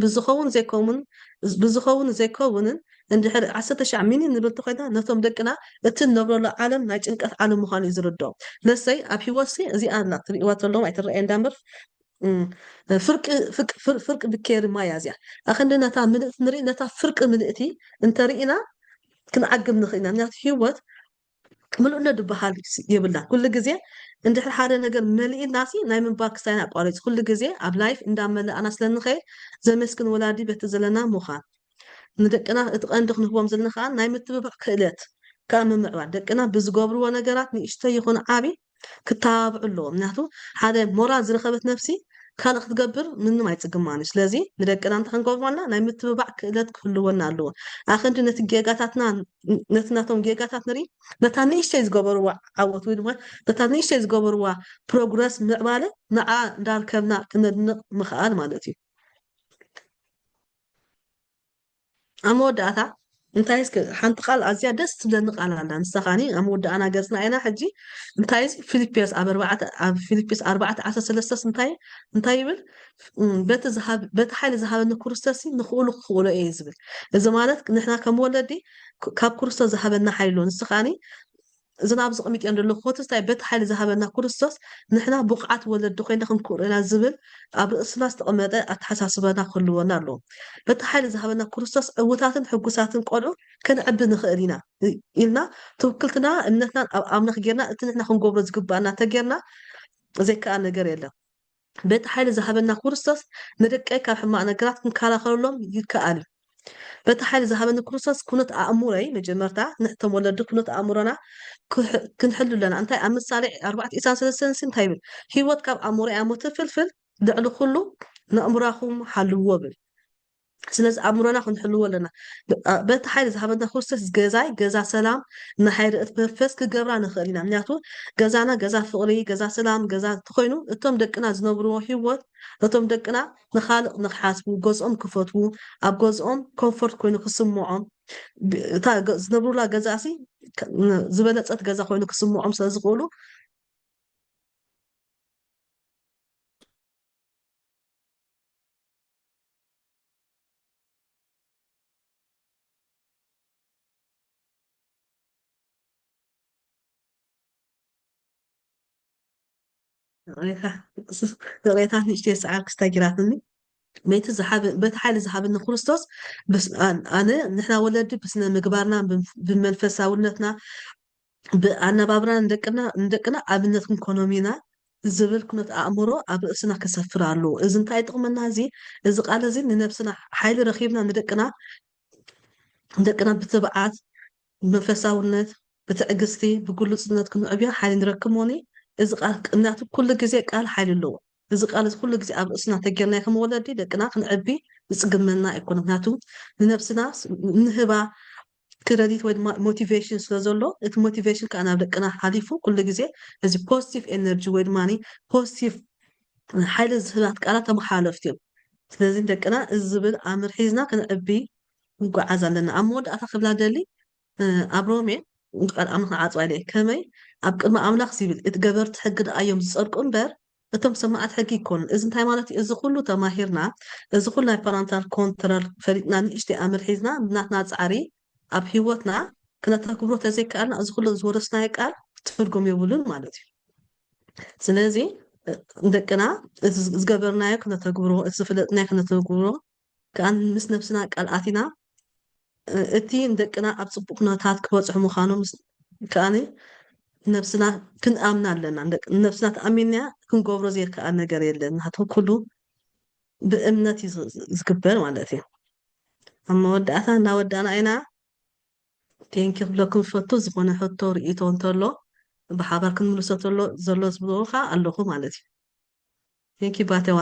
ብዝኸውን ዘይከውንን እንድሕር 19 ሚሊዮን ንብል እንተኮይና ነቶም ደቅና እቲ ንነብረሉ ዓለም ናይ ጭንቀት ዓለም ምዃኑ እዩ ዝርድኦም ለሰይ ኣብ ሂወት እዚኣ ላ ትሪእዋ ዘለዎም ኣይትረአየ እንዳምበር ፍርቂ ብኬር ማ እያ እዚኣ ኣኸንዲ ነታ ምልእቲ ንርኢ ነታ ፍርቂ ምልእቲ እንተርኢና ክንዓግብ ንኽእልና ምክንያቱ ሂወት ምሉእነ ድበሃል የብላ ኩሉ ግዜ እንድሕር ሓደ ነገር መሊእና ናይ ምንባር ክሳይና ኣቋሪፅ ኩሉ ግዜ ኣብ ላይፍ እንዳመለኣና ስለንኸይድ ዘመስግን ወላዲ በቲ ዘለና ምዃን ንደቅና እቲ ቀንዲ ክንህቦም ዘለና ከዓ ናይ ምትብባዕ ክእለት ካብ ምምዕባል ደቅና ብዝገብርዎ ነገራት ንእሽቶ ይኹን ዓብይ ክተባብዑ ኣለዎ ምክንያቱ ሓደ ሞራል ዝረኸበት ነፍሲ ካልእ ክትገብር ምንም ኣይፅግማን እዩ ስለዚ ንደቅና እንታይ ክንገብርና ናይ ምትብባዕ ክእለት ክህልወና ኣለዎ ኣኸንዲ ነቲ ጌጋታትና ነቲ ናቶም ጌጋታት ንርኢ ነታ ንእሽተይ ዝገበርዋ ዓወት ወይ ድማ ነታ ንእሽተይ ዝገበርዋ ፕሮግረስ ምዕባለ ንዓ እንዳርከብና ክነድንቕ ምኽኣል ማለት እዩ ኣብ መወዳእታ እንታይ ሓንቲ ቃል ኣዝያ ደስ ትብለኒ ቃል ኣላ ንሳኻኒ ኣብ መወዳእና ገፅና ኢና ሕጂ እንታይ ፊልጵስ ኣብ ፊልጵስ 4:13 እንታይ ይብል በቲ ሓይሊ ዝሃበኒ ክርስቶስ ንኽእሉ ክኽእሎ እየ ዝብል እዚ ማለት ንሕና ከም ወለዲ ካብ ክርስቶስ ዝሃበና ሓይሉ ንስኻኒ እዚ ናብ ዝቕሚጥ እዮም ዘሎ ኮትስታይ በቲ ሓይሊ ዝሃበና ክርስቶስ ንሕና ብቕዓት ወለዲ ኮይና ክንክእሎ ኢና ዝብል ኣብ ርእስና ዝተቐመጠ ኣተሓሳስበና ክህልወና ኣለዎ በቲ ሓይሊ ዝሃበና ክርስቶስ ዕውታትን ሕጉሳትን ቆልዑ ክንዕቢ ንኽእል ኢና ኢልና ትውክልትና እምነትና ኣብ ኣምልኽ ጌርና እቲ ንሕና ክንገብሮ ዝግባአና ተጌርና ዘይከኣል ነገር የለን በቲ ሓይሊ ዝሃበና ክርስቶስ ንደቀይ ካብ ሕማቕ ነገራት ክንከላኸለሎም ይከኣል እዩ በቲ ሓይሊ ዝሃበኒ ክርስቶስ ኩነት ኣእሙረይ መጀመርታ ንሕቶም ወለዲ ኩነት ኣእሙሮና ክንሕሉ ኣለና እንታይ ኣብ ምሳሌ 4:23 እንታይ ይብል ሂወት ካብ ኣእሙሮይ እሞ ትፍልፍል ልዕሊ ኩሉ ንኣእምራኹም ሓልውዎ ብል ስለዚ ኣእምሮና ክንሕልዎ ኣለና በቲ ሓይሊ ዝሃበና ክርስቶስ ገዛ ሰላም ንሓይ ርእት መንፈስ ክገብራ ንኽእል ኢና ምክንያቱ ገዛና ገዛ ፍቕሪ ገዛ ሰላም ገዛ እንተኮይኑ እቶም ደቅና ዝነብርዎ ሂወት እቶም ደቅና ንኻልእ ንክሓስቡ ገዝኦም ክፈትዉ ኣብ ገዝኦም ኮምፎርት ኮይኑ ክስምዖም እታ ዝነብሩላ ገዛ ዝበለፀት ገዛ ኮይኑ ክስምዖም ስለዝኽእሉ ቅሬታት ንእሽተይ ሰዓር ክስታይ ጊራትኒ በቲ ሓይሊ ዝሃበኒ ክርስቶስ ኣነ ንሕና ወለዲ ብስነ ምግባርና ብመንፈሳውነትና ብኣነባብራና ንደቅና ኣብነት ክንኮኖም ኢና ዝብል ኩነት ኣእምሮ ኣብ ርእስና ክሰፍር ኣለዎ እዚ እንታይ ይጥቕመና እዚ ቃል እዚ ንነብስና ሓይሊ ረኺብና ንደቅና ብትብዓት መንፈሳውነት بتعجزتي بكل صنات كنا أبيها حالي نركموني إذا قال قنات كل جزء قال حالي اللو إذا قال كل جزء أب أصنع تجرنا كم ولدي لكن أخن أبي بتسجمنا يكون هناتو لنفسنا نهبا كريديت ود موتيفيشن سلازولو الموتيفيشن كأنا بدك أنا حليفو كل جزء هذي بوزيتيف إنرجي ود ماني بوزيتيف حال الزهرات كأنا تمحالفتي ስለዚህ ደቅና ዝብል ኣምር ሒዝና ክንዕቢ ንጓዓዝ ኣለና ኣብ መወዳእታ ክብላ ደሊ ኣብ ሮሜ ቃል ኣምላኽ ዓፅዋ ኢለ ከመይ ኣብ ቅድሚ ኣምላኽ ዝብል እቲ ገበርቲ ሕጊ ደኣ እዮም ዝፀድቁ እምበር እቶም ሰማዓት ሕጊ ይኮኑን እዚ እንታይ ማለት እዩ እዚ ኩሉ ተማሂርና እዚ ኩሉ ናይ ፓረንታል ኮንትሮል ፈሊጥና ንእሽተይ ኣምር ሒዝና ብናትና ፃዕሪ ኣብ ሂወትና ክነተግብሮ ተዘይከኣልና እዚ ኩሉ ዝወረስናዮ ቃል ትርጉም የብሉን ማለት እዩ ስለዚ ደቅና ዝገበርናዮ ክነተግብሮ እቲ ዝፍለጥናዮ ክነተግብሮ ከኣን ምስ ነብስና ቃል ኣቲና እቲ ንደቅና ኣብ ፅቡቅ ኩነታት ክበፅሑ ምዃኑ ከኣኒ ነብስና ክንኣምና ኣለና ነብስና ተኣሚንና ክንገብሮ ዘይከኣል ነገር የለን ናቶም ኩሉ ብእምነት እዩ ዝግበር ማለት እዩ ኣብ መወዳእታ እናወዳእና ኢና ቴንኪ ክብለኩም ዝፈቱ ዝኾነ ሕቶ ርእይቶ እንተሎ ብሓባር ክንምልሶ ዘሎ ዝብልካ ኣለኹ ማለት እዩ ቴንኪ ባተዋ